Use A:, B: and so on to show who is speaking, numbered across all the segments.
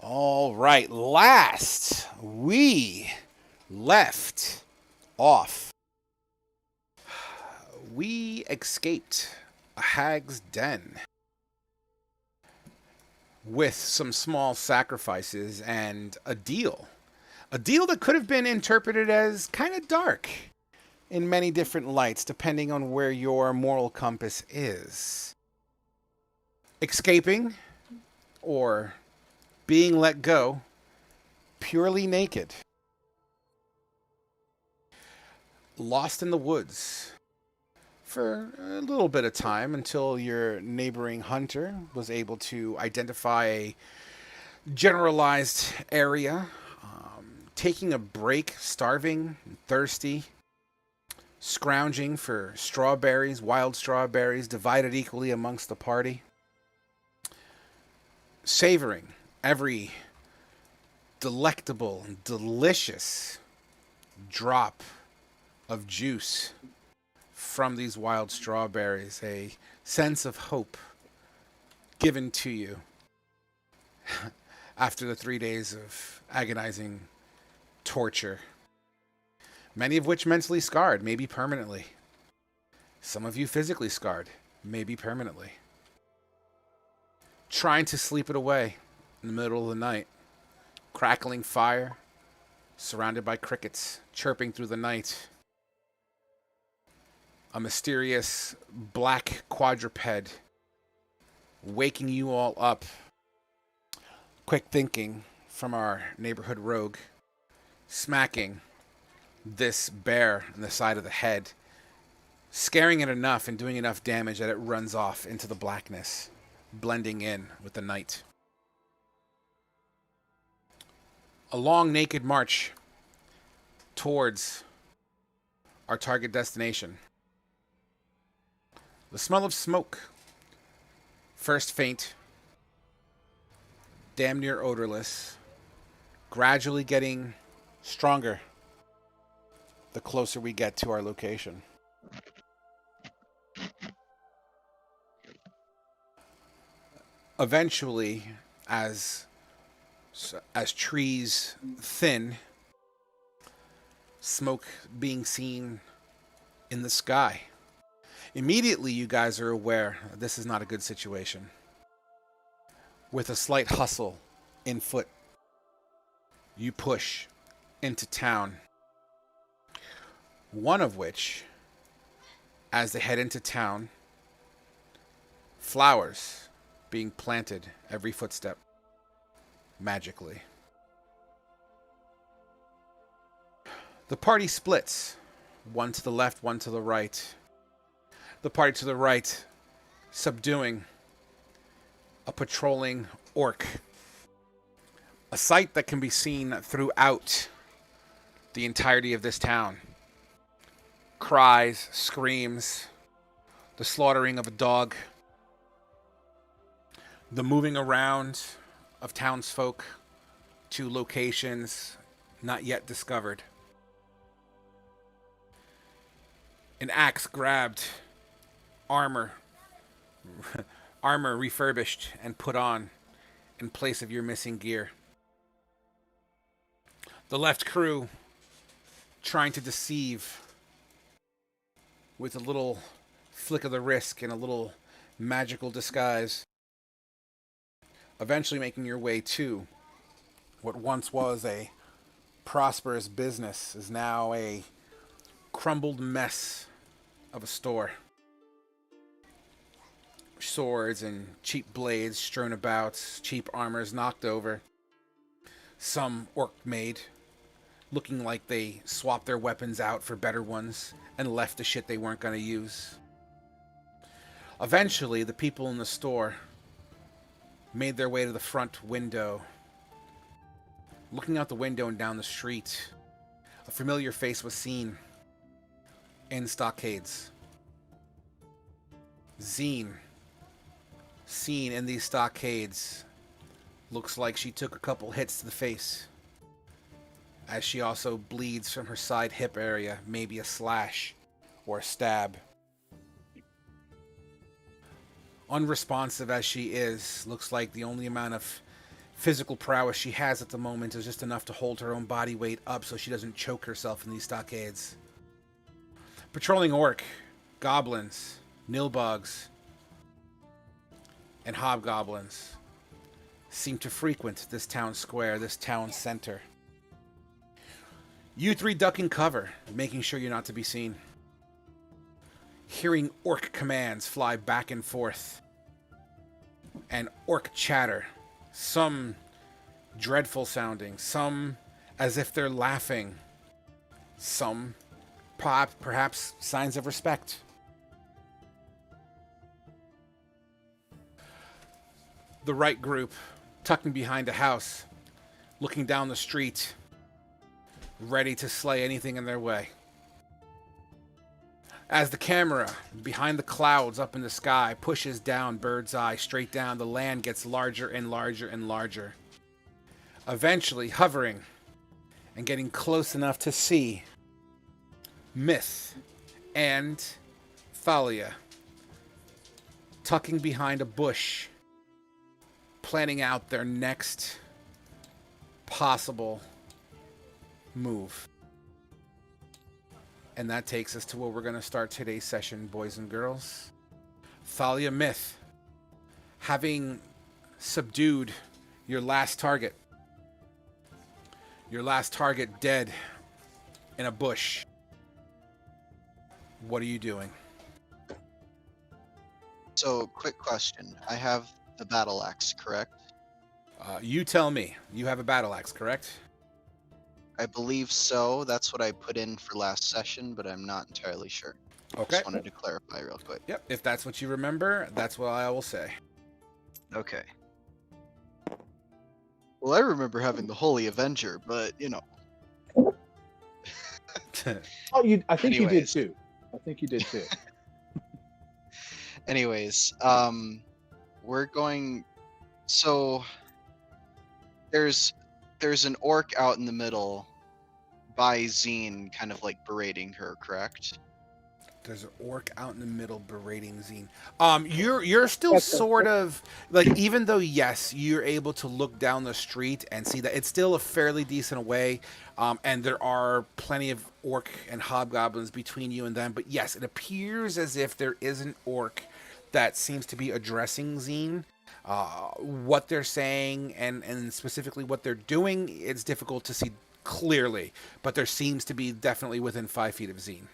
A: All right, last we left off, we escaped a hag's den with some small sacrifices and a deal. A deal that could have been interpreted as kind of dark in many different lights, depending on where your moral compass is. Escaping or being let go purely naked. Lost in the woods for a little bit of time until your neighboring hunter was able to identify a generalized area. Taking a break, starving, thirsty, scrounging for strawberries, wild strawberries, divided equally amongst the party. Savoring every delectable, delicious drop of juice from these wild strawberries, a sense of hope given to you after the 3 days of agonizing torture, many of which mentally scarred, maybe permanently. Some of you physically scarred, maybe permanently. Trying to sleep it away in the middle of the night. Crackling fire, surrounded by crickets, chirping through the night. A mysterious black quadruped waking you all up. Quick thinking from our neighborhood rogue, smacking this bear in the side of the head, scaring it enough and doing enough damage that it runs off into the blackness, blending in with the night. A long naked march towards our target destination. The smell of smoke, first faint, damn near odorless, gradually getting stronger the closer we get to our location. Eventually, as trees thin, smoke being seen in the sky. Immediately, you guys are aware this is not a good situation. With a slight hustle in foot, you push into town. One of which, as they head into town, flowers being planted every footstep, magically. The party splits, one to the left, one to the right. The party to the right subduing a patrolling orc. A sight that can be seen throughout the entirety of this town. Cries, screams, the slaughtering of a dog, the moving around of townsfolk to locations not yet discovered. An axe grabbed, armor refurbished and put on in place of your missing gear. The left crew trying to deceive with a little flick of the wrist and a little magical disguise. Eventually making your way to what once was a prosperous business is now a crumbled mess of a store. Swords and cheap blades strewn about, cheap armors knocked over. Some orc made, looking like they swapped their weapons out for better ones and left the shit they weren't going to use. Eventually, the people in the store made their way to the front window. Looking out the window and down the street, a familiar face was seen in stockades. Zine, seen in these stockades, looks like she took a couple hits to the face, as she also bleeds from her side hip area, maybe a slash or a stab. Unresponsive as she is, looks like the only amount of physical prowess she has at the moment is just enough to hold her own body weight up so she doesn't choke herself in these stockades. Patrolling orc, goblins, nilbugs, and hobgoblins seem to frequent this town square, this town center. You three ducking cover, making sure you're not to be seen. Hearing orc commands fly back and forth. And orc chatter. Some dreadful sounding. Some as if they're laughing. Some perhaps signs of respect. The right group, tucking behind a house, looking down the street, ready to slay anything in their way. As the camera, behind the clouds up in the sky, pushes down bird's eye straight down, the land gets larger and larger and larger. Eventually hovering and getting close enough to see Myth and Thalia tucking behind a bush, planning out their next possible move. And that takes us to where we're going to start today's session, boys and girls. Thalia, Myth, having subdued your last target dead in a bush, what are you doing?
B: So, quick question. I have the battle axe, correct?
A: You tell me. You have a battle axe, correct?
B: I believe so. That's what I put in for last session, but I'm not entirely sure.
A: Okay.
B: Just wanted to clarify real quick.
A: Yep. If that's what you remember, that's what I will say.
B: Okay. Well, I remember having the Holy Avenger, but, you know.
C: I think you did too.
B: Anyways, we're going... So, there's an orc out in the middle by Zine kind of like berating her, correct?
A: There's an orc out in the middle berating Zine. You're still sort of like, even though yes, you're able to look down the street and see that it's still a fairly decent way, and there are plenty of orc and hobgoblins between you and them. But yes, it appears as if there is an orc that seems to be addressing Zine. What they're saying and specifically what they're doing, it's difficult to see clearly, but there seems to be definitely within 5 feet of Zine.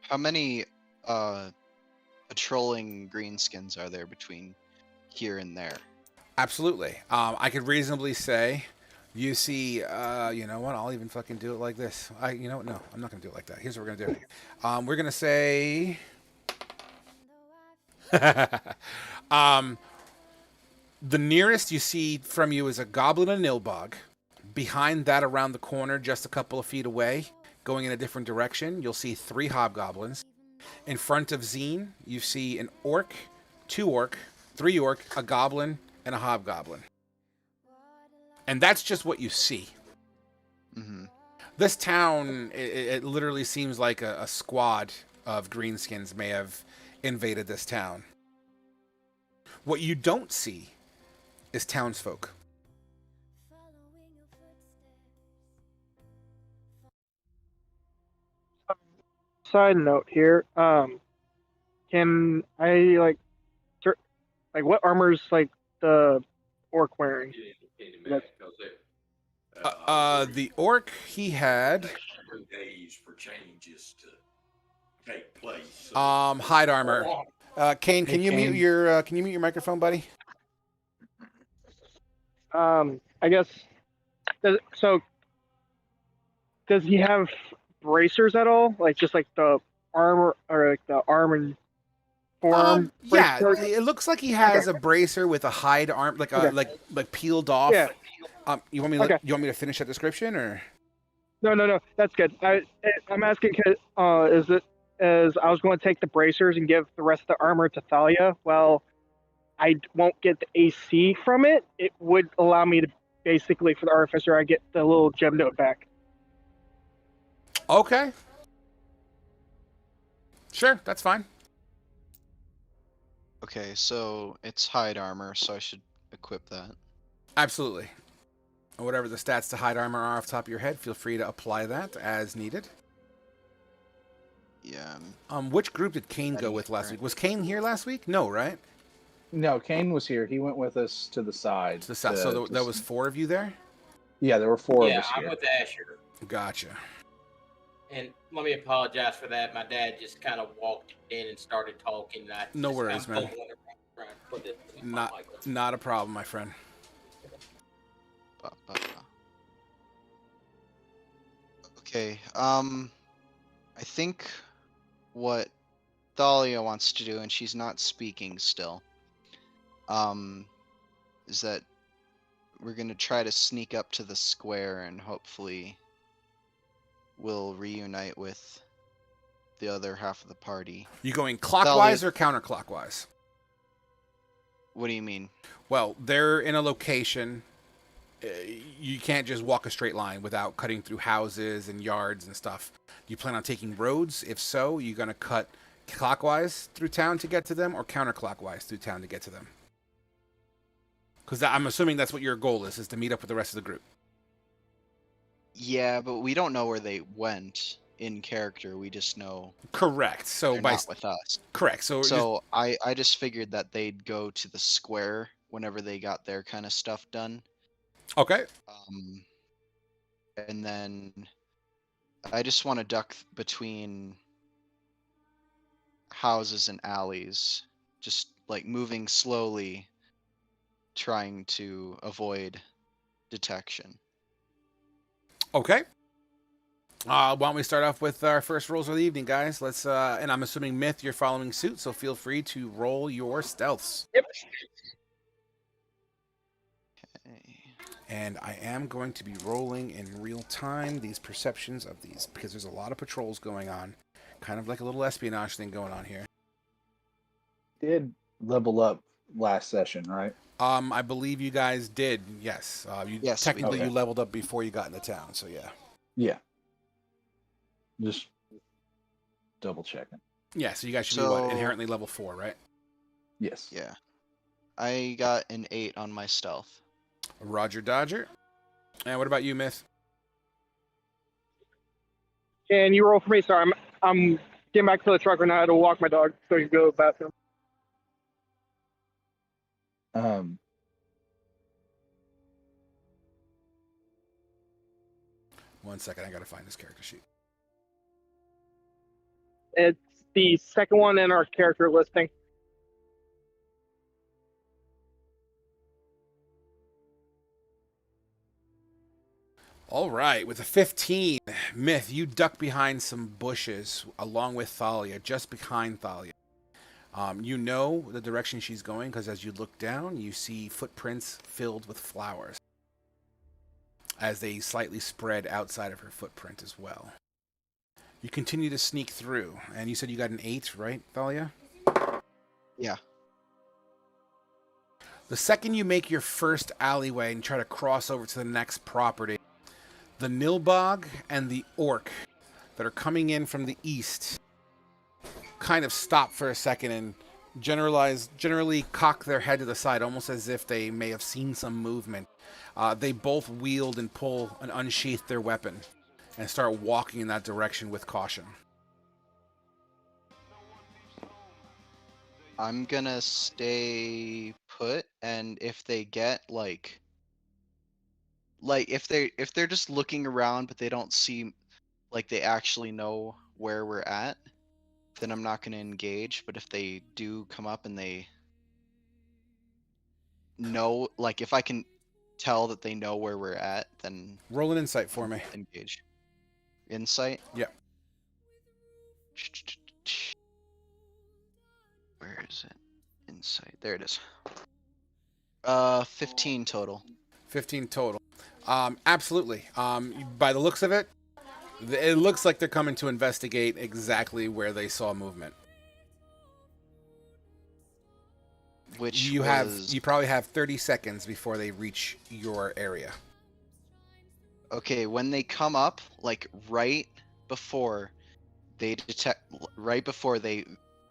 B: How many patrolling greenskins are there between here and there?
A: Absolutely. I could reasonably say you see, you know what, I'll even fucking do it like this. You know what, no, I'm not going to do it like that. Here's what we're going to do. We're going to say... the nearest you see from you is a goblin and nilbog. Behind that, around the corner, just a couple of feet away, going in a different direction, you'll see 3 hobgoblins. In front of Zine, you see an orc, 2 orc, 3 orc, a goblin, and a hobgoblin. And that's just what you see.
B: Mm-hmm.
A: This town, it literally seems like a squad of greenskins may have invaded this town. What you don't see is townsfolk.
D: Side note here, can I like what armor's like the orc wearing?
A: The orc he had hide armor. Kane, can you mute your microphone, buddy?
D: I guess. Does he have bracers at all? Like just like the armor or like the arm and forearm?
A: Yeah, it looks like he has a bracer with a hide arm, like like peeled off.
D: Yeah.
A: You want me to finish that description or?
D: No, that's good. I'm asking because I was going to take the bracers and give the rest of the armor to Thalia. Well, I won't get the AC from it. It would allow me to basically, for the artificer, I get the little gem note back.
A: Okay. Sure, that's fine.
B: Okay, so it's hide armor, so I should equip that.
A: Absolutely. Whatever the stats to hide armor are off the top of your head, feel free to apply that as needed.
B: Yeah.
A: Which group did Kane go
B: Ready
A: with last
B: for
A: week? Was Kane here last week? No, right?
C: No, Kane was here. He went with us to the side.
A: To the south. So there was 4 of you there?
C: Yeah, there were 4 of
E: Yeah,
C: us
E: I'm
C: here.
E: with Asher.
A: Gotcha.
E: And let me apologize for that. My dad just kind of walked in and started talking.
A: No worries,
E: I'm
A: man.
E: fumbling around trying to put it in my mic.
A: Not a problem, my friend.
B: Okay. I think what Thalia wants to do, and she's not speaking still, is that we're gonna try to sneak up to the square and hopefully we'll reunite with the other half of the party.
A: You going clockwise or counterclockwise?
B: What do you mean?
A: Well, they're in a location. You can't just walk a straight line without cutting through houses and yards and stuff. Do you plan on taking roads? If so, you going to cut clockwise through town to get to them or counterclockwise through town to get to them? Because I'm assuming that's what your goal is to meet up with the rest of the group.
B: Yeah, but we don't know where they went in character. We just know
A: Correct. So
B: they're not with us.
A: Correct.
B: So I just figured that they'd go to the square whenever they got their kind of stuff done.
A: Okay.
B: And then I just want to duck between houses and alleys, just like moving slowly, trying to avoid detection.
A: Okay. Why don't we start off with our first rolls of the evening, guys? Let's and I'm assuming Myth, you're following suit, so feel free to roll your stealths.
D: Yep.
B: Okay.
A: And I am going to be rolling in real time these perceptions of these because there's a lot of patrols going on, kind of like a little espionage thing going on here.
C: Did level up last session, right?
A: I believe you guys did. Yes.
B: Yes,
A: technically
C: we did.
A: you leveled up before you got into town, so yeah.
C: Yeah. Just double checking.
A: Yeah, so you guys should be what, inherently level 4, right?
C: Yes.
B: Yeah. I got an 8 on my stealth.
A: Roger Dodger. And what about you, Myth?
D: Can you roll for me? Sorry, I'm getting back to the truck right now to walk my dog so he can go to the bathroom.
A: One second, I gotta find this character sheet.
D: It's the second one in our character listing.
A: All right, with a 15, Myth, you duck behind some bushes along with Thalia, just behind Thalia. You know the direction she's going because as you look down, you see footprints filled with flowers as they slightly spread outside of her footprint as well. You continue to sneak through, and you said you got an 8, right, Thalia?
B: Yeah.
A: The second you make your first alleyway and try to cross over to the next property, the Nilbog and the Orc that are coming in from the east kind of stop for a second and generally cock their head to the side, almost as if they may have seen some movement. They both wield and pull and unsheath their weapon and start walking in that direction with caution.
B: I'm gonna stay put, and if they get like if they're just looking around but they don't seem like they actually know where we're at, then I'm not gonna engage. But if they do come up and they know, like if I can tell that they know where we're at, then
A: Roll an insight for me.
B: engage. Insight?
A: Yeah.
B: Where is it? Insight. There it is. 15 total.
A: 15 total. Absolutely. By the looks of it, it looks like they're coming to investigate exactly where they saw movement.
B: Which
A: You probably have 30 seconds before they reach your area.
B: Okay, when they come up, like right before they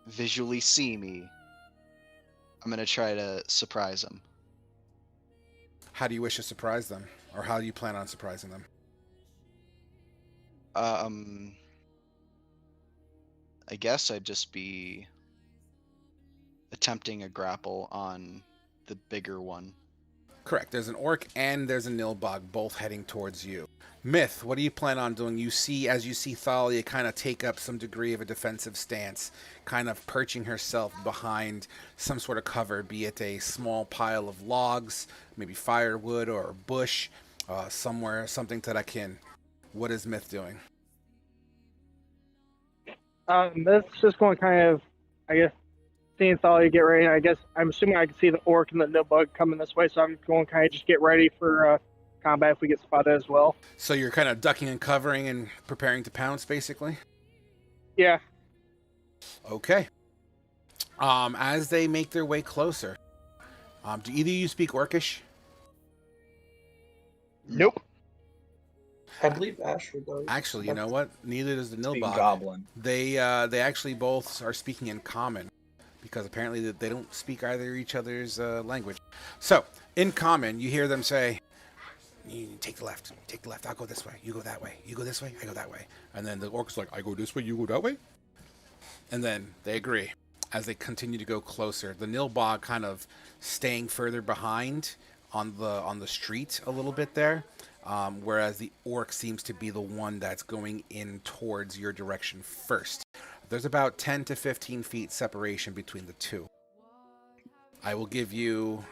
B: visually see me, I'm gonna try to surprise them.
A: How do you wish to surprise them? Or how do you plan on surprising them?
B: I guess I'd just be attempting a grapple on the bigger one.
A: Correct. There's an orc and there's a nilbog, both heading towards you. Myth, what do you plan on doing? As you see Thalia kind of take up some degree of a defensive stance, kind of perching herself behind some sort of cover, be it a small pile of logs, maybe firewood or a bush, somewhere, something to that kin. What is Myth doing?
D: That's just going kind of, I guess, seeing Thalia get ready. I guess I'm assuming I can see the orc and the nilbug coming this way, so I'm going to kind of just get ready for combat if we get spotted as well.
A: So you're kind of ducking and covering and preparing to pounce, basically?
D: Yeah.
A: Okay. As they make their way closer, do either of you speak Orcish?
D: Nope.
F: I believe Asher does.
A: Actually, you know what? Neither does the
C: Speak
A: Nilbog.
C: Goblin.
A: They actually both are speaking in common, because apparently they don't speak either each other's language. So, in common, you hear them say, "You take the left, I'll go this way, you go that way, you go this way, I go that way." And then the orc's like, "I go this way, you go that way?" And then they agree as they continue to go closer. The Nilbog kind of staying further behind on the street a little bit there, whereas the orc seems to be the one that's going in towards your direction first. There's about 10 to 15 feet separation between the two. I will give you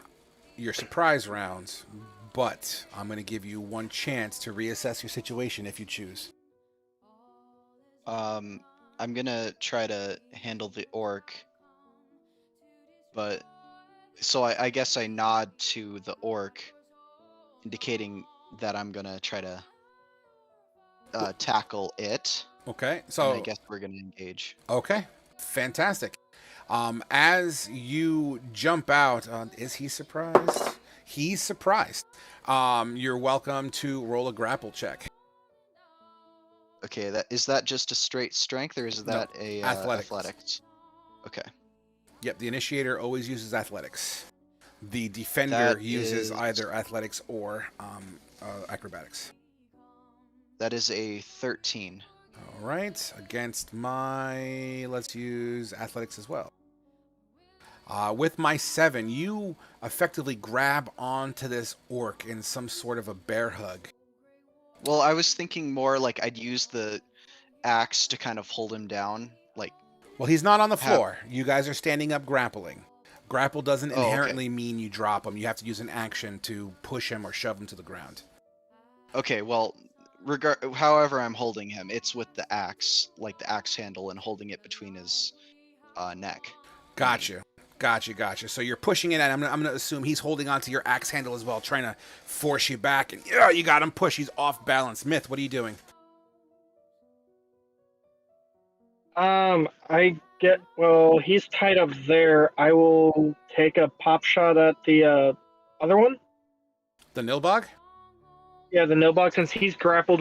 A: your surprise rounds, but I'm going to give you one chance to reassess your situation if you choose.
B: I'm gonna try to handle the orc, but so I guess I nod to the orc, indicating that I'm gonna try to tackle it.
A: Okay,
B: And
A: so
B: I guess we're gonna engage.
A: okay, fantastic. As you jump out, is he surprised? He's surprised. You're welcome to roll a grapple check.
B: Okay, that just a straight strength, or is that a
A: athletics.
B: athletics? Okay.
A: Yep, the initiator always uses athletics. The defender
B: That
A: uses
B: is-
A: either athletics or acrobatics.
B: That is a 13.
A: All right, against my, let's use athletics as well. With my 7, you effectively grab onto this orc in some sort of a bear hug.
B: Well, I was thinking more like I'd use the axe to kind of hold him down, like.
A: Well, he's not on the
B: Have-
A: floor. You guys are standing up grappling. Grapple doesn't
B: Oh, okay.
A: inherently mean you drop him. You have to use an action to push him or shove him to the ground.
B: Okay, well, however I'm holding him, it's with the axe, like the axe handle, and holding it between his neck.
A: Gotcha. So you're pushing it, and I'm gonna assume he's holding onto your axe handle as well, trying to force you back. And yeah, you got him pushed. He's off balance. Myth, what are you doing?
D: He's tied up there. I will take a pop shot at the other one.
A: The Nilbog?
D: Yeah, the nilbug, since he's grappled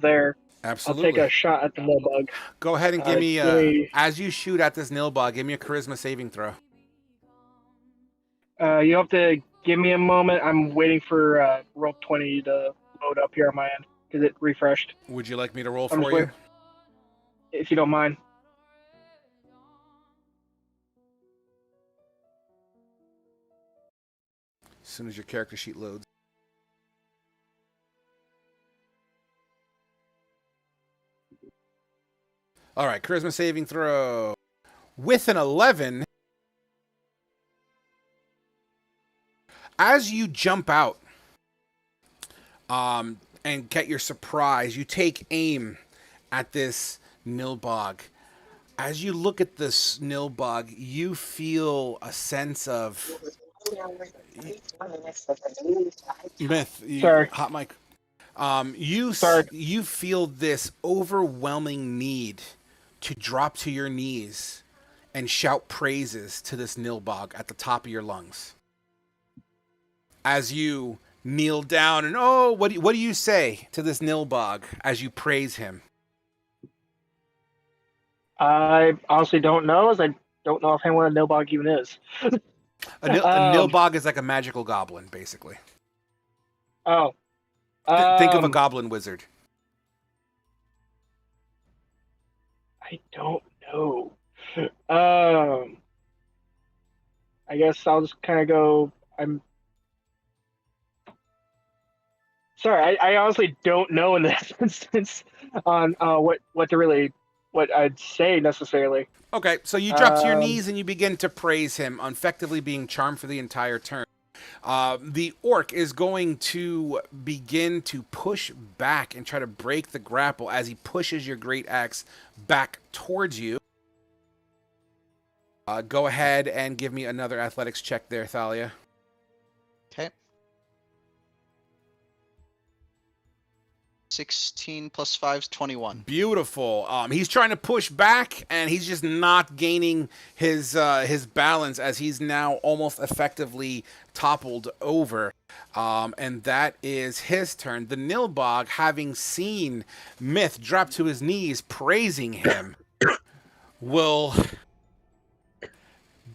D: there.
A: Absolutely.
D: I'll take a shot at the nilbug.
A: Go ahead and give me,
D: give me-
A: as you shoot at this Nilbog, give me a charisma saving throw.
D: You have to give me a moment. I'm waiting for roll 20 to load up here on my end because it refreshed.
A: Would you like me to roll
D: I'm
A: for
D: just
A: you?
D: waiting. If you don't mind.
A: As soon as your character sheet loads. All right, charisma saving throw. With an 11, as you jump out and get your surprise, you take aim at this Nilbog. As you look at this Nilbog, you feel a sense of Myth.
D: Sorry.
A: Hot mic.
D: Sorry.
A: You feel this overwhelming need to drop to your knees and shout praises to this Nilbog at the top of your lungs. As you kneel down and what do you say to this Nilbog as you praise him?
D: I honestly don't know, as I don't know if anyone a nilbog even is.
A: A Nilbog is like a magical goblin, basically.
D: Oh.
A: Think of a goblin wizard.
D: I don't know. Um, I guess I'll just kind of go. I'm sorry. I honestly don't know in this instance on what I'd say necessarily.
A: Okay, so you drop to your
D: Um,
A: knees and you begin to praise him, effectively being charmed for the entire turn. The orc is going to begin to push back and try to break the grapple as he pushes your great axe back towards you. Go ahead and give me another athletics check there, Thalia.
B: Okay. 16 plus 5 is 21.
A: Beautiful. He's trying to push back, and he's just not gaining his balance as he's now almost effectively toppled over. And that is his turn. The Nilbog, having seen Myth drop to his knees, praising him, will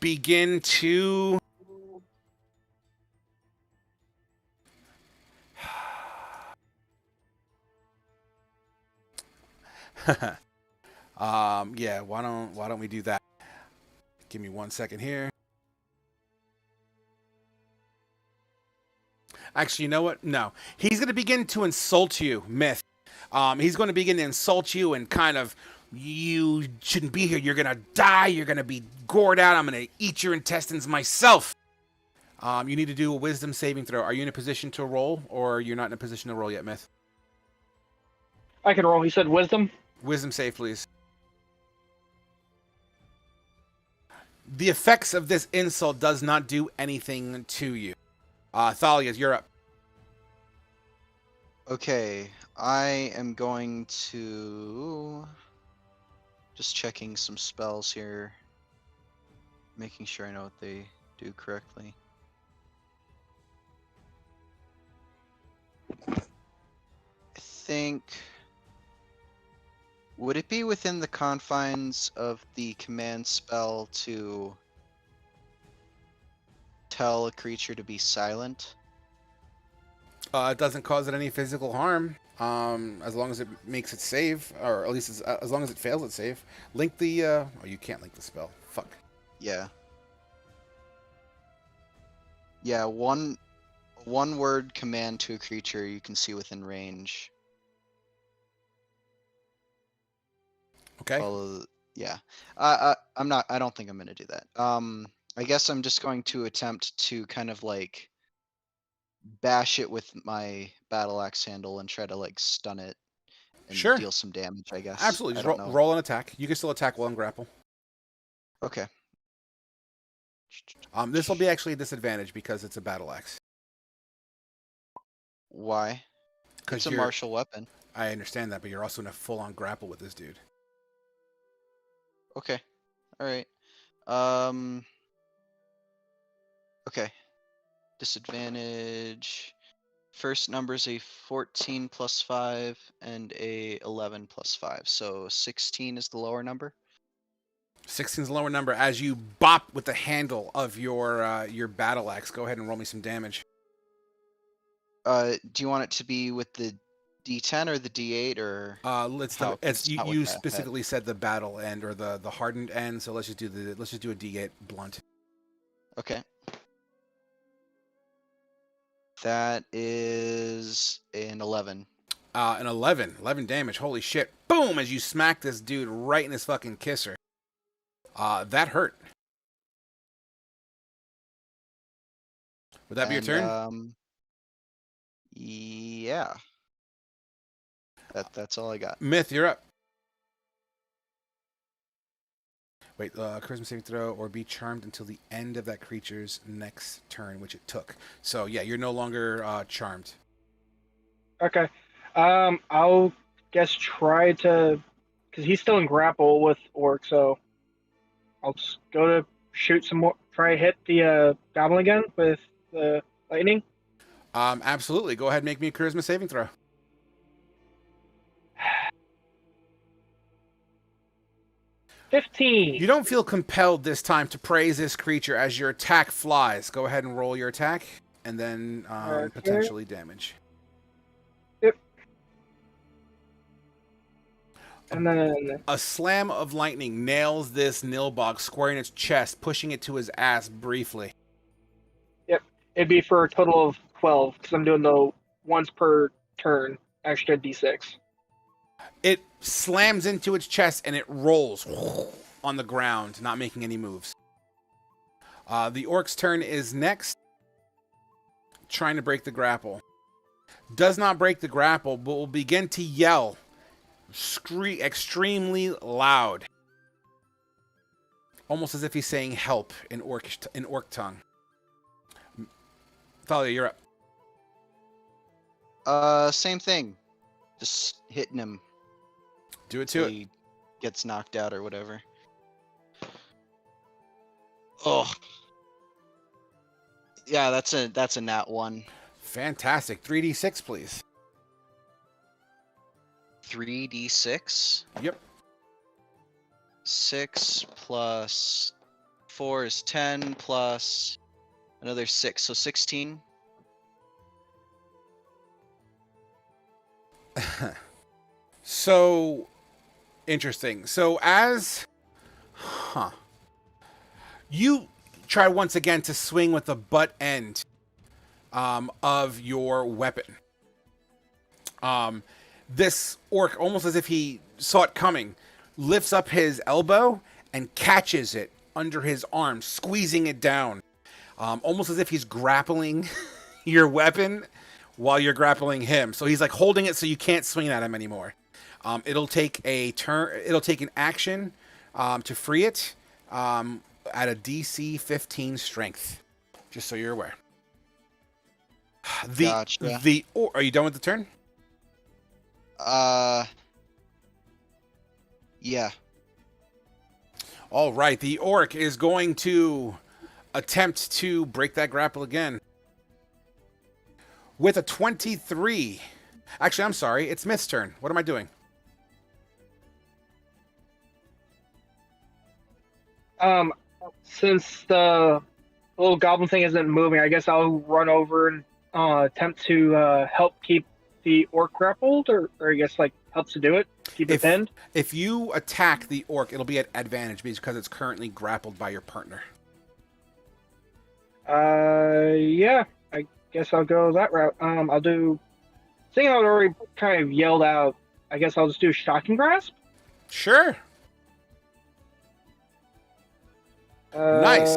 A: begin to yeah, why don't we do that? Give me 1 second here. Actually, you know what? No. He's going to begin to insult you, Myth. He's going to begin to insult you and kind of, you shouldn't be here. You're going to die. You're going to be gored out. I'm going to eat your intestines myself. You need to do a wisdom saving throw. Are you in a position to roll, or you're not in a position to roll yet, Myth?
D: I can roll. He said wisdom.
A: Wisdom save, please. The effects of this insult does not do anything to you. Thalia, you're up.
B: Okay, I am going to just checking some spells here, making sure I know what they do correctly. I think, would it be within the confines of the command spell to tell a creature to be silent?
A: It doesn't cause it any physical harm, as long as it makes it save, or at least as long as it fails its save. Link the. Oh, you can't link the spell. Fuck.
B: Yeah. Yeah, one word command to a creature you can see within range.
A: Okay.
B: Yeah. I'm not. I don't think I'm gonna do that. I guess I'm just going to attempt to kind of like bash it with my battle axe handle and try to like stun it and
A: Sure.
B: deal some damage. I guess.
A: Absolutely.
B: I
A: Just
B: don't know.
A: roll an attack. You can still attack while in grapple.
B: Okay.
A: This will be actually a disadvantage because it's a battle axe.
B: Why? It's a martial weapon.
A: I understand that, but you're also in a full-on grapple with this dude.
B: Okay. All right. Okay. Disadvantage. First number's a 14 plus 5 and a 11 plus 5. So 16 is the lower number.
A: 16 is the lower number. As you bop with the handle of your battle axe, go ahead and roll me some damage.
B: Do you want it to be with the D10 or the D8 or?
A: You specifically said the battle end or the hardened end, so let's just do a D8 blunt.
B: Okay. That is an 11.
A: An 11 damage. Holy shit! Boom! As you smack this dude right in his fucking kisser. That hurt. Would that be your turn?
B: Yeah. That's all I got.
A: Myth, you're up. Wait, charisma saving throw or be charmed until the end of that creature's next turn, which it took. So yeah, you're no longer charmed.
D: Okay. I'll guess try to, because he's still in grapple with orc, so I'll just go to shoot some more. Try to hit the goblin again with the lightning.
A: Absolutely. Go ahead and make me a charisma saving throw.
D: 15.
A: You don't feel compelled this time to praise this creature as your attack flies. Go ahead and roll your attack. and then
D: Okay.
A: potentially damage.
D: Yep. And then
A: A slam of lightning nails this Nilbog square in its chest, pushing it to his ass briefly.
D: it'd be for a total of 12 because I'm doing the once per turn extra d6.
A: It slams into its chest and it rolls on the ground, not making any moves. The orc's turn is next, trying to break the grapple. Does not break the grapple, but will begin to yell, extremely loud, almost as if he's saying "help" in orc tongue. Thalia, you're up.
B: Same thing. Just hitting him
A: Do it
B: till
A: to it.
B: he gets knocked out or whatever. Oh. Yeah, that's a nat 1.
A: Fantastic. 3d6, please.
B: 3d6.
A: Yep.
B: 6 plus 4 is 10 plus another 6, so 16.
A: So interesting. So you try once again to swing with the butt end of your weapon. This orc, almost as if he saw it coming, lifts up his elbow and catches it under his arm, squeezing it down, almost as if he's grappling your weapon while you're grappling him. So he's like holding it so you can't swing at him anymore. It'll take a turn. It'll take an action to free it at a DC 15 strength. Just so you're aware.
B: Gotcha.
A: Are you done with the turn?
B: Yeah.
A: All right. The orc is going to attempt to break that grapple again with a 23. Actually, I'm sorry. It's Myth's turn. What am I doing?
D: Since the little goblin thing isn't moving, I guess I'll run over and attempt to help keep the orc grappled, or I guess like helps to do it, keep it pinned.
A: If you attack the orc, it'll be at advantage because it's currently grappled by your partner.
D: Yeah, I guess I'll go that route. I'll do. Seeing I already kind of yelled out, I guess I'll just do shocking grasp.
A: Sure. Nice.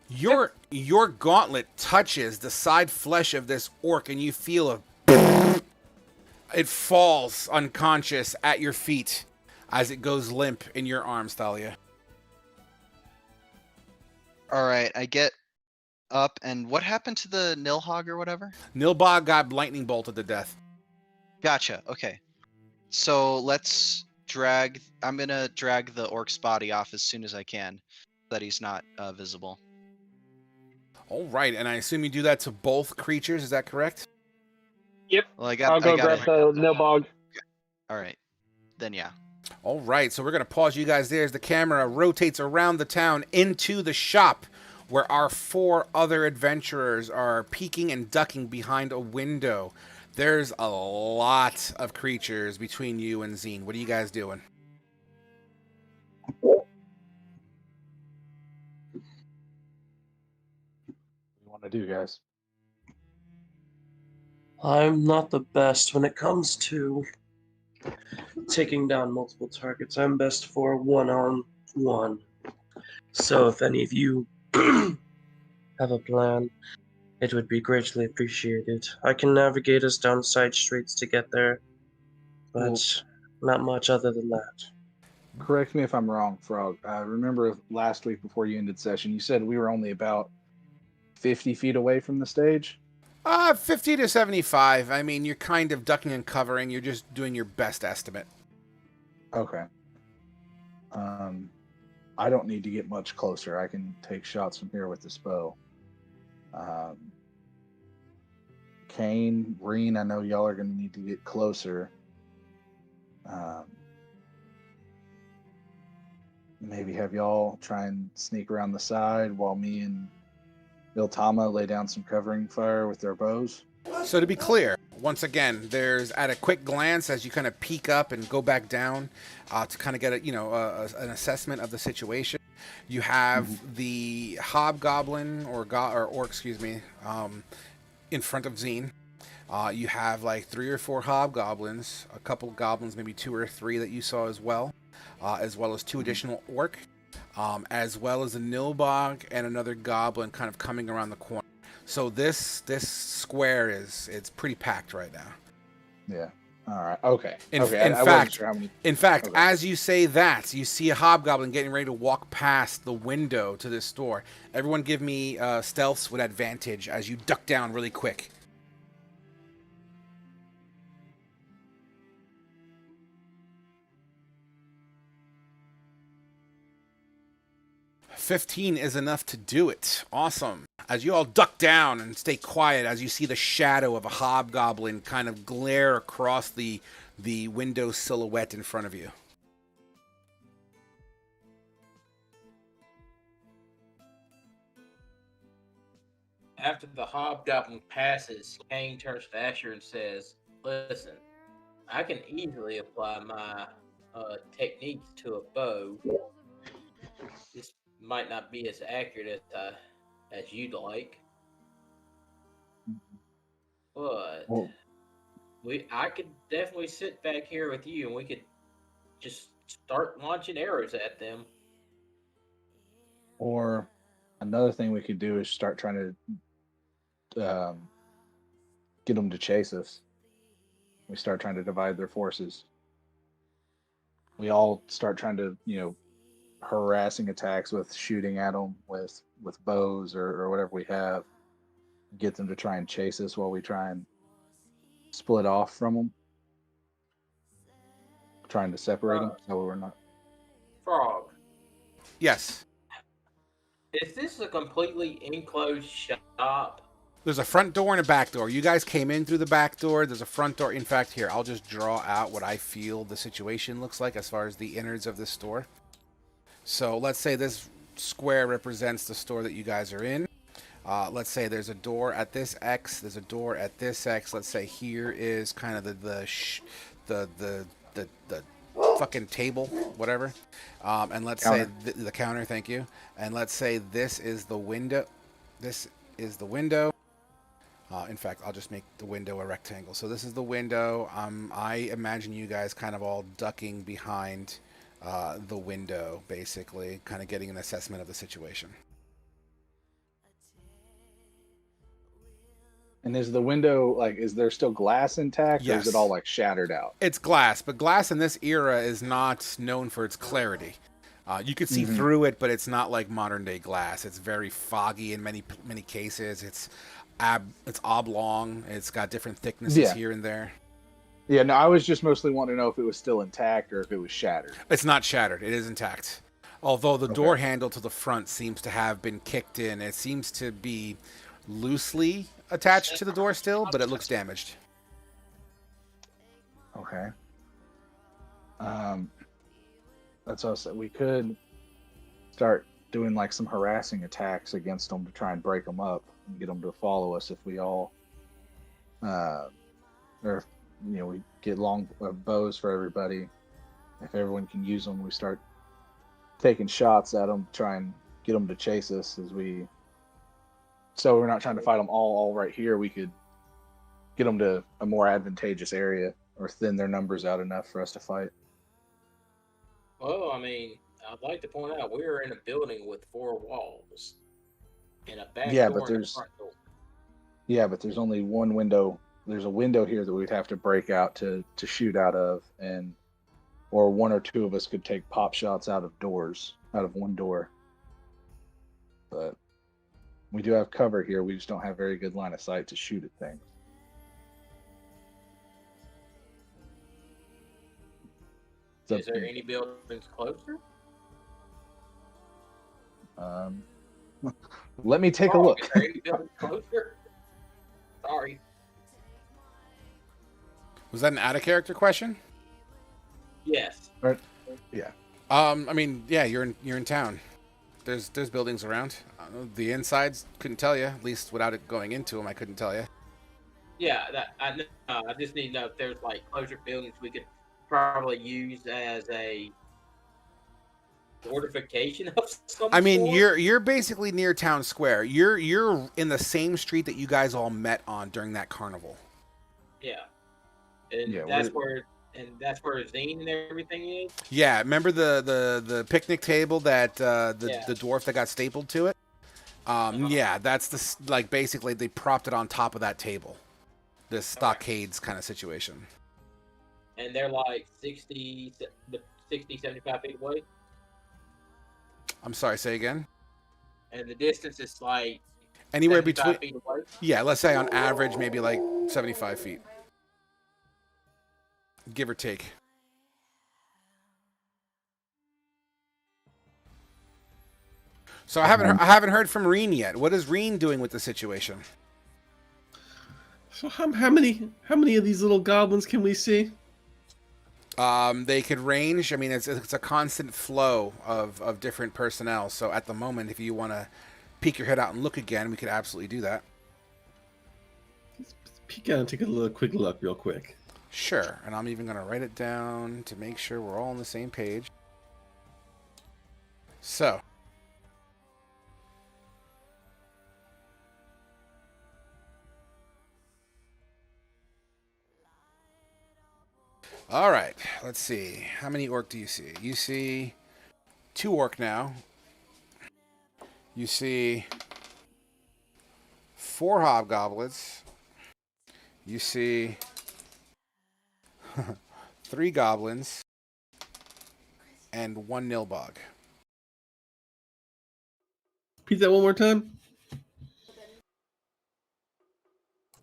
A: Your gauntlet touches the side flesh of this orc, and you feel it falls unconscious at your feet as it goes limp in your arms, Thalia.
B: All right, I get up, and what happened to the Nilhogg or whatever?
A: Nilbog got lightning bolted to death.
B: Gotcha. Okay, so I'm gonna drag the orc's body off as soon as I can, so that he's not visible.
A: All right, and I assume you do that to both creatures. Is that correct?
D: Yep.
B: Well,
D: I'll go grab the Nilbog.
B: All right, then yeah.
A: All right, so we're going to pause you guys there as the camera rotates around the town into the shop where our 4 other adventurers are peeking and ducking behind a window. There's a lot of creatures between you and Zine. What are you guys doing?
C: What do you want to do, guys?
F: I'm not the best when it comes to taking down multiple targets. I'm best for one-on-one. So if any of you have a plan, it would be greatly appreciated. I can navigate us down side streets to get there, but not much other than that.
C: Correct me if I'm wrong, Frog. I remember last week before you ended session, you said we were only about 50 feet away from the stage?
A: 50 to 75. I mean, you're kind of ducking and covering. You're just doing your best estimate.
C: Okay. I don't need to get much closer. I can take shots from here with this bow. Kane, Reen, I know y'all are going to need to get closer. Maybe have y'all try and sneak around the side while me and Iltama lay down some covering fire with their bows.
A: So to be clear, once again, there's at a quick glance as you kind of peek up and go back down to kind of get an assessment of the situation. You have the hobgoblin or excuse me, in front of Zine. You have like 3 or 4 hobgoblins, a couple goblins, maybe 2 or 3 that you saw as well as 2 additional orc, as well as a nilbog and another goblin kind of coming around the corner. So this square it's pretty packed right now.
C: Yeah. All right. Okay.
A: In
C: I wasn't
A: fact,
C: sure how many.
A: okay. As you say that, you see a hobgoblin getting ready to walk past the window to this store. Everyone give me stealths with advantage as you duck down really quick. $15 is enough to do it. Awesome. As you all duck down and stay quiet as you see the shadow of a hobgoblin kind of glare across the window silhouette in front of you.
E: After the hobgoblin passes, Kane turns to Asher and says, "Listen, I can easily apply my techniques to a bow. This might not be as accurate as you'd like, but
C: Well,
E: I could definitely sit back here with you, and we could just start launching arrows at them."
C: or another thing we could do is start trying to get them to chase us. We start trying to divide their forces. We all start trying to, harassing attacks with shooting at them with bows or whatever we have. Get them to try and chase us while we try and split off from them. Trying to separate them so we're not.
E: Frog,
A: Yes.
E: is this a completely enclosed shop?
A: There's a front door and a back door. You guys came in through the back door. There's a front door. In fact, here, I'll just draw out what I feel the situation looks like as far as the innards of this store. So let's say this square represents the store that you guys are in. Let's say there's a door at this X. There's a door at this X. Let's say here is kind of the fucking table, whatever. And let's
C: Counter.
A: say the counter. Thank you. And let's say this is the window. This is the window. In fact, I'll just make the window a rectangle. So this is the window. I imagine you guys kind of all ducking behind the window, basically, kind of getting an assessment of the situation.
C: And is the window is there still glass intact, or is
A: Yes.
C: it all shattered out?
A: It's glass, but glass in this era is not known for its clarity. You could see through it, but it's not like modern day glass. It's very foggy in many cases. It's oblong. It's got different thicknesses here and there.
C: Yeah, no, I was just mostly wanting to know if it was still intact or if it was shattered.
A: It's not shattered. It is intact. Although the door handle to the front seems to have been kicked in. It seems to be loosely attached to the door still, but it looks damaged.
C: Okay. That's what I said. We could start doing some harassing attacks against them to try and break them up and get them to follow us if we all, or we get long bows for everybody. If everyone can use them, we start taking shots at them, try and get them to chase us so we're not trying to fight them all right here. We could get them to a more advantageous area or thin their numbers out enough for us to fight.
E: Well, I mean, I'd like to point out we're in a building with 4 walls and a back door and a front door.
C: Yeah, but there's only one window. There's a window here that we'd have to break out to shoot out of, or one or two of us could take pop shots out of one door. But we do have cover here. We just don't have very good line of sight to shoot at things.
E: Is there any buildings closer?
C: Let me take a look.
E: Is there any buildings closer? Sorry.
A: Was that an out of character question?
E: Yes.
C: Yeah.
A: I mean, yeah, you're in town. There's buildings around. The insides couldn't tell you. At least without it going into them, I couldn't tell you.
E: Yeah, I know. I just need to know if there's like closure buildings we could probably use as a fortification of some
A: I mean,
E: sort.
A: you're basically near town square. You're in the same street that you guys all met on during that carnival.
E: Yeah, and
C: Yeah,
E: that's where Zine and everything is.
A: Yeah, remember the picnic table that
E: Yeah.
A: the dwarf that got stapled to it? Yeah, that's like basically they propped it on top of that table. This stockades kind of situation.
E: And they're like 60, 75 feet away.
A: I'm sorry, say again.
E: And the distance is like
A: Anywhere
E: 75
A: between,
E: feet away.
A: yeah, let's say on average maybe like 75 feet, give or take. So I haven't heard from Reen yet. What is Reen doing with the situation?
G: So how many of these little goblins can we see?
A: They could range. I mean, it's a constant flow of different personnel. So at the moment, if you want to peek your head out and look again, we could absolutely do that.
G: Let's peek out and take a quick look real quick.
A: Sure. And I'm even going to write it down to make sure we're all on the same page. So. All right, let's see. How many orc do you see? You see 2 orc now. You see 4 hobgoblins. You see 3 goblins and 1 nilbog.
G: Repeat that one more time.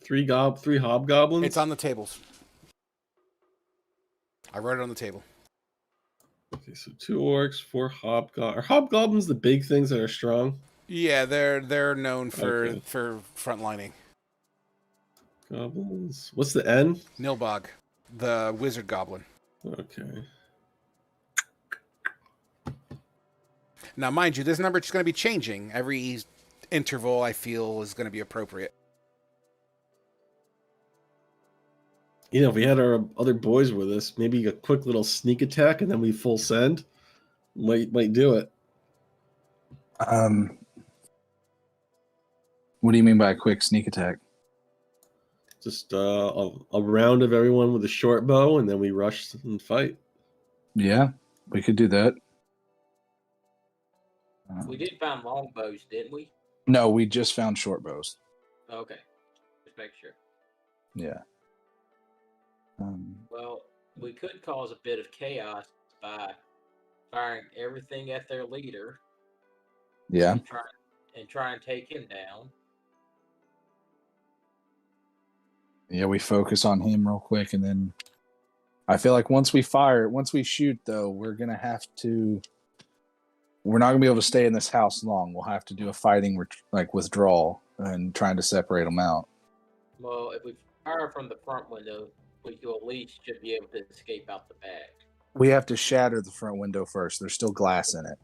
G: 3 hobgoblins.
A: It's on the tables. I wrote it on the table.
G: Okay, so 2 orcs, 4 hobgoblins. Are hobgoblins the big things that are strong?
A: Yeah, they're known for
G: Okay.
A: for frontlining.
G: Goblins. What's the N?
A: Nilbog, the wizard goblin.
G: Okay.
A: Now, mind you, this number is going to be changing every interval. I feel is going to be appropriate.
G: You know, if we had our other boys with us, maybe a quick little sneak attack and then we full send. Might do it.
C: What do you mean by a quick sneak attack?
G: Just a round of everyone with a short bow, and then we rush and fight.
C: Yeah, we could do that.
E: We did find longbows, didn't we?
C: No, we just found short bows.
E: Okay, just make sure.
C: Yeah.
E: Well, we could cause a bit of chaos by firing everything at their leader.
C: Yeah.
E: And try and take him down.
C: Yeah, we focus on him real quick, and then I feel like once we shoot, though, we're not gonna be able to stay in this house long. We'll have to do a fighting withdrawal and trying to separate them out.
E: Well, if we fire from the front window, we at least should be able to escape out the back.
C: We have to shatter the front window first. There's still glass in it.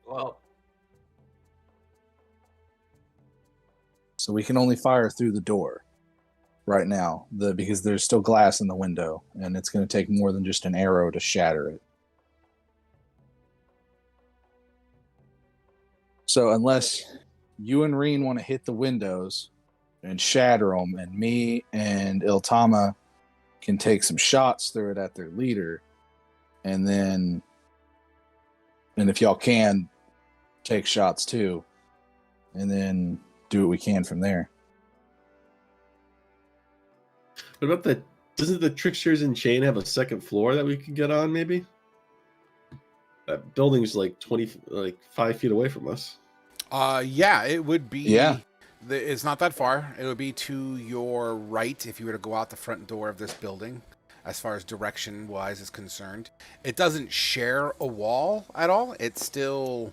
E: Well,
C: So we can only fire through the door right now, because there's still glass in the window, and it's going to take more than just an arrow to shatter it. So unless you and Reen want to hit the windows and shatter them, and me and Iltama can take some shots through it at their leader, and if y'all can, take shots too, and then do what we can from there.
G: What about doesn't the Tricksters in Chain have a second floor that we could get on, maybe? That building's like 5 feet away from us.
A: Yeah, it would be.
C: Yeah.
A: It's not that far. It would be to your right if you were to go out the front door of this building, as far as direction-wise is concerned. It doesn't share a wall at all. It's gonna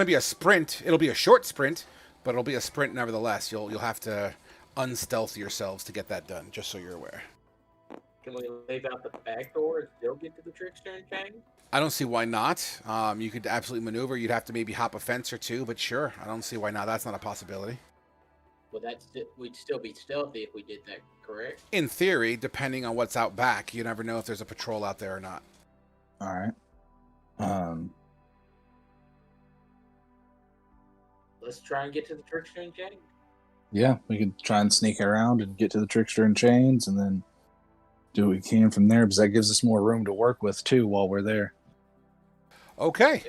A: be a sprint. It'll be a short sprint, but it'll be a sprint nevertheless. You'll have to unstealth yourselves to get that done, just so you're aware.
E: Can we leave out the back door and still get to the trickster and chain?
A: I don't see why not. You could absolutely maneuver. You'd have to maybe hop a fence or two, but sure, I don't see why not. That's not a possibility.
E: Well, we'd still be stealthy if we did that, correct?
A: In theory, depending on what's out back, you never know if there's a patrol out there or not.
C: All right.
E: Let's try and get to the trickster and chain.
C: Yeah, we could try and sneak around and get to the trickster in chains, and then do what we can from there, because that gives us more room to work with too while we're there.
A: Okay.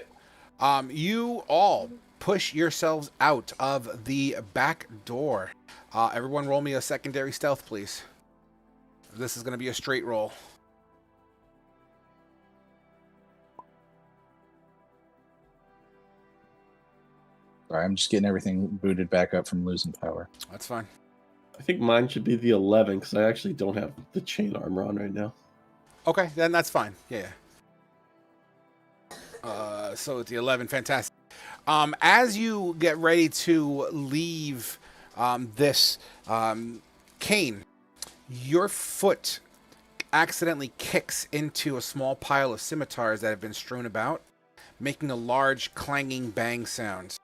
A: You all push yourselves out of the back door. Everyone roll me a secondary stealth, please. This is going to be a straight roll.
C: Sorry, I'm just getting everything booted back up from losing power.
A: That's fine.
G: I think mine should be the 11 because I actually don't have the chain armor on right now.
A: Okay, then that's fine. Yeah. So it's the 11. Fantastic. As you get ready to leave this cane, your foot accidentally kicks into a small pile of scimitars that have been strewn about, making a large clanging bang sound.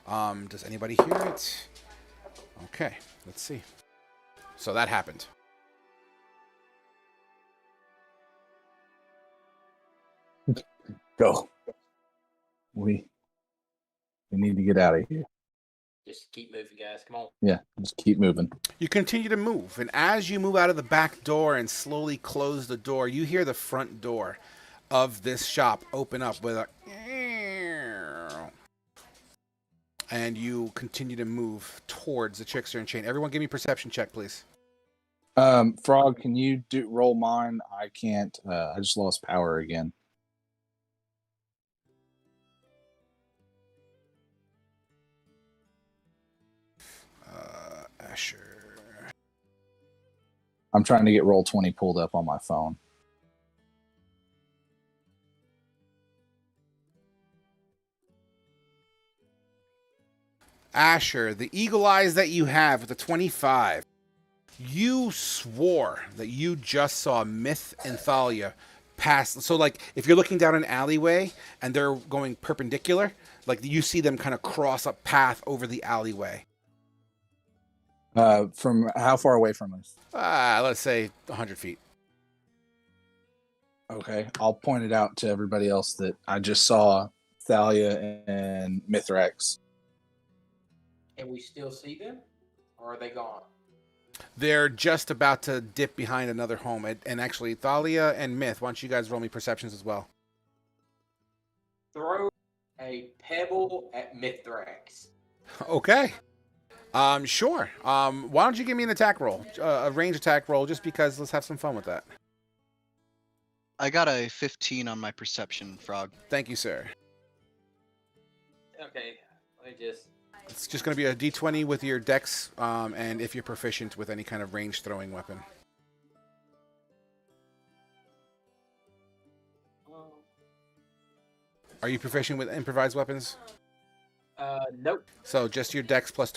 A: Does anybody hear it? Okay, let's see. So that happened.
C: Go. We need to get out of here.
E: Just keep moving, guys. Come on.
C: Yeah, just keep moving.
A: You continue to move, and as you move out of the back door and slowly close the door, you hear the front door of this shop open up with a... And you continue to move towards the trickster and chain. Everyone give me a perception check, please.
C: Frog, can you roll mine? I can't. I just lost power again.
A: Asher.
C: I'm trying to get Roll20 pulled up on my phone.
A: Asher, the eagle eyes that you have with the 25, you swore that you just saw Myth and Thalia pass. So, like, if you're looking down an alleyway and they're going perpendicular, like, you see them kind of cross a path over the alleyway.
C: From how far away from us?
A: Let's say 100 feet.
C: Okay, I'll point it out to everybody else that I just saw Thalia and Mithrax.
E: Can we still see them? Or are they gone?
A: They're just about to dip behind another home. And actually, Thalia and Myth, why don't you guys roll me perceptions as well?
E: Throw a pebble at Mithrax.
A: Okay. Sure. Why don't you give me an attack roll? A range attack roll, just because let's have some fun with that.
B: I got a 15 on my perception, Frog.
A: Thank you, sir.
E: Okay, let me just...
A: It's just going to be a d20 with your dex, and if you're proficient with any kind of range throwing weapon. Are you proficient with improvised weapons?
E: Nope.
A: So just your dex plus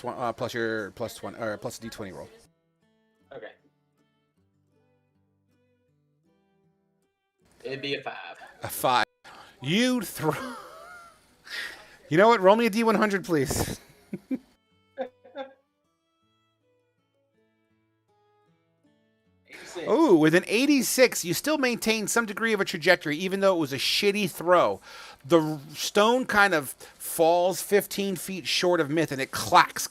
A: your plus 20 or plus a d20 roll.
E: Okay. It'd be a 5.
A: A 5. You throw. You know what? Roll me a d100, please. Ooh, with an 86, you still maintain some degree of a trajectory, even though it was a shitty throw. The stone kind of falls 15 feet short of Myth, and it clacks,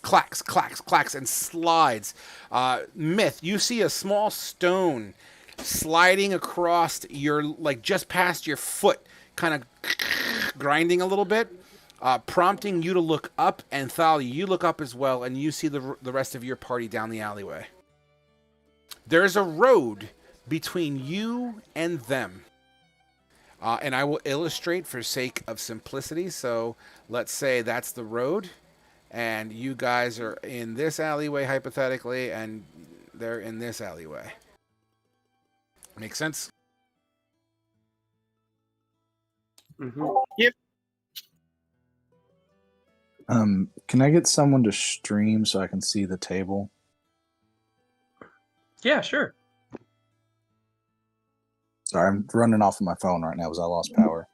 A: and slides. Myth, you see a small stone sliding across your, like, just past your foot, kind of grinding a little bit, prompting you to look up, and Thalia, you look up as well, and you see the rest of your party down the alleyway. There's a road between you and them. And I will illustrate for sake of simplicity. So let's say that's the road. And you guys are in this alleyway, hypothetically. And they're in this alleyway. Make sense?
F: Mm-hmm.
D: Yep.
C: Can I get someone to stream so I can see the table?
F: Yeah, sure.
C: Sorry, I'm running off of my phone right now because I lost power.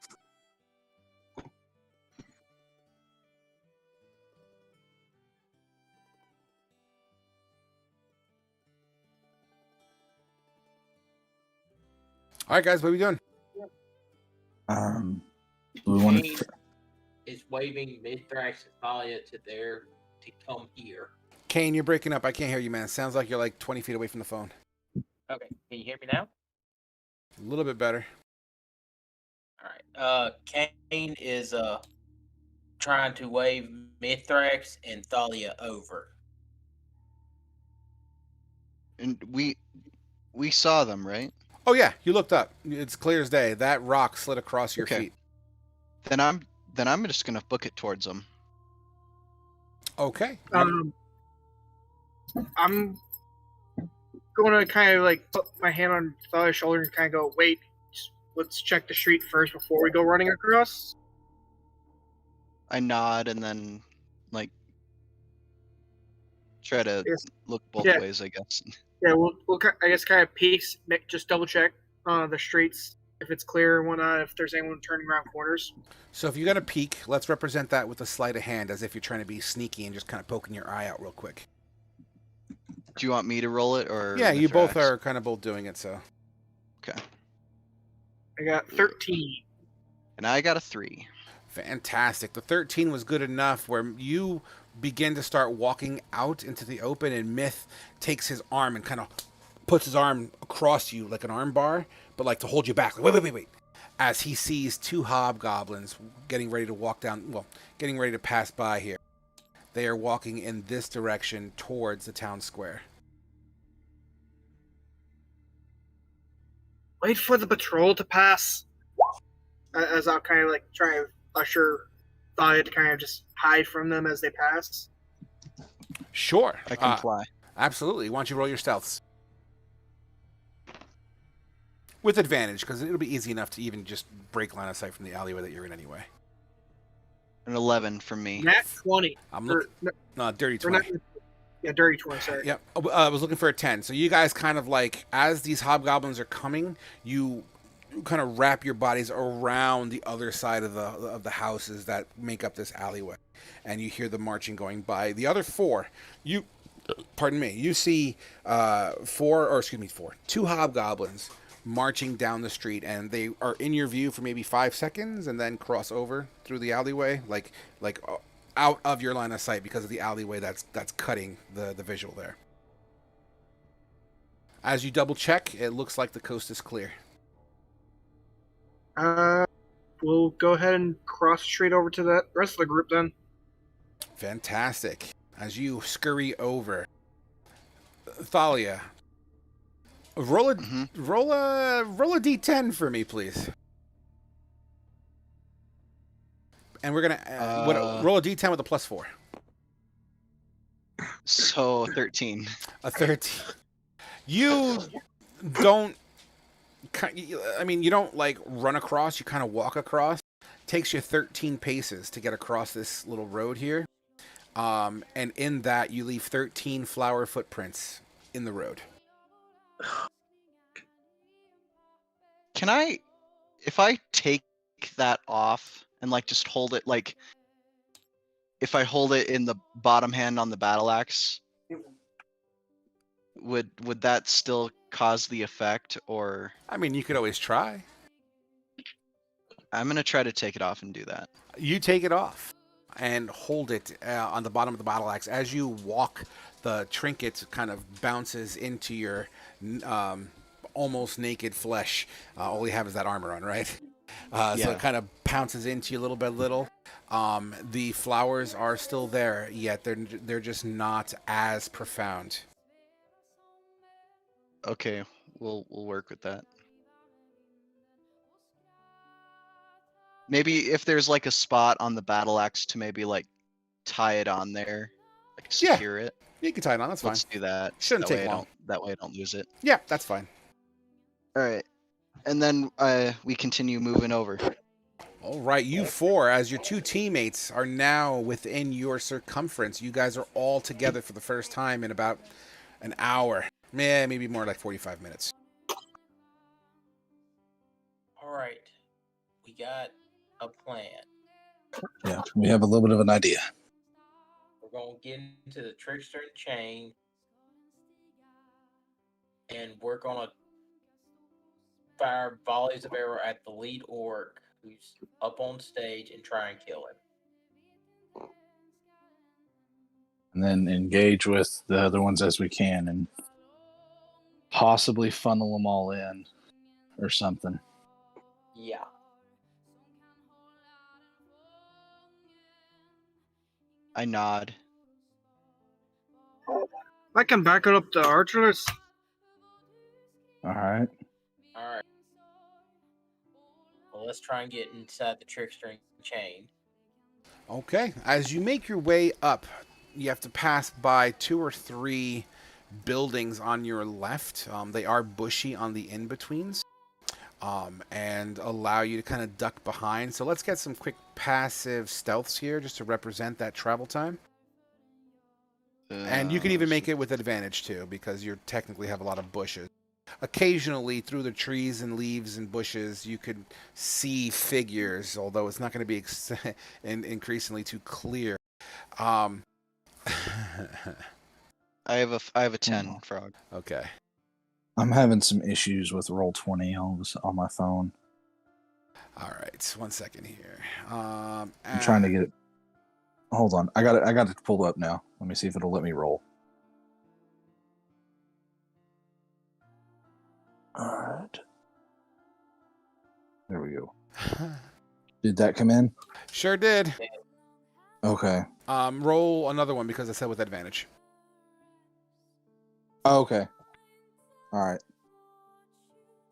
A: All right, guys, what are we doing?
C: We want
E: Kane is waving Mithrax and Thalia to come here.
A: Kane, you're breaking up. I can't hear you, man. Sounds like you're like 20 feet away from the phone.
E: Okay, can you hear me now?
A: A little bit better.
E: All right. Kane is trying to wave Mithrax and Thalia over.
B: And we saw them, right?
A: Oh yeah, you looked up. It's clear as day. That rock slid across your
B: Okay.
A: feet.
B: Then I'm just gonna book it towards them.
A: Okay.
D: I'm going to kind of like put my hand on Thalia's shoulder and kind of go, wait, let's check the street first before we go running across.
B: I nod and then like try to
D: Yes.
B: look both
D: Yeah.
B: ways, I guess.
D: Yeah, we'll I guess kind of peeks, just double check the streets if it's clear and whatnot, if there's anyone turning around corners.
A: So if you're gonna peek, let's represent that with a sleight of hand, as if you're trying to be sneaky and just kind of poking your eye out real quick.
B: Do you want me to roll it or?
A: Yeah, you both
B: Mithrax?
A: are kind of both doing it. So
B: Okay.
D: I got 13.
B: And I got a 3.
A: fantastic. The 13 was good enough where you begin to start walking out into the open, and Myth takes his arm and kind of puts his arm across you like an arm bar, but like to hold you back. Like, wait. As he sees 2 hobgoblins getting ready to walk down, getting ready to pass by here. They are walking in this direction towards the town square.
D: Wait for the patrol to pass. As I'll kind of like try and usher Thalia to kind of just hide from them as they pass.
A: Sure.
B: I can fly.
A: Absolutely. Why don't you roll your stealths? With advantage, because it'll be easy enough to even just break line of sight from the alleyway that you're in anyway.
B: An 11 from me.
D: Nat 20.
A: I'm
D: Or,
A: looking... No, dirty
D: or not,
A: 20.
D: yeah, dirty 20, sorry.
A: Yep. I was looking for a 10. So you guys kind of like, as these hobgoblins are coming, you kind of wrap your bodies around the other side of the houses that make up this alleyway. And you hear the marching going by. The other 4, you see 2 hobgoblins marching down the street, and they are in your view for maybe 5 seconds and then cross over through the alleyway, like out of your line of sight because of the alleyway that's cutting the visual there. As you double check, it looks like the coast is clear.
D: We'll go ahead and cross the street over to the rest of the group then.
A: Fantastic. As you scurry over, Thalia, roll a d10 for me, please. And we're gonna roll a d10 with a +4.
B: So 13.
A: A 13. You don't. I mean, you don't like run across. You kind of walk across. Takes you 13 paces to get across this little road here. And in that, you leave 13 flower footprints in the road.
B: Can I, if I take that off and like just hold it, like if I hold it in the bottom hand on the battle axe, would that still cause the effect? Or
A: I mean, you could always try.
B: I'm gonna try to take it off and do that.
A: You take it off and hold it on the bottom of the battle axe. As you walk, the trinket kind of bounces into your almost naked flesh. All you have is that armor on, right? So it kind of pounces into you little by little. The flowers are still there, yet they're just not as profound.
B: Okay, we'll work with that. Maybe if there's like a spot on the battle axe to maybe like tie it on there, like secure it.
A: You can tie it on. That's fine.
B: Let's do that.
A: Shouldn't
B: that
A: take
B: way
A: long.
B: That way I don't lose it.
A: Yeah, that's fine.
B: All right, and then we continue moving over.
A: All right, you 4, as your 2 teammates are now within your circumference. You guys are all together for the first time in about an hour. Maybe more like 45 minutes.
E: right. We got a plan.
C: Yeah, we have a little bit of an idea.
E: We're gonna get into the trickster and chain and we're gonna fire volleys of arrow at the lead orc who's up on stage and try and kill him.
C: And then engage with the other ones as we can and possibly funnel them all in or something.
E: Yeah.
B: I nod.
D: I can back it up the archers.
C: All right.
E: Alright. Well, let's try and get inside the trickster and chain.
A: Okay. As you make your way up, you have to pass by 2 or 3 buildings on your left. They are bushy on the in-betweens and allow you to kind of duck behind. So let's get some quick passive stealths here just to represent that travel time. And you can even make it with advantage too, because you technically have a lot of bushes. Occasionally, through the trees and leaves and bushes, you could see figures, although it's not going to be increasingly too clear.
B: I have a 10 frog.
A: Okay.
C: I'm having some issues with Roll20 on my phone.
A: All right. 1 second here.
C: I'm trying to get it. Hold on. I got it pulled up now. Let me see if it'll let me roll. All right. There we go. Did that come in?
A: Sure did.
C: Okay.
A: Roll another one because I said with advantage.
C: Oh, okay. All right.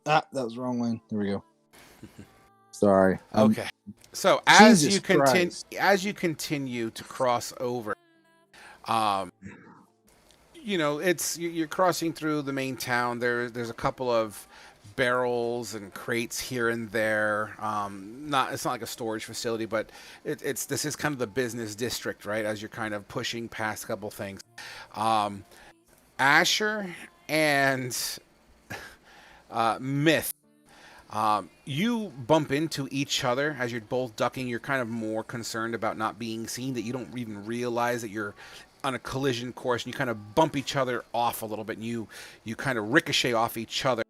C: Ah, that was the wrong one. There we go. Sorry.
A: Okay. So as
C: Jesus
A: you continue to cross over, you're crossing through the main town. There's a couple of barrels and crates here and there. It's not like a storage facility, but this is kind of the business district, right? As you're kind of pushing past a couple things. Asher and Myth. You bump into each other as you're both ducking. You're kind of more concerned about not being seen, that you don't even realize that you're on a collision course, and you kind of bump each other off a little bit, and you kind of ricochet off each other.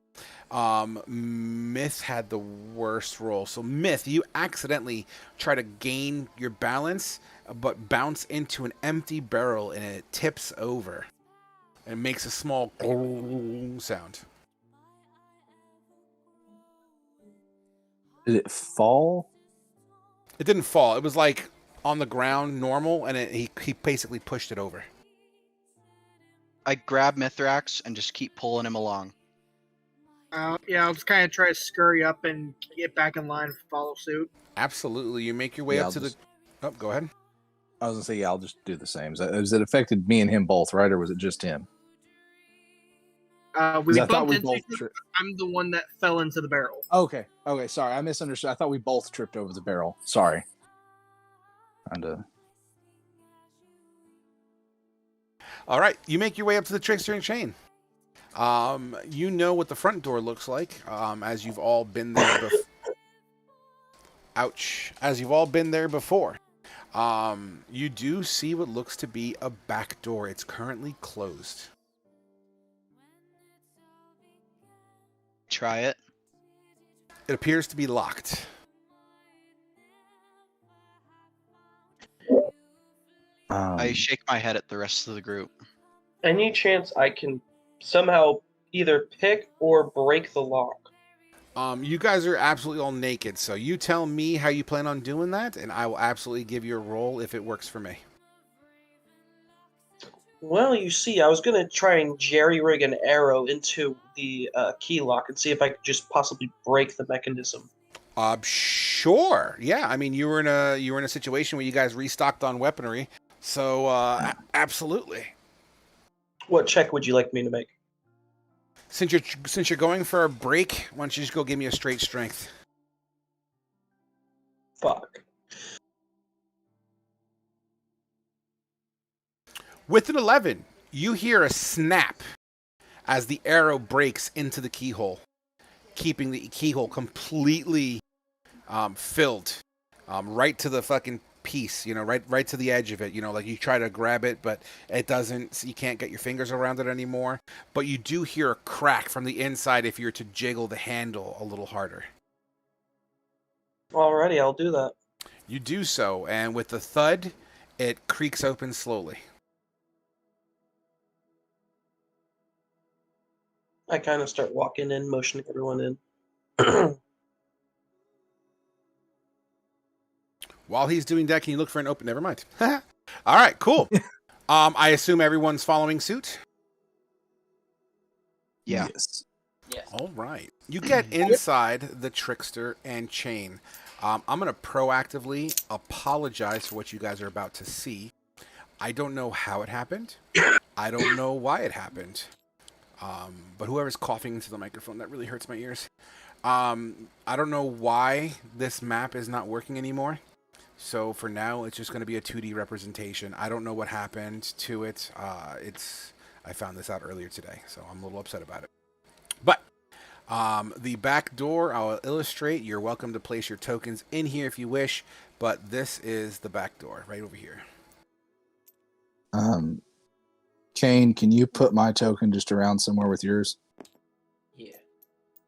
A: Myth had the worst roll. So Myth, you accidentally try to gain your balance, but bounce into an empty barrel, and it tips over. And it makes a small sound.
C: Did it fall?
A: It didn't fall. It was like on the ground, normal, and he basically pushed it over.
B: I grab Mithrax and just keep pulling him along.
D: Yeah, I'll just kind of try to scurry up and get back in line and follow suit.
A: Absolutely. You make your way up to the... Oh, go ahead.
C: I was going to say, yeah, I'll just do the same. Has it affected me and him both, right? Or was it just him?
D: We bumped into each other. I'm the one that fell into the barrel.
C: Okay, sorry. I misunderstood. I thought we both tripped over the barrel. Sorry.
A: All right. You make your way up to the trickster and chain. You know what the front door looks like, as you've all been there before. Ouch. As you've all been there before. You do see what looks to be a back door. It's currently closed.
B: Try it.
A: It appears to be locked.
B: I shake my head at the rest of the group.
F: Any chance I can somehow either pick or break the lock?
A: You guys are absolutely all naked, so you tell me how you plan on doing that, and I will absolutely give you a roll if it works for me.
F: Well, you see, I was going to try and jerry-rig an arrow into the key lock and see if I could just possibly break the mechanism.
A: Sure. Yeah, I mean, you were in a situation where you guys restocked on weaponry, so absolutely.
F: What check would you like me to make?
A: Since you're going for a break, why don't you just go give me a straight strength?
F: Fuck.
A: With an 11, you hear a snap as the arrow breaks into the keyhole. keeping the keyhole completely filled, right to the fucking piece, right to the edge of it. Like you try to grab it, but it doesn't. You can't get your fingers around it anymore. But you do hear a crack from the inside if you were to jiggle the handle a little harder.
F: Alrighty, I'll do that.
A: You do so, and with the thud, it creaks open slowly.
F: I kind of start walking in, motioning everyone in.
A: While he's doing that, can you look for an open? Never mind. All right, cool. I assume everyone's following suit.
B: Yeah.
C: Yes.
E: Yes.
A: All right. You get inside the trickster and chain. I'm going to proactively apologize for what you guys are about to see. I don't know how it happened. I don't know why it happened. But whoever's coughing into the microphone, that really hurts my ears. I don't know why this map is not working anymore. So for now, it's just going to be a 2D representation. I don't know what happened to it. I found this out earlier today, so I'm a little upset about it. But the back door, I'll illustrate. You're welcome to place your tokens in here if you wish, but this is the back door right over here.
C: Kane, can you put my token just around somewhere with yours?
E: Yeah.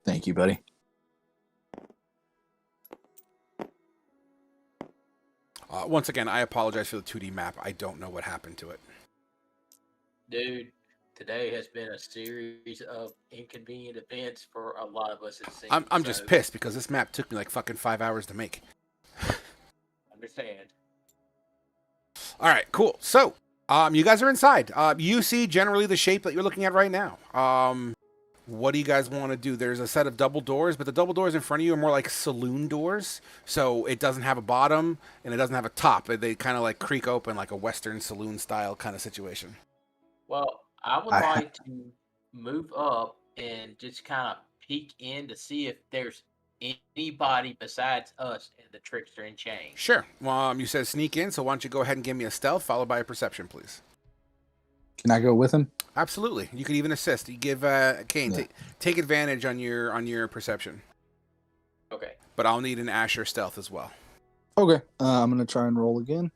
C: Thank you, buddy.
A: Once again, I apologize for the 2D map. I don't know what happened to it.
E: Dude, today has been a series of inconvenient events for a lot of us, it seems.
A: I'm just pissed because this map took me like fucking 5 hours to make.
E: Understand.
A: All right, cool. So, you guys are inside. You see generally the shape that you're looking at right now. What do you guys want to do? There's a set of double doors, but the double doors in front of you are more like saloon doors. So it doesn't have a bottom and it doesn't have a top. They kind of like creak open like a Western saloon style kind of situation.
E: Well, I would like to move up and just kind of peek in to see if there's anybody besides us in the trickster and chain.
A: Sure. You said sneak in, so why don't you go ahead and give me a stealth followed by a perception, please?
C: Can I go with him?
A: Absolutely. You could even assist. You give Kane take advantage on your perception.
E: Okay.
A: But I'll need an Asher stealth as well.
C: Okay. I'm gonna try and roll again.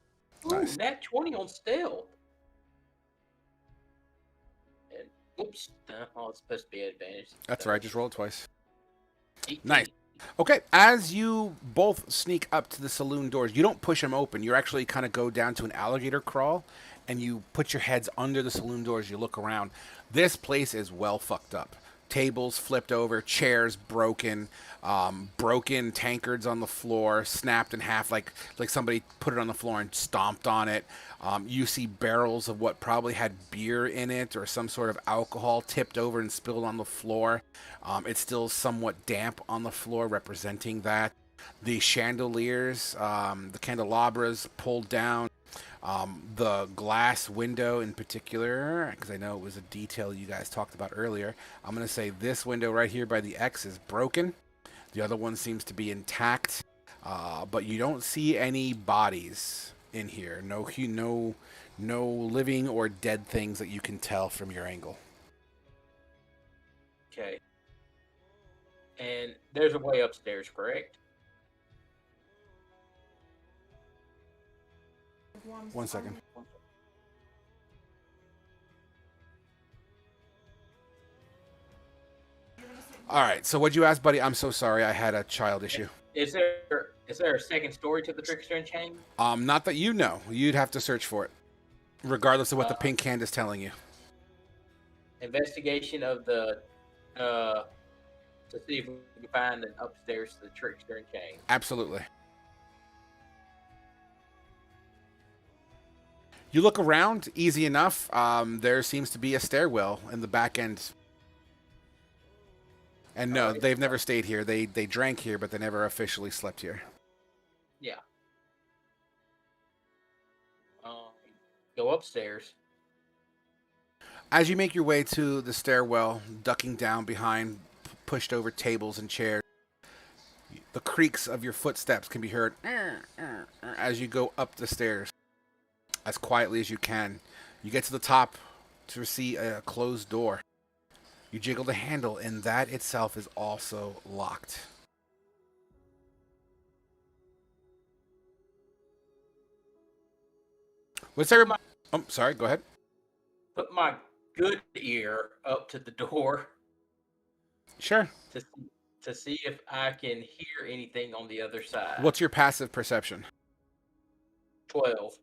A: Nice.
E: Ooh, nat 20 on stealth. And, oops. It's supposed to be an advantage.
A: That's right. Just roll it twice.
E: 18.
A: Nice. Okay, as you both sneak up to the saloon doors, you don't push them open. You actually kind of go down to an alligator crawl, and you put your heads under the saloon doors. You look around. This place is well fucked up. Tables flipped over, chairs broken, broken tankards on the floor, snapped in half like somebody put it on the floor and stomped on it. You see barrels of what probably had beer in it or some sort of alcohol tipped over and spilled on the floor. It's still somewhat damp on the floor, representing that. The chandeliers, the candelabras pulled down. The glass window in particular, because I know it was a detail you guys talked about earlier. I'm going to say this window right here by the X is broken. The other one seems to be intact, but you don't see any bodies in here. No living or dead things that you can tell from your angle.
E: Okay. And there's a way upstairs, correct?
A: 1 second. All right. So what'd you ask, buddy? I'm so sorry. I had a child issue.
E: Is there a second story to the trickster and chain?
A: Not that you know. You'd have to search for it, regardless of what the pink hand is telling you.
E: Investigation of the to see if we can find an upstairs to the trickster and chain.
A: Absolutely. You look around, easy enough. There seems to be a stairwell in the back end. And no, they've never stayed here. They drank here, but they never officially slept here.
E: Yeah. Go upstairs.
A: As you make your way to the stairwell, ducking down behind pushed over tables and chairs, the creaks of your footsteps can be heard as you go up the stairs as quietly as you can. You get to the top to see a closed door. You jiggle the handle, and that itself is also locked. What's everybody? Oh, sorry. Go ahead.
E: Put my good ear up to the door
A: Sure.
E: to see if I can hear anything on the other side.
A: What's your passive perception?
E: 12.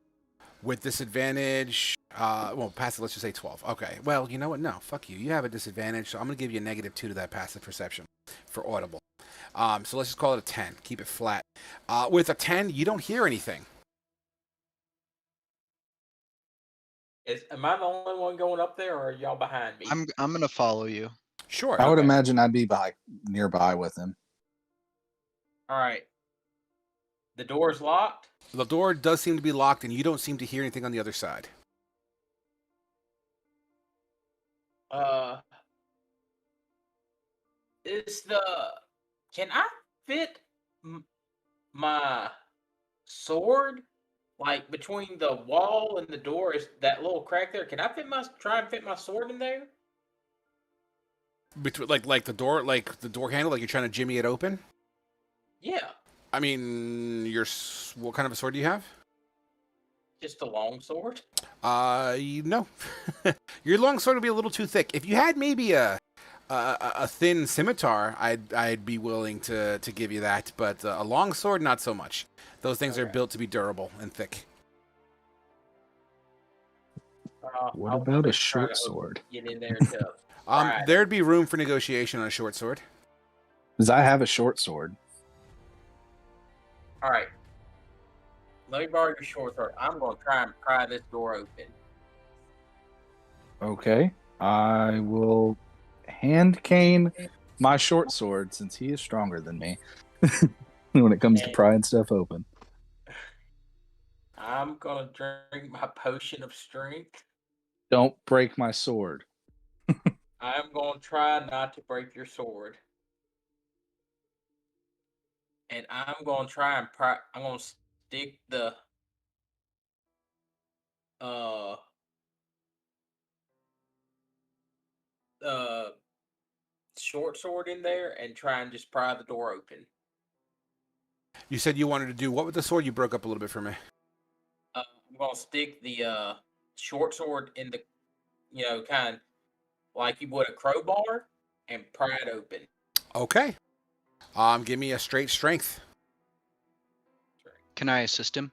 A: With disadvantage, well, passive, let's just say 12. Okay. Well, you know what? No, fuck you. You have a disadvantage, so I'm going to give you a -2 to that passive perception for audible. So let's just call it a 10. Keep it flat. With a 10, you don't hear anything.
E: Am I the only one going up there, or are y'all behind me?
B: I'm gonna follow you.
A: Sure.
C: I would
E: Okay.
C: imagine I'd be nearby with him.
E: All right. The door's locked.
A: The door does seem to be locked, and you don't seem to hear anything on the other side.
E: Is the Can I fit my sword like between the wall and the door? Is that little crack there? Can I try and fit my sword in there?
A: Between like the door handle, like you're trying to jimmy it open.
E: Yeah,
A: I mean, what kind of a sword do you have?
E: just a long sword.
A: No. Your long sword would be a little too thick. If you had maybe a thin scimitar, I'd be willing to give you that, but a long sword, not so much. Those things are
E: Okay.
A: built to be durable and thick.
C: What
E: I'll
C: about a
E: just try
C: short
E: to
C: sword?
E: Get in there to pry it.
A: There'd be room for negotiation on a short sword.
C: Because I have a short sword.
E: All right. Let me borrow your short sword. I'm going to try and pry this door open.
C: Okay. I will hand Kane my short sword since he is stronger than me when it comes to prying stuff open.
E: I'm going to drink my potion of strength.
C: Don't break my sword.
E: I'm going to try not to break your sword. And I'm going to try and I'm going to stick the short sword in there and try and just pry the door open.
A: You said you wanted to do what with the sword? You broke up a little bit for me.
E: I'm going to stick the short sword in the, kind of like you would a crowbar and pry it open.
A: Okay. Give me a straight strength.
B: Can I assist him?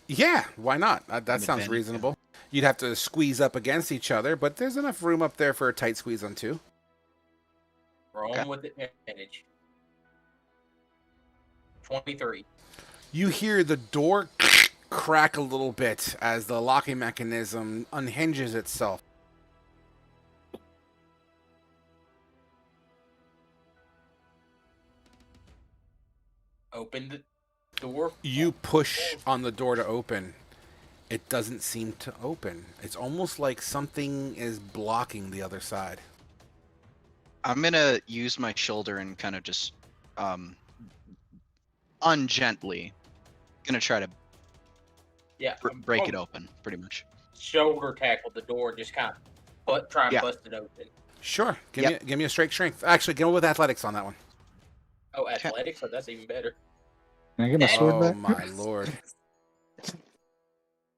A: Yeah, why not? That sounds
B: advantage, yeah.
A: reasonable. You'd have to squeeze up against each other, but there's enough room up there for a tight squeeze on two.
E: Roll
B: Okay.
E: with advantage. 23.
A: You hear the door crack a little bit as the locking mechanism unhinges itself.
E: Open the door.
A: You push on the door to open. It doesn't seem to open. It's almost like something is blocking the other side.
B: I'm gonna use my shoulder and kind of just ungently gonna try to
E: Yeah.
B: break it open, pretty much.
E: Shoulder tackle the door and just kind of try and
B: Yeah.
E: bust it open.
A: Sure. Give me a straight strength. Actually, go with athletics on that one.
E: Oh, athletics? So that's even better.
C: Can I get my sword
A: Oh
C: back?
A: my lord.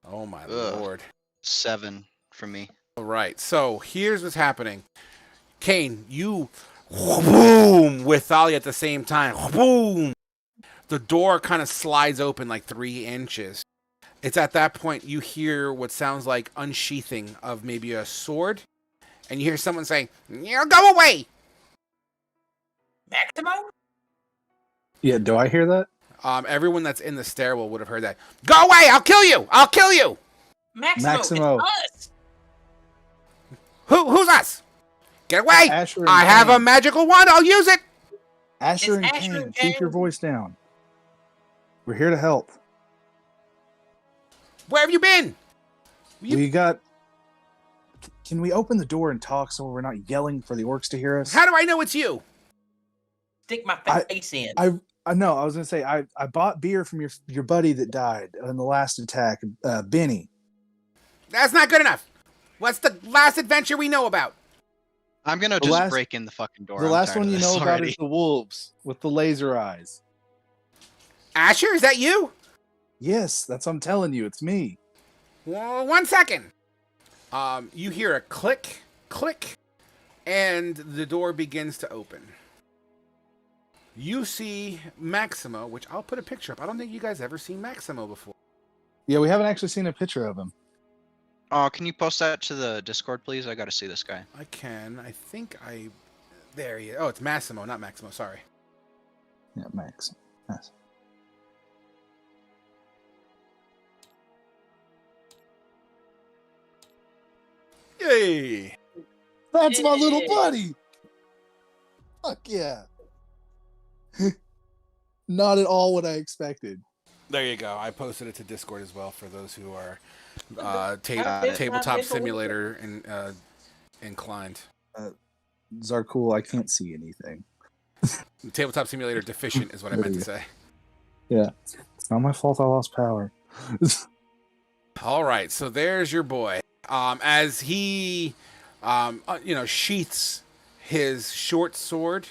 A: Oh my
B: Ugh.
A: lord.
B: 7 from me.
A: All right. So here's what's happening. Kane, you boom with Thalia at the same time. Boom. The door kind of slides open like 3 inches. It's at that point you hear what sounds like unsheathing of maybe a sword, and you hear someone saying, "Go away!"
E: Maximo?
C: Yeah, do I hear that?
A: Everyone that's in the stairwell would have heard that. Go away! I'll kill you! I'll kill you!
C: Maximo.
E: It's us!
A: Who's us? Get away!
C: Asher and
A: I have a
C: Kane.
A: magical wand. I'll use it.
C: Asher and
E: It's Asher
C: Kane,
E: and
C: keep your
E: Kane.
C: voice down. We're here to help.
A: Where have you been?
C: We got. Can we open the door and talk so we're not yelling for the orcs to hear us?
A: How do I know it's you?
E: Stick my face in.
C: I know. I was gonna say I bought beer from your buddy that died in the last attack, Benny.
A: That's not good enough. What's the last adventure we know about?
B: I'm gonna
C: The
B: just
C: last-
B: break in the fucking door.
C: The
B: I'm
C: last
B: tired
C: one
B: of
C: you
B: this
C: know about
B: already.
C: is the wolves with the laser eyes.
A: Asher, is that you?
C: Yes, that's what I'm telling you. It's me.
A: Well, 1 second. You hear a click, click, and the door begins to open. You see Maximo, which I'll put a picture up. I don't think you guys ever seen Maximo before.
C: Yeah, we haven't actually seen a picture of him.
B: Oh, can you post that to the Discord, please? I gotta see this guy.
A: I can. I think I. There he is. Oh, it's Massimo, not Maximo. Sorry.
C: Yeah, Max. Yes.
A: Yay!
C: That's my little
E: Yay.
C: buddy. Fuck yeah. Not at all what I expected.
A: There you go. I posted it to Discord as well for those who are
B: Got it.
A: tabletop simulator and inclined.
C: Zarkul, I can't see anything.
A: Tabletop simulator deficient is what I meant to say.
C: Yeah. It's not my fault I lost power.
A: All right, so there's your boy. As he, sheaths his short sword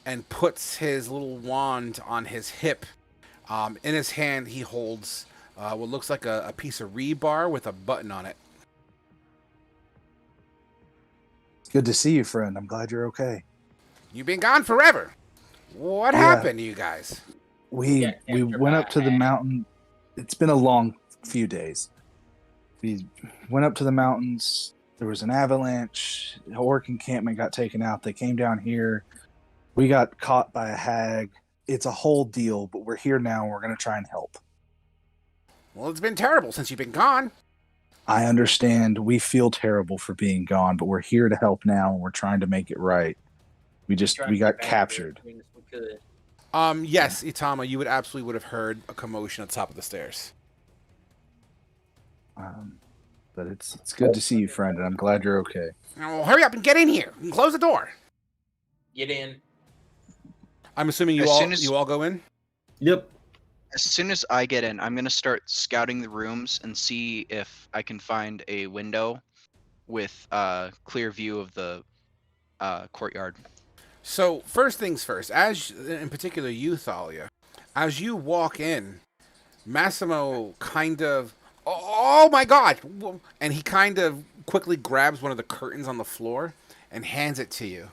A: and puts his little wand on his hip. In his hand, he holds what looks like a piece of rebar with a button on it.
C: Good to see you, friend. I'm glad you're okay.
A: You've been gone forever. What
C: Yeah.
A: happened to you guys?
C: We
E: Yeah,
C: went up to the mountain. It's been a long few days. We went up to the mountains. There was an avalanche. The orc encampment got taken out. They came down here. We got caught by a hag. It's a whole deal, but we're here now and we're going to try and help.
A: Well, it's been terrible since you've been gone.
C: I understand we feel terrible for being gone, but we're here to help now and we're trying to make it right. We got captured.
A: Yes, Itama, you would absolutely have heard a commotion at the top of the stairs.
C: But it's good to see you, friend, and I'm glad you're okay.
A: Well, hurry up and get in here and close the door.
E: Get in.
A: I'm assuming you all go in.
G: Yep.
B: As soon as I get in, I'm gonna start scouting the rooms and see if I can find a window with a clear view of the courtyard.
A: So first things first, as in particular you, Thalia, as you walk in, Massimo kind of, oh my God, and he kind of quickly grabs one of the curtains on the floor and hands it to you.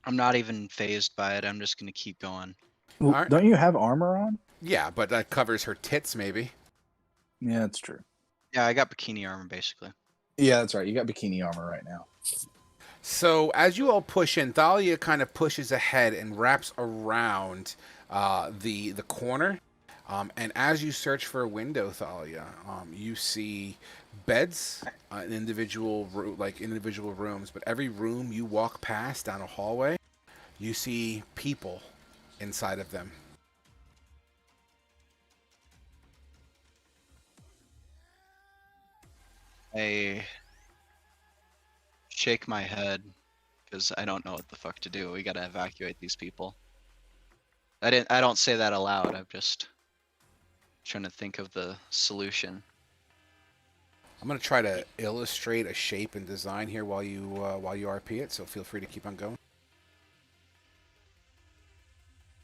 B: I'm not even phased by it. I'm just gonna keep going.
C: Well,
A: All right.
C: Don't you have armor on?
A: Yeah, but that covers her tits, maybe.
C: Yeah, that's true.
B: Yeah, I got bikini armor basically.
C: Yeah, that's right. You got bikini armor right now.
A: So as you all push in, Thalia kind of pushes ahead and wraps around the corner. And as you search for a window, Thalia, you see beds in individual rooms. But every room you walk past down a hallway, you see people inside of them.
B: I shake my head because I don't know what the fuck to do. We gotta evacuate these people. I don't say that aloud. I'm just trying to think of the solution.
A: I'm gonna try to illustrate a shape and design here while you RP it. So feel free to keep on going.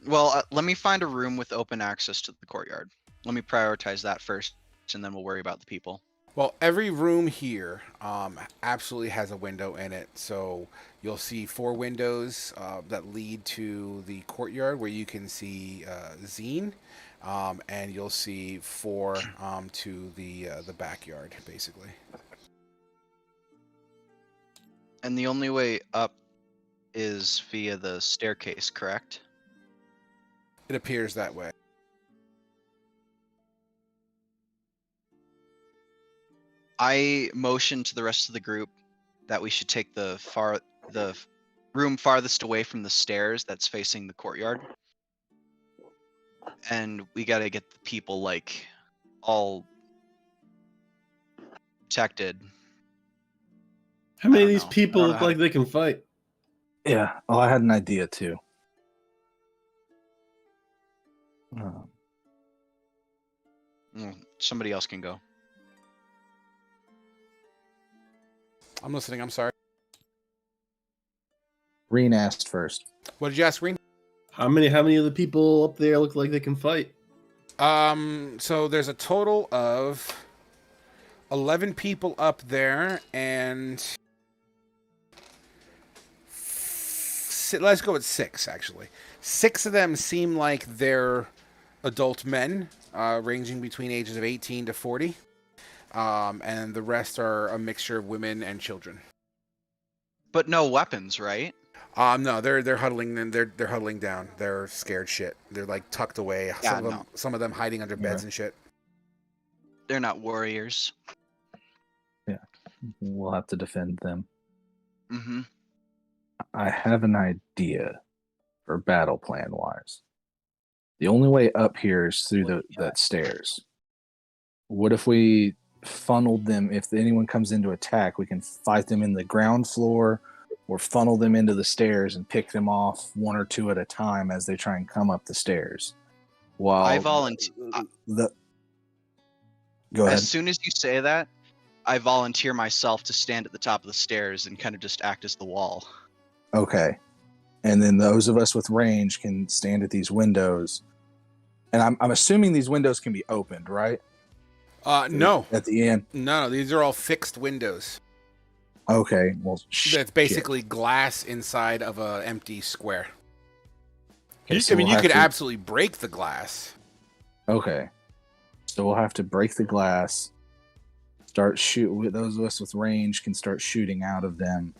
B: Well, let me find a room with open access to the courtyard. Let me prioritize that first, and then we'll worry about the people.
A: Well, every room here absolutely has a window in it. So you'll see 4 windows that lead to the courtyard where you can see Zine, and you'll see 4 to the backyard, basically.
B: And the only way up is via the staircase, correct?
A: It appears that way.
B: I motion to the rest of the group that we should take the room farthest away from the stairs that's facing the courtyard. And we gotta get the people like all protected.
G: How many
B: I
G: of
B: don't
G: these
B: know.
G: people
B: I don't
G: look
B: know how
G: like they can fight?
C: Yeah. Oh, I had an idea too.
B: Somebody else can go.
A: I'm listening. I'm sorry.
C: Reen asked first.
A: What did you ask, Reen?
G: How many of the people up there look like they can fight?
A: So there's a total of 11 people up there, and let's go with 6, actually. 6 of them seem like they're adult men, ranging between ages of 18 to 40. And the rest are a mixture of women and children.
B: But no weapons, right?
A: No, they're huddling and they're huddling down. They're scared shit. They're like tucked away.
B: Yeah,
A: Some of them hiding under beds and shit.
B: They're not warriors.
C: Yeah, we'll have to defend them.
B: Mm-hmm.
C: I have an idea for battle plan wise. The only way up here is through that stairs. What if we funneled them? If anyone comes in to attack, we can fight them in the ground floor, or funnel them into the stairs and pick them off 1 or 2 at a time as they try and come up the stairs. While
B: I volunteer.
C: Go ahead.
B: As soon as you say that, I volunteer myself to stand at the top of the stairs and kind of just act as the wall.
C: Okay. And then those of us with range can stand at these windows. And I'm assuming these windows can be opened, right?
A: No.
C: At the end?
A: No, these are all fixed windows.
C: Okay. Well,
A: That's basically glass inside of an empty square.
C: Okay,
A: I mean, you could absolutely break the glass.
C: Okay. So we'll have to break the glass, start shoot. Those of us with range can start shooting out of them,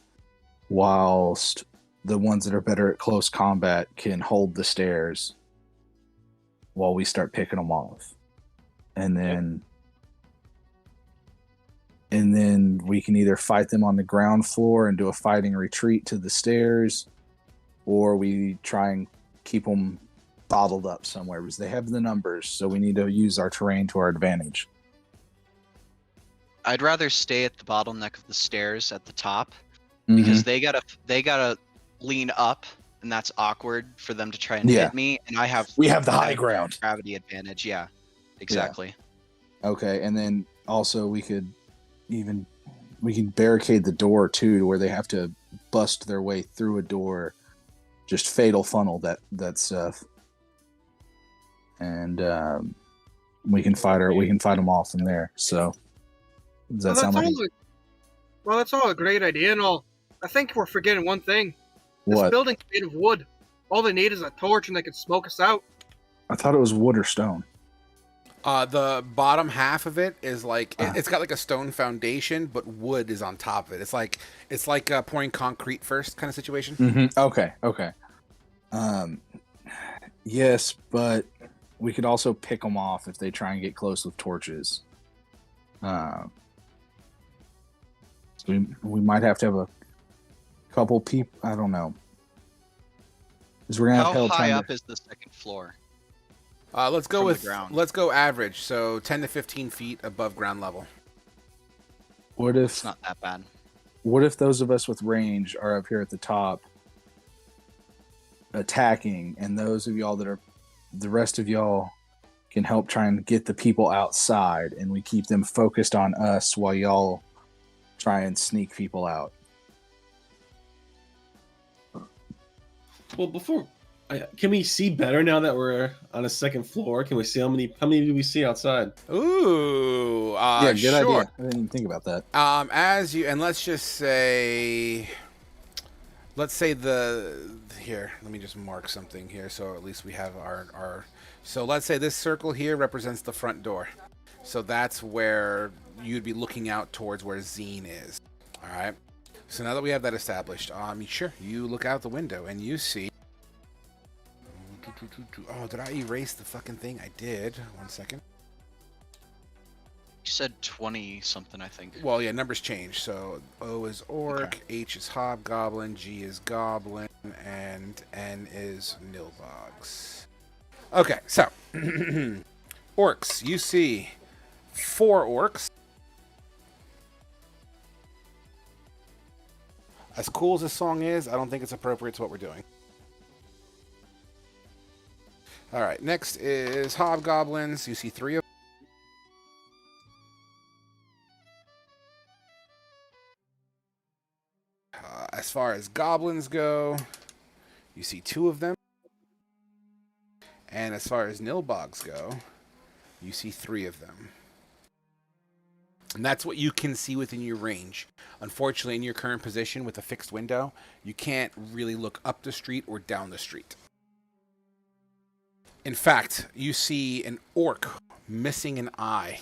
C: whilst the ones that are better at close combat can hold the stairs while we start picking them off. And then we can either fight them on the ground floor and do a fighting retreat to the stairs, or we try and keep them bottled up somewhere because they have the numbers, so we need to use our terrain to our advantage.
B: I'd rather stay at the bottleneck of the stairs at the top because they gotta lean up, and that's awkward for them to try and hit me. And we have
C: the high ground,
B: gravity advantage. Yeah, exactly.
C: Yeah. Okay, and then also we can barricade the door too, to where they have to bust their way through a door. Just fatal funnel that stuff, and we can fight them all from there. So does that sound like?
H: Well, that's all a great idea and all. I think we're forgetting one thing. This
C: What?
H: building's made of wood. All they need is a torch, and they can smoke us out.
C: I thought it was wood or stone.
A: The bottom half of it is like it's got like a stone foundation, but wood is on top of it. It's like pouring concrete first kind of situation.
C: Mm-hmm. Okay. Yes, but we could also pick them off if they try and get close with torches. So we might have to have a couple people. I don't know. Because we're gonna have
B: How high up is the second floor?
A: Let's go
B: From the ground.
A: let's go average. So 10 to 15 feet above ground level.
C: What if
B: It's not that bad.
C: What if those of us with range are up here at the top attacking, and those of y'all the rest of y'all can help try and get the people outside, and we keep them focused on us while y'all try and sneak people out?
G: Well, can we see better now that we're on a second floor? Can we see how many do we see outside?
A: Ooh,
C: Yeah, good
A: sure.
C: idea. I didn't even think about that.
A: Let's just say, here, let me just mark something here so at least we have our so let's say this circle here represents the front door. So that's where you'd be looking out towards where Zine is. All right. So now that we have that established, sure, you look out the window and you see. Oh, did I erase the fucking thing? I did. 1 second.
B: You said 20 something, I think.
A: Well, yeah, numbers change. So O is orc,
B: Okay.
A: H is hobgoblin, G is goblin, and N is nilbogs. Okay, so orcs. You see 4 orcs. As cool as this song is, I don't think it's appropriate to what we're doing. All right, next is hobgoblins. You see 3 of As far as goblins go, you see 2 of them. And as far as nilbogs go, you see 3 of them. And that's what you can see within your range. Unfortunately, in your current position with a fixed window, you can't really look up the street or down the street. In fact, you see an orc missing an eye.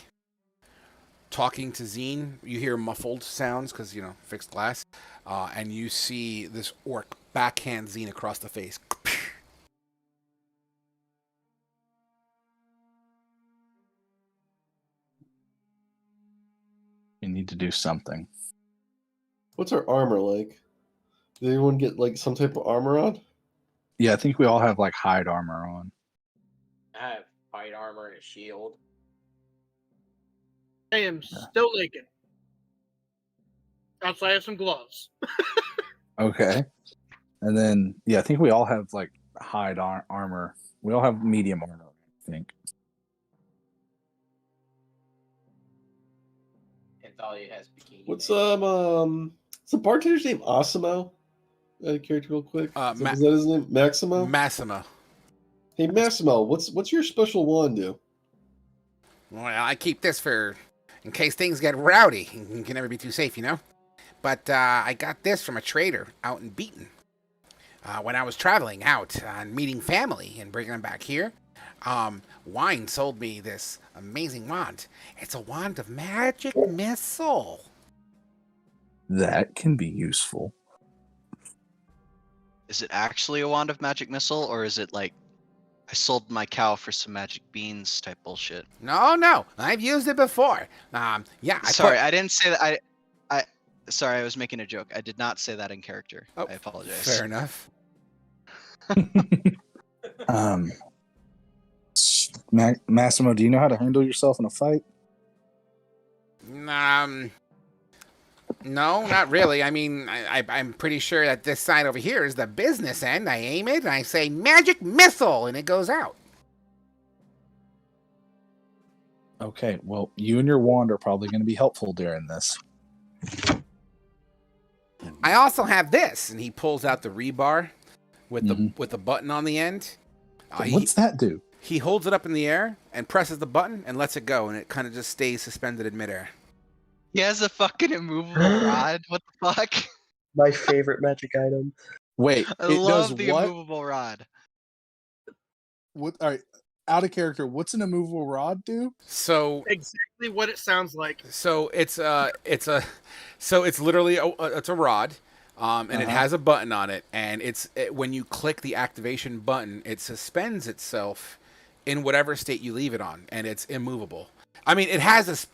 A: Talking to Zine, you hear muffled sounds because, fixed glass. And you see this orc backhand Zine across the face.
C: We need to do something.
G: What's our armor like? Did anyone get like some type of armor on?
C: Yeah, I think we all have like hide armor on.
E: I have fight armor and a shield.
H: I am still naked. Outside of some gloves.
C: Okay. And then, yeah, I think we all have like hide armor. We all have medium armor, I think.
E: And Thalia has bikini.
G: What's the bartender's name? Asimo? That character real quick. Is that his name? Maximo?
A: Massimo.
G: Hey Massimo, what's your special wand do?
A: Well, I keep this for in case things get rowdy. You can never be too safe, But I got this from a trader out in Beaton. When I was traveling out and meeting family and bringing them back here, Wine sold me this amazing wand. It's a wand of magic missile.
C: That can be useful.
B: Is it actually a wand of magic missile, or is it like I sold my cow for some magic beans type bullshit?
A: No. I've used it before. Yeah.
B: I didn't say that. Sorry, I was making a joke. I did not say that in character.
A: Oh,
B: I apologize.
A: Fair enough.
C: Massimo, do you know how to handle yourself in a fight?
A: No, not really. I mean, I'm pretty sure that this side over here is the business end. I aim it and I say magic missile and it goes out.
C: Okay, well, you and your wand are probably going to be helpful during this.
A: I also have this, and he pulls out the rebar with the button on the end.
C: What's that do?
A: He holds it up in the air and presses the button and lets it go, and it kind of just stays suspended in midair.
B: He has a fucking immovable rod. What the fuck?
F: My favorite magic item.
C: Wait,
B: I
C: it
B: love
C: does
B: the
C: what?
B: immovable rod.
C: What? All right, out of character. What's an immovable rod do?
A: So
H: Exactly what it sounds like.
A: it's literally it's a rod, and it has a button on it, and when you click the activation button, it suspends itself in whatever state you leave it on, and it's immovable. I mean, it has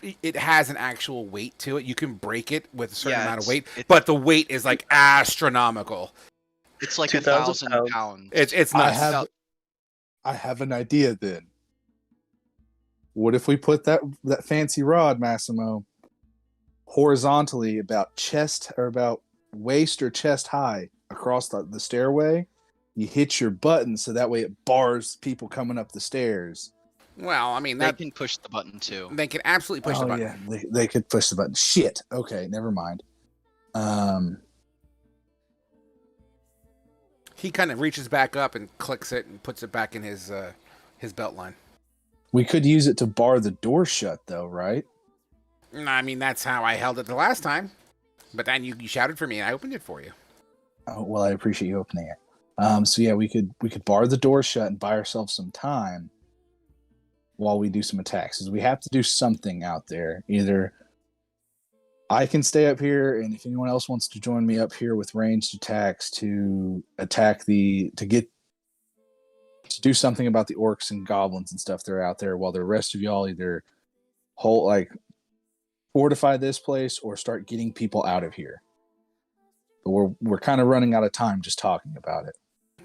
A: an actual weight to it. You can break it with a certain amount of weight, but the weight is like astronomical.
B: It's like
F: 2,000
B: 1,000 pounds.
A: It's nuts.
C: I have an idea then. What if we put that fancy rod, Massimo, horizontally about chest or about waist or chest high across the stairway? You hit your button so that way it bars people coming up the stairs.
A: Well, I mean,
B: They can push the button too.
A: They can absolutely push the button.
C: Yeah, they could push the button. Shit. Okay, never mind.
A: He kind of reaches back up and clicks it and puts it back in his belt line.
C: We could use it to bar the door shut, though, right?
A: I mean, that's how I held it the last time. But then you shouted for me and I opened it for you.
C: Oh, well, I appreciate you opening it. So yeah, we could bar the door shut and buy ourselves some time while we do some attacks. Because we have to do something out there. Either I can stay up here, and if anyone else wants to join me up here with ranged attacks to attack to do something about the orcs and goblins and stuff that are out there, while the rest of y'all either fortify this place or start getting people out of here. But we're kind of running out of time just talking about it.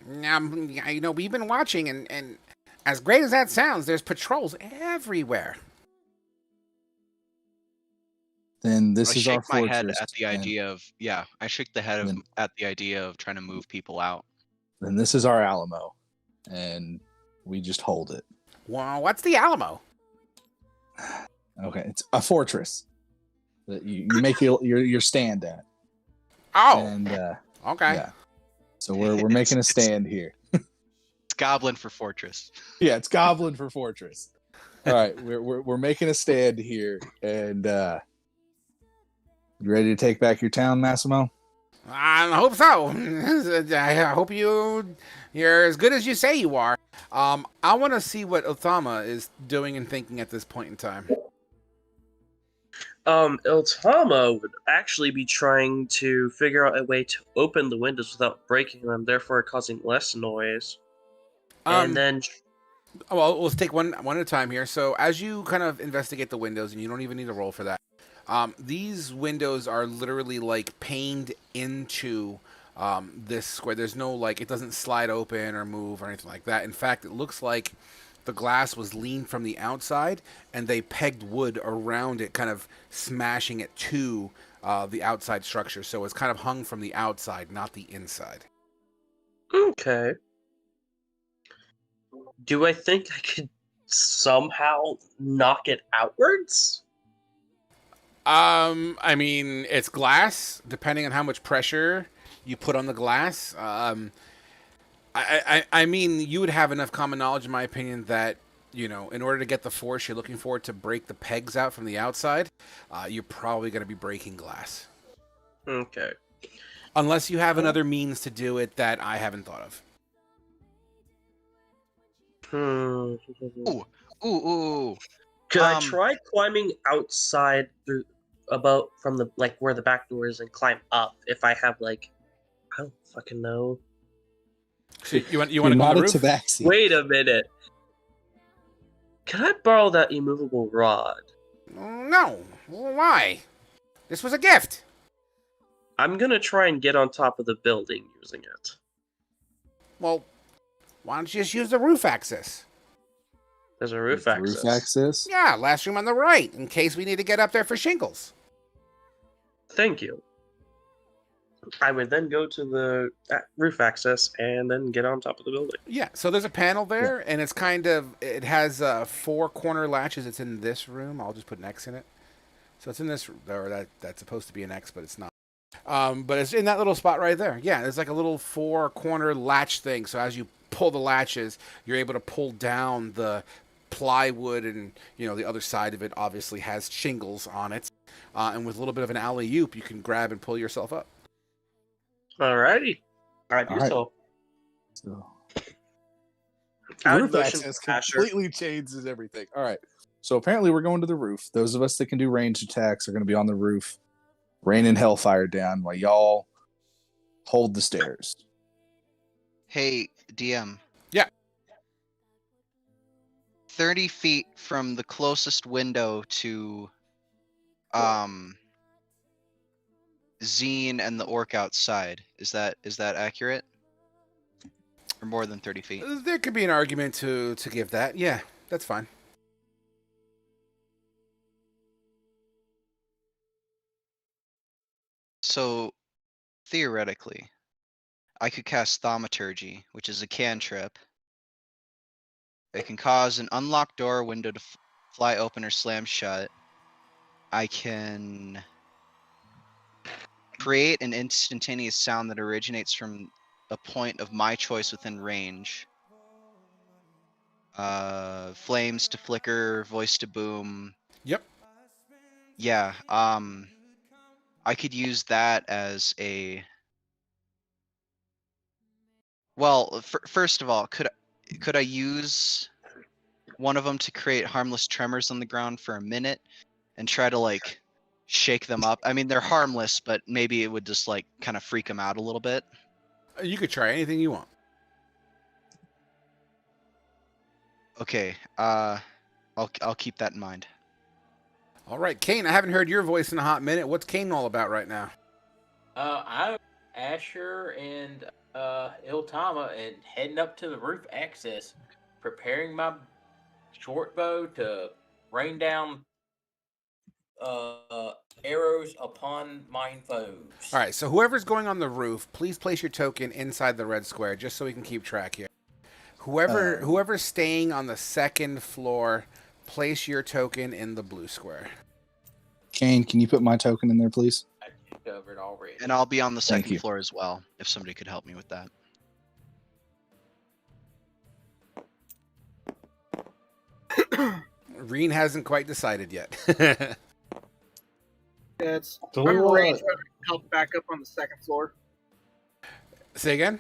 A: We've been watching, and as great as that sounds, there's patrols everywhere.
C: Then this is our
B: I shake my
C: fortress.
B: head at the idea of I shake the head at the idea of trying to move people out.
C: Then this is our Alamo, and we just hold it.
A: Well, what's the Alamo?
C: Okay, it's a fortress that you make your stand at.
A: Oh,
C: and
A: Okay.
C: Yeah. So we're making a stand here.
B: It's Goblin for Fortress.
C: Yeah, it's Goblin for Fortress. All right, we're making a stand here, and you ready to take back your town, Massimo?
A: I hope so. I hope you're as good as you say you are. I want to see what Othama is doing and thinking at this point in time.
F: Iltama would actually be trying to figure out a way to open the windows without breaking them, therefore causing less noise. And then,
A: well, let's take one at a time here. So as you kind of investigate the windows, and you don't even need a roll for that, these windows are literally like paned into this square. There's no like, it doesn't slide open or move or anything like that. In fact, it looks like the glass was leaned from the outside, and they pegged wood around it, kind of smashing it to the outside structure. So it's kind of hung from the outside, not the inside.
F: okay. Do I think I could somehow knock it outwards?
A: I mean, it's glass. Depending on how much pressure you put on the glass, I mean, you would have enough common knowledge, in my opinion, that, you know, in order to get the force you're looking for to break the pegs out from the outside, you're probably going to be breaking glass.
F: Okay.
A: Unless you have another means to do it that I haven't thought of.
B: Ooh.
F: Could I try climbing outside through about from the like where the back door is and climb up if I have like I don't fucking know.
A: So you want to go on the roof?
C: Tabaxi.
F: Wait a minute. Can I borrow that immovable rod?
A: No. Why? This was a gift.
F: I'm gonna try and get on top of the building using it.
A: Well, why don't you just use the roof access?
F: There's a roof access.
C: Roof access?
A: Yeah, last room on the right, in case we need to get up there for shingles.
F: Thank you. I would then go to the roof access and then get on top of the building.
A: Yeah, so there's a panel there, and it's kind of, it has 4 corner latches. It's in this room. I'll just put an X in it. So it's in this, or that's supposed to be an X, but it's not. But it's in that little spot right there. Yeah, there's like a little 4 corner latch thing. So as you pull the latches, you're able to pull down the plywood, and, you know, the other side of it obviously has shingles on it. And with a little bit of an alley-oop, you can grab and pull yourself up.
F: Alrighty. Alright,
C: All right.
F: so
C: Roof access completely changes everything. All right. So apparently we're going to the roof. Those of us that can do ranged attacks are going to be on the roof, raining hellfire down while y'all hold the stairs.
B: Hey, DM.
A: Yeah.
B: 30 feet from the closest window to Zine and the orc outside. Is that accurate? Or more than 30 feet?
A: There could be an argument to give that. Yeah, that's fine.
B: So, theoretically, I could cast Thaumaturgy, which is a cantrip. It can cause an unlocked door or window to fly open or slam shut. I can create an instantaneous sound that originates from a point of my choice within range. Flames to flicker, voice to boom.
A: Yep.
B: Yeah, I could use that as a... Well, first of all, could I use one of them to create harmless tremors on the ground for a minute and try to, like, shake them up? I mean, they're harmless, but maybe it would just, like, kind of freak them out a little bit.
A: You could try anything you want.
B: Okay, I'll keep that in mind.
A: All right, Kane, I haven't heard your voice in a hot minute. What's Kane all about right now?
E: I'm Asher and Iltama and heading up to the roof access, preparing my short bow to rain down arrows upon mine foes.
A: All right, so whoever's going on the roof, please place your token inside the red square, just so we can keep track here. Whoever's staying on the second floor, place your token in the blue square.
C: Kane, can you put my token in there, please?
E: I covered already. appropriate.
B: And I'll be on the
C: Thank
B: second
C: you.
B: floor as well, if somebody could help me with that.
A: Reen hasn't quite decided yet.
H: It's
G: So
H: I'm
G: what-
H: arranged to help back up on the second floor.
A: Say again?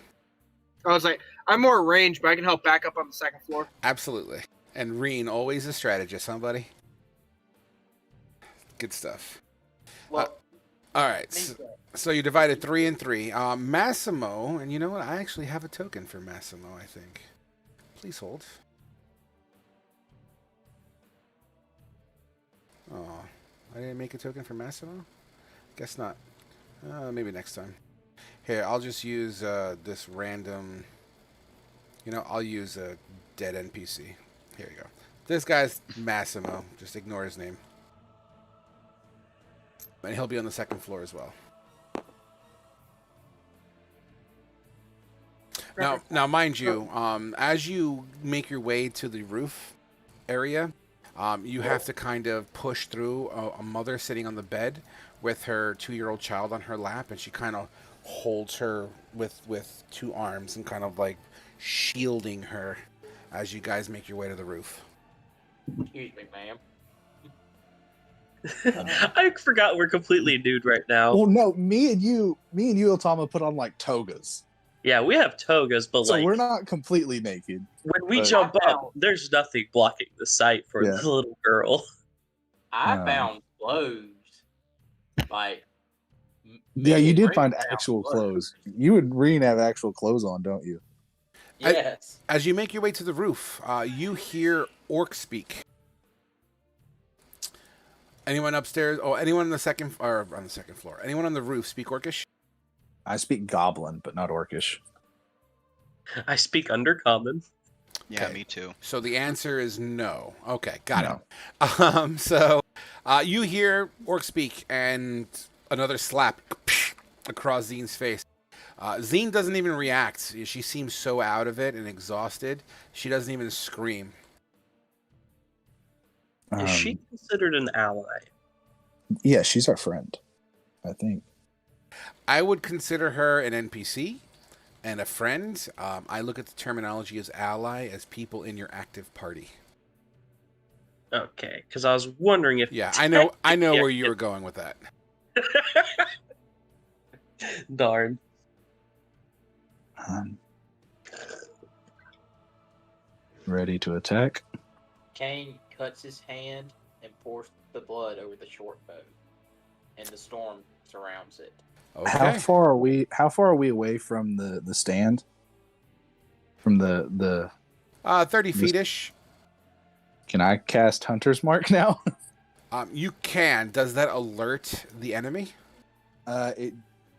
H: I was like, I'm more ranged, but I can help back up on the second floor.
A: Absolutely. And Reen, always a strategist, huh, buddy? Good stuff.
E: Well,
A: All right. So you divided 3 and 3. Massimo, and you know what? I actually have a token for Massimo, I think. Please hold. Oh, I didn't make a token for Massimo? Guess not. Maybe next time. Here, I'll just use this random... You know, I'll use a dead NPC. Here you go. This guy's Massimo. Just ignore his name. And he'll be on the second floor as well. Now, mind you, as you make your way to the roof area, you have to kind of push through a mother sitting on the bed with her 2-year-old child on her lap, and she kind of holds her with 2 arms and kind of like shielding her as you guys make your way to the roof.
E: excuse me, ma'am.
F: I forgot we're completely nude right now.
C: Well, no, me and you, Otama, put on like togas,
F: Yeah, we have togas, but
C: so
F: like
C: we're not completely naked.
F: when we
C: but-
F: jump up, there's nothing blocking the sight for
C: Yeah.
F: the little girl.
E: I
C: Um,
E: found clothes. Like,
C: Yeah, you did
E: Reen
C: find
E: found
C: actual clothes. You and Reen have actual clothes on, don't you?
E: Yes.
A: As you make your way to the roof, you hear orc speak. Anyone upstairs? Oh, anyone on the second floor? Anyone on the roof speak Orcish?
C: I speak Goblin, but not Orcish.
F: I speak Undercommon.
B: Yeah,
A: Okay.
B: me too.
A: So the answer is no. Okay, got
C: No.
A: it. So you hear orc speak, and another slap across Zine's face. Zine doesn't even react. She seems so out of it and exhausted. She doesn't even scream.
F: Is she considered an ally?
C: Yeah, she's our friend, I think.
A: I would consider her an NPC and a friend. I look at the terminology as ally as people in your active party.
F: Okay, because I was wondering if.
A: Yeah, I know where you were going with that.
F: Darn.
C: Ready to attack?
E: Kane cuts his hand and pours the blood over the short bow, and the storm surrounds it.
A: Okay.
C: How far are we? How far are we away from the stand? From the
A: 30 feet-ish.
C: Can I cast Hunter's Mark now?
A: You can. Does that alert the enemy?
C: It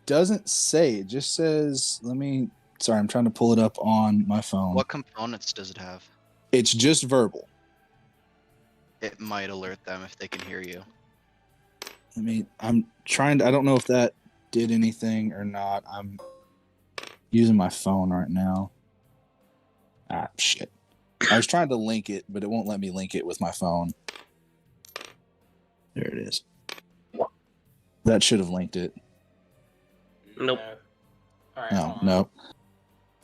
C: doesn't say. It just says. Sorry, I'm trying to pull it up on my phone.
B: What components does it have?
C: It's just verbal.
B: It might alert them if they can hear you.
C: I'm trying to. I don't know if that did anything or not. I'm using my phone right now. Ah, shit. I was trying to link it, but it won't let me link it with my phone. There it is. That should have linked it.
F: Nope.
E: No. All right.
C: No,
E: hold on.
C: no.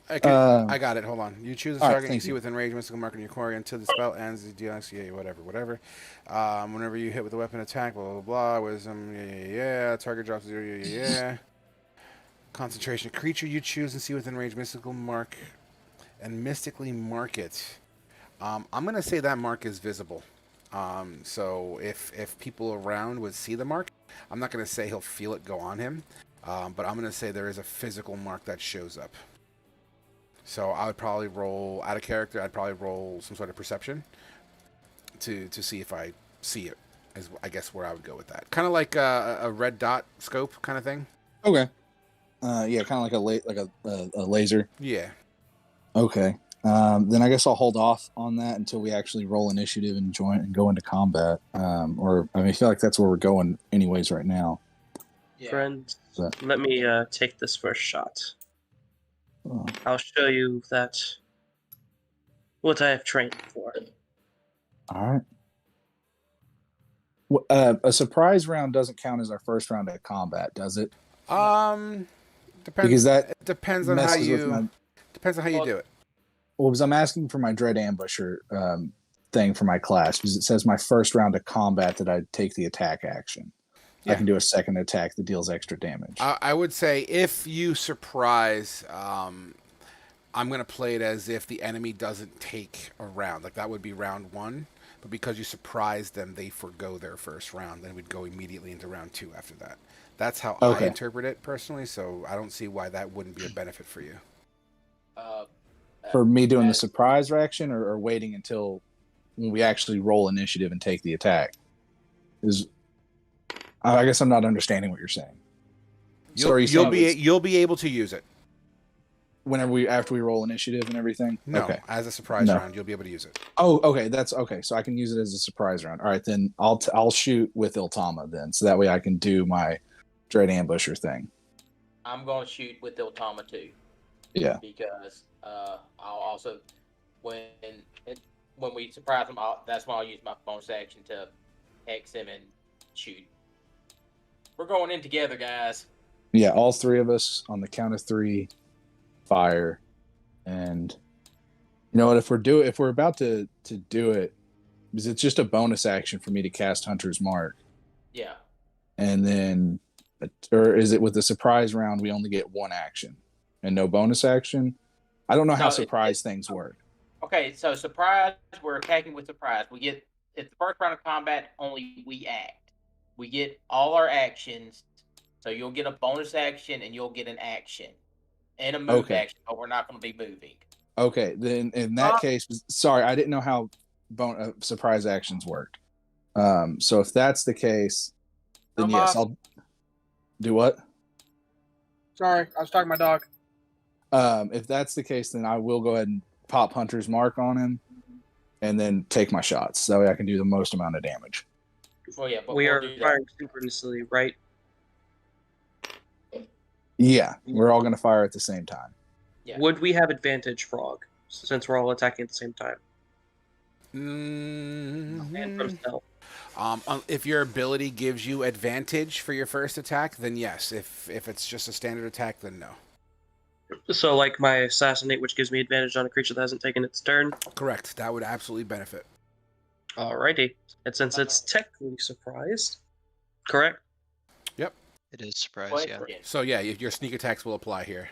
A: I got it. Hold on. You choose a
C: all right,
A: target you
C: thank
A: see
C: you.
A: within range, mystical mark on your core until the spell ends. Yeah, whatever. Whenever you hit with a weapon attack, blah, blah, blah. Wisdom, yeah. Target drops 0, yeah. Concentration. Creature you choose and see within range, mystical mark, and mystically mark it. I'm going to say that mark is visible. So if people around would see the mark, I'm not going to say he'll feel it go on him, but I'm going to say there is a physical mark that shows up. So I would probably roll out of character. I'd probably roll some sort of perception to see if I see it. Is I guess where I would go with that. Kind of like a red dot scope kind of thing.
C: Okay. Yeah, kind of like a laser.
A: Yeah.
C: Okay. Then I guess I'll hold off on that until we actually roll initiative and join and go into combat. I feel like that's where we're going anyways right now.
E: Yeah.
F: Friend,
C: So-
F: let me take this first shot.
C: Oh,
F: I'll show you what I have trained for.
C: all right. A surprise round doesn't count as our first round at combat, does it?
A: Depends.
C: Because that
A: It depends on how
C: messes with
A: you.
C: my.
A: Depends on how you
E: Well,
A: do it.
C: Well, because I'm asking for my Dread Ambusher thing for my class, because it says my first round of combat that I take the attack action.
A: Yeah.
C: I can do a second attack that deals extra damage.
A: I would say if you surprise, I'm going to play it as if the enemy doesn't take a round. Like that would be round 1. But because you surprise them, they forgo their first round. Then we'd go immediately into round 2 after that. That's how I
C: Okay.
A: interpret it personally. So I don't see why that wouldn't be a benefit for you.
C: For me doing the
E: as-
C: surprise action, or waiting until when we actually roll initiative and take the attack. I guess I'm not understanding what you're saying. So are you saying
A: You'll be able to use it.
C: whenever after we roll initiative and everything?
A: No,
C: Okay.
A: as a surprise
C: No.
A: round, you'll be able to use it.
C: Oh, okay. That's okay. So I can use it as a surprise round. All right, then I'll shoot with Iltama then, so that way I can do my Dread Ambusher thing.
E: I'm going to shoot with Iltama too.
C: Yeah.
E: Because I'll also when we surprise him, that's when I'll use my bonus action to X him and shoot. We're going in together, guys.
C: Yeah, all 3 of us on the count of 3, fire, and you know what? If we're about to do it, because it's just a bonus action for me to cast Hunter's Mark,
E: Yeah.
C: and then, or is it with the surprise round we only get 1 action and no bonus action? I don't know how
E: No,
C: surprise things work.
E: Okay, so surprise, we're attacking with surprise. We get it's the first round of combat, only we act. We get all our actions. So you'll get a bonus action and you'll get an action. And a move
C: Okay.
E: action, but we're not going to be moving.
C: Okay, then in that case, sorry, I didn't know how surprise actions worked. So if that's the case, then
H: No,
C: yes,
H: Mom.
C: I'll do what?
H: Sorry, I was talking to my dog.
C: If that's the case, then I will go ahead and pop Hunter's Mark on him, and then take my shots. That way, I can do the most amount of damage.
E: Well, yeah, but
F: We
E: we'll
F: are
E: do that.
F: firing synchronously, right?
C: Yeah, we're all going to fire at the same time.
E: Yeah.
F: Would we have advantage, Frog, since we're all attacking at the same time? And from stealth.
A: If your ability gives you advantage for your first attack, then yes. If it's just a standard attack, then no.
F: So, like my assassinate, which gives me advantage on a creature that hasn't taken its turn.
A: Correct. That would absolutely benefit.
F: Alrighty. And since it's technically surprised, correct?
B: It is surprise, yeah.
E: Question.
A: So yeah, your sneak attacks will apply here.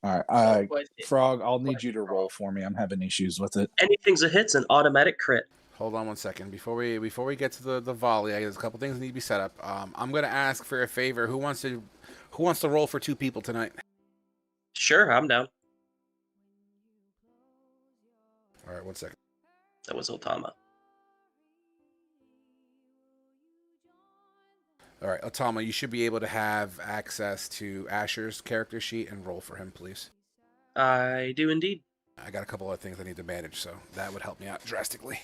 C: All right,
E: Question.
C: Frog, I'll need you to roll for me. I'm having issues with it.
F: Anything's a hit's an automatic crit.
A: Hold on one second. Before we get to the volley, there's a couple things that need to be set up. I'm gonna ask for a favor. Who wants to roll for 2 people tonight?
F: Sure, I'm down.
A: All right, 1 second.
F: That was Otama.
A: All right, Otama, you should be able to have access to Asher's character sheet and roll for him, please.
F: I do indeed.
A: I got a couple of things I need to manage, so that would help me out drastically.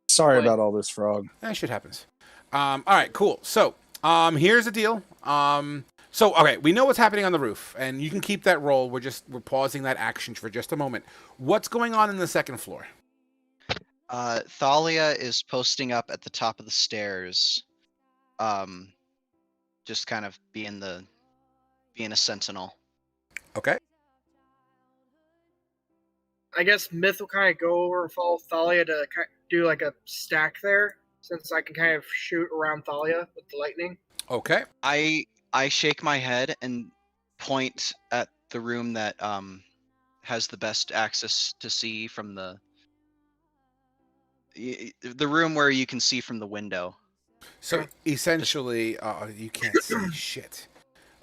C: Sorry
E: Wait.
C: about all this, Frog.
A: That shit happens. All right, cool. So, here's the deal. Okay, we know what's happening on the roof, and you can keep that roll. We're pausing that action for just a moment. What's going on in the second floor?
B: Thalia is posting up at the top of the stairs. Just kind of being a sentinel.
A: Okay.
H: I guess Myth will kind of go over and follow Thalia to do like a stack there, since I can kind of shoot around Thalia with the lightning.
A: Okay.
B: I shake my head and point at the room that has the best access to see from the room where you can see from the window.
A: So essentially, you can't see shit.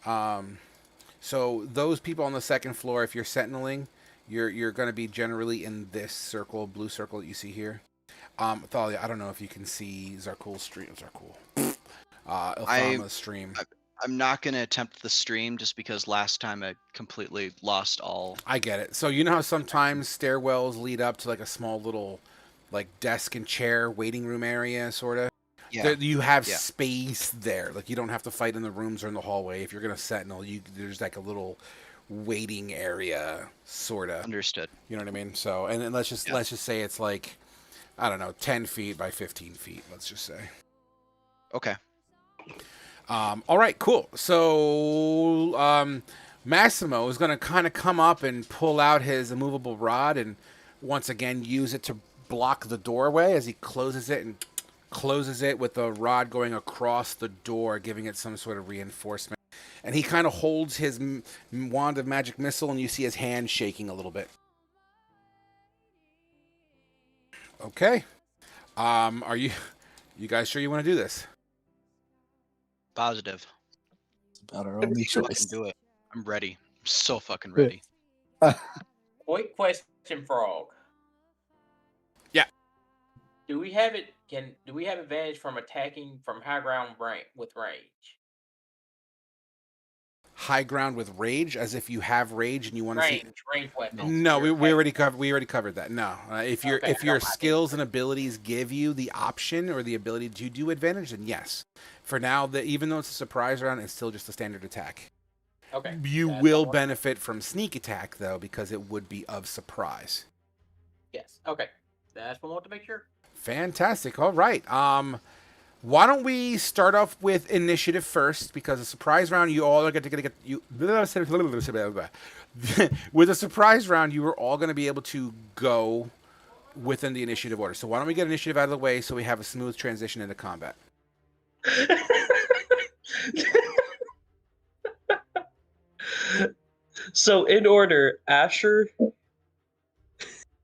A: So those people on the second floor, if you're sentineling, you're going to be generally in this circle, blue circle that you see here. Thalia, I don't know if you can see Zarkul's stream. Ilthama's stream.
B: I'm not going to attempt the stream just because last time I completely lost all.
A: I get it. So you know how sometimes stairwells lead up to like a small little like desk and chair waiting room area, sort of?
B: Yeah.
A: You have space there. Like you don't have to fight in the rooms or in the hallway. If you're going to sentinel, there's like a little waiting area, sort of.
B: Understood.
A: You know what I mean? So, and then let's just say it's like, I don't know, 10 feet by 15 feet, let's just say.
B: Okay.
A: All right, cool. So Massimo is going to kind of come up and pull out his immovable rod and once again use it to block the doorway as he closes it and closes it with the rod going across the door, giving it some sort of reinforcement. And he kind of holds his wand of magic missile, and you see his hand shaking a little bit. Okay. Are you guys sure you want to do this?
B: Positive.
C: It's about our only
B: Fucking
C: choice.
B: do it. I'm ready. I'm so fucking ready.
E: Quick question, Frog.
A: Yeah.
E: Do we have advantage from attacking from high ground with range?
A: High ground with rage, as if you have rage and you want to see.
E: Range weapons.
A: No,
E: You're
A: we already
E: attacking-
A: covered that. No, if your
E: Okay, I don't mind
A: skills and abilities give you the option or the ability to do advantage, then yes. For now, even though it's a surprise round, it's still just a standard attack.
E: Okay.
A: You
E: That's
A: will
E: all.
A: benefit from sneak attack though, because it would be of surprise.
E: Yes. Okay. That's what I want to make sure.
A: Fantastic. All right. Why don't we start off with initiative first? Because a surprise round, you all are going to get you. With a surprise round, you are all going to be able to go within the initiative order. So why don't we get initiative out of the way so we have a smooth transition into combat?
F: So in order, Asher,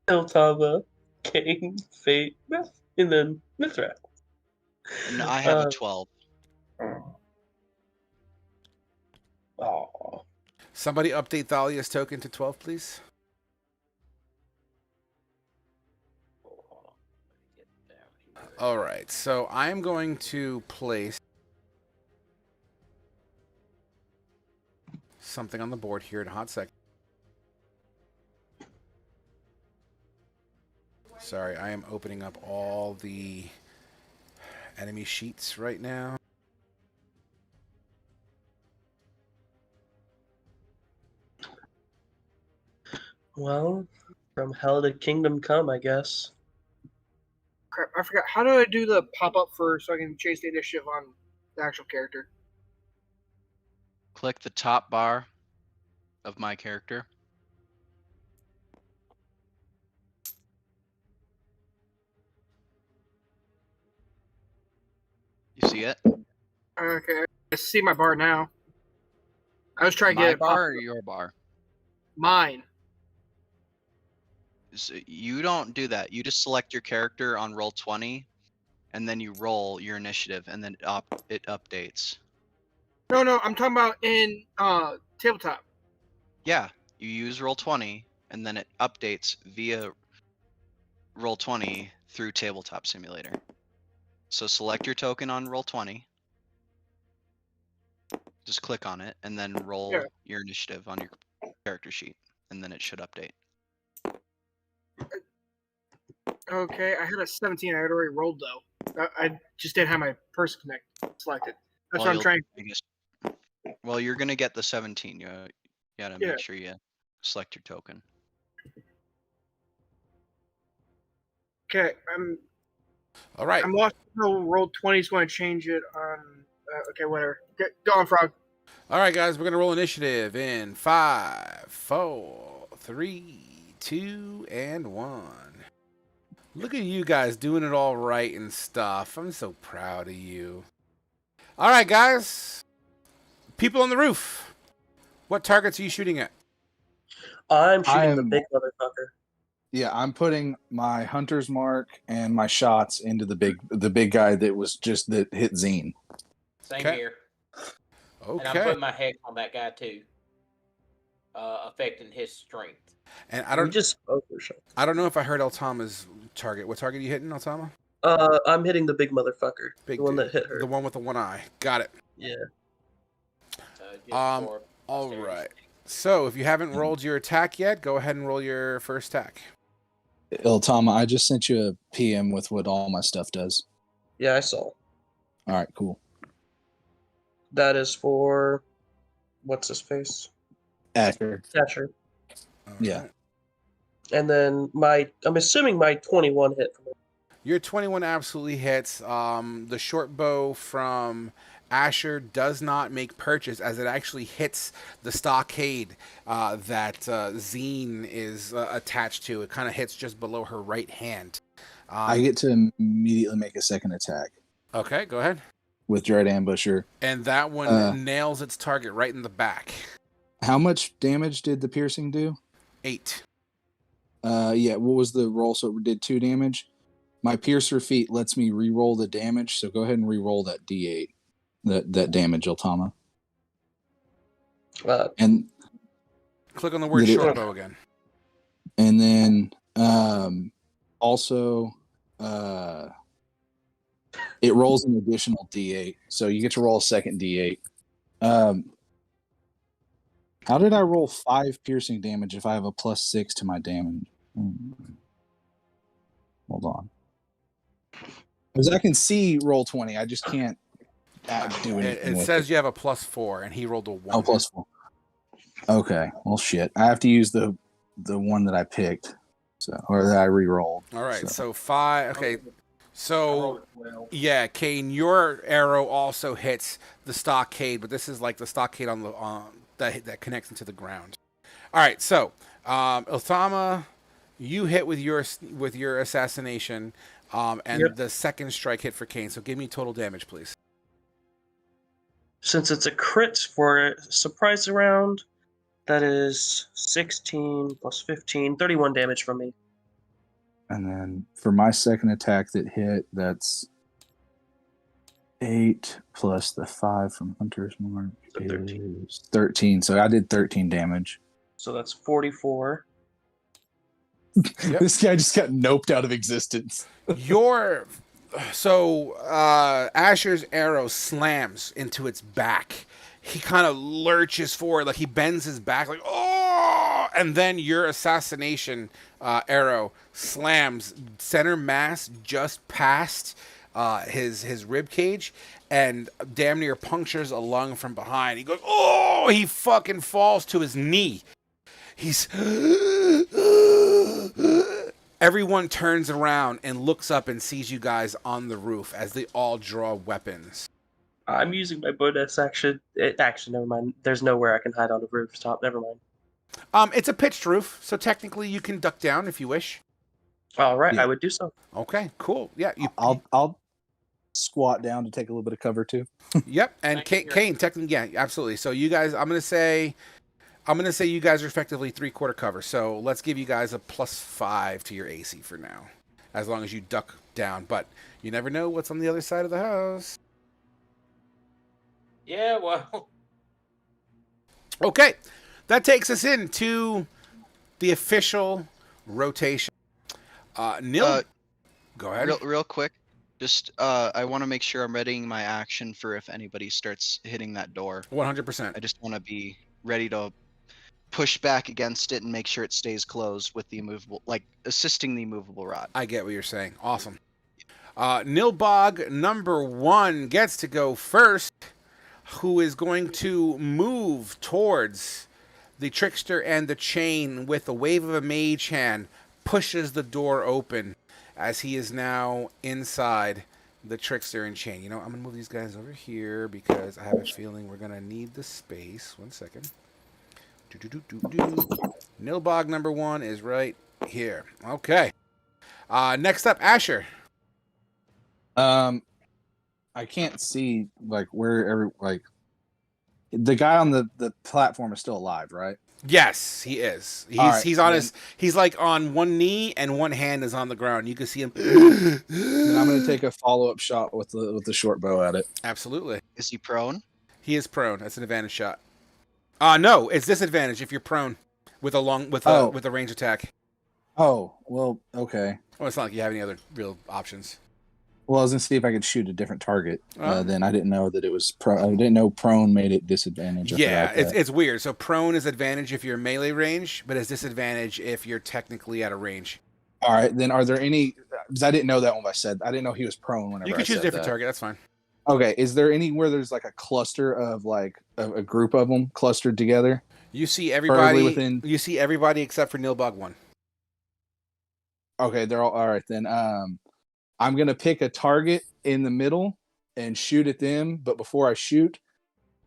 F: Iltama, King, Fate, Myth, and then Mithra.
B: And I have a 12.
F: Oh.
A: Somebody update Thalia's token to 12, please. All right. So I'm going to place something on the board here in a hot second. Sorry, I am opening up all the enemy sheets right now.
F: Well, from hell to kingdom come, I guess.
H: Crap, I forgot. How do I do the pop up first so I can change the initiative on the actual character?
B: Click the top bar of my character. You see it?
H: Okay, I see my bar now. I was trying to
B: My
H: get it
B: bar or
H: popped up.
B: your bar?
H: Mine.
B: So you don't do that. You just select your character on roll 20, and then you roll your initiative, and then it updates.
H: No, I'm talking about in tabletop.
B: Yeah, you use roll 20, and then it updates via roll 20 through Tabletop Simulator. So select your token on roll 20. Just click on it, and then roll your initiative on your character sheet, and then it should update.
H: Okay, I had a 17. I had already rolled though. I just didn't have my person selected. That's
B: Well,
H: what I'm trying.
B: Well, you're gonna get the 17. You gotta
H: Yeah.
B: make sure you select your token.
H: Okay,
A: All right.
H: I'm lost. No, roll 20 is going to change it on. Okay, whatever. Go on, Frog.
A: All right, guys, we're going to roll initiative in 5, 4, 3, 2, and 1. Look at you guys doing it all right and stuff. I'm so proud of you. All right, guys. People on the roof. What targets are you shooting at?
F: I'm shooting the big motherfucker.
C: Yeah, I'm putting my hunter's mark and my shots into the big guy that hit Zine.
E: Same
A: Okay.
E: here.
A: Okay.
E: And I'm putting my hex on that guy too, affecting his strength.
A: And
F: We just spoke for sure.
A: I don't know if I heard Eltama's target. What target are you hitting, Eltama?
F: I'm hitting the big motherfucker.
A: Big
F: the one
A: dude.
F: that hit her.
A: The one with the one eye. Got it.
F: Yeah.
A: All right. So if you haven't rolled your attack yet, go ahead and roll your first attack.
C: Iltama, I just sent you a PM with what all my stuff does.
F: Yeah, I saw.
C: All right, cool.
F: That is for what's his face?
C: Asher.
F: Asher.
A: All
C: Yeah.
A: right.
F: And then I'm assuming my 21 hit from him.
A: Your 21 absolutely hits. The short bow from Asher does not make purchase as it actually hits the stockade that Zine is attached to. It kind of hits just below her right hand.
C: I get to immediately make a second attack
A: Okay, go ahead.
C: with Dread Ambusher.
A: And that one nails its target right in the back.
C: How much damage did the piercing do?
A: 8.
C: Yeah, what was the roll? So it did 2 damage. My Piercer feat lets me re-roll the damage, so go ahead and re-roll that D8. That damage, Ultama. And
A: click on the word short bow again.
C: And then also it rolls an additional D8. So you get to roll a second D8. How did I roll 5 piercing damage if I have a +6 to my damage? Hold on. Because I can see roll 20. I just can't do anything.
A: It says you have a +4, and he rolled a 1.
C: Oh, +4. Okay. Well, shit. I have to use the one that I picked, or that I re-rolled.
A: All right. So 5. Okay. So yeah, Kane, your arrow also hits the stockade, but this is like the stockade on the that connects into the ground. All right. So Ultama, you hit with your assassination. And the second strike hit for Kane. So give me total damage, please.
F: Since it's a crit for a surprise round, that is 16 plus 15, 31 damage from me.
C: And then for my second attack that hit, that's 8 plus the 5 from Hunter's Mark is 13. So I did 13 damage.
F: So that's 44.
A: Yep.
C: This guy just got noped out of existence.
A: Asher's arrow slams into its back. He kind of lurches forward, like he bends his back, like, oh! And then your assassination arrow slams center mass just past his rib cage and damn near punctures a lung from behind. He goes, oh! He fucking falls to his knee. He's... Everyone turns around and looks up and sees you guys on the roof as they all draw weapons.
F: I'm using my bonus action. Actually, never mind. There's nowhere I can hide on the rooftop. Never mind.
A: It's a pitched roof, so technically you can duck down if you wish.
F: All right,
C: Yeah.
F: I would do so.
A: Okay, cool. Yeah,
C: I'll squat down to take a little bit of cover too.
A: Yep, and Kane, technically, yeah, absolutely. So you guys, I'm gonna say you guys are effectively 3/4 cover. So let's give you guys a +5 to your AC for now, as long as you duck down. But you never know what's on the other side of the house.
E: Yeah, well.
A: Okay, that takes us into the official rotation. Neil, go ahead.
B: Real quick, just I want to make sure I'm readying my action for if anybody starts hitting that door.
A: 100%.
B: I just want to be ready to push back against it and make sure it stays closed with the immovable, like assisting the immovable rod.
A: I get what you're saying. Awesome. Nilbog number 1 gets to go first, who is going to move towards the trickster and the chain with a wave of a mage hand, pushes the door open as he is now inside the trickster and chain. You know, I'm going to move these guys over here because I have a feeling we're going to need the space. 1 second. Nilbog number 1 is right here. Okay. Next up, Asher.
C: I can't see like the guy on the platform is still alive, right?
A: Yes, he is. He's on he's like on one knee and one hand is on the ground. You can see him.
C: Then I'm gonna take a follow-up shot with the short bow at it.
A: Absolutely.
B: Is he prone?
A: He is prone. That's an advantage shot. No, it's disadvantage if you're prone with a range attack.
C: Oh, well, okay.
A: Well, it's not like you have any other real options.
C: Well, I was gonna see if I could shoot a different target. Then I didn't know that it was I didn't know prone made it disadvantage.
A: Yeah, it's weird. So prone is advantage if you're melee range, but it's disadvantage if you're technically at a range.
C: All right, then are there any? Because I didn't know that when I said I didn't know he was prone. Whenever
A: You can choose a different target. That's fine.
C: Okay, is there anywhere there's like a cluster of like a group of them clustered together?
A: You see everybody
C: within.
A: You see everybody except for Nilbog 1.
C: Okay, they're all right then. I'm gonna pick a target in the middle and shoot at them. But before I shoot,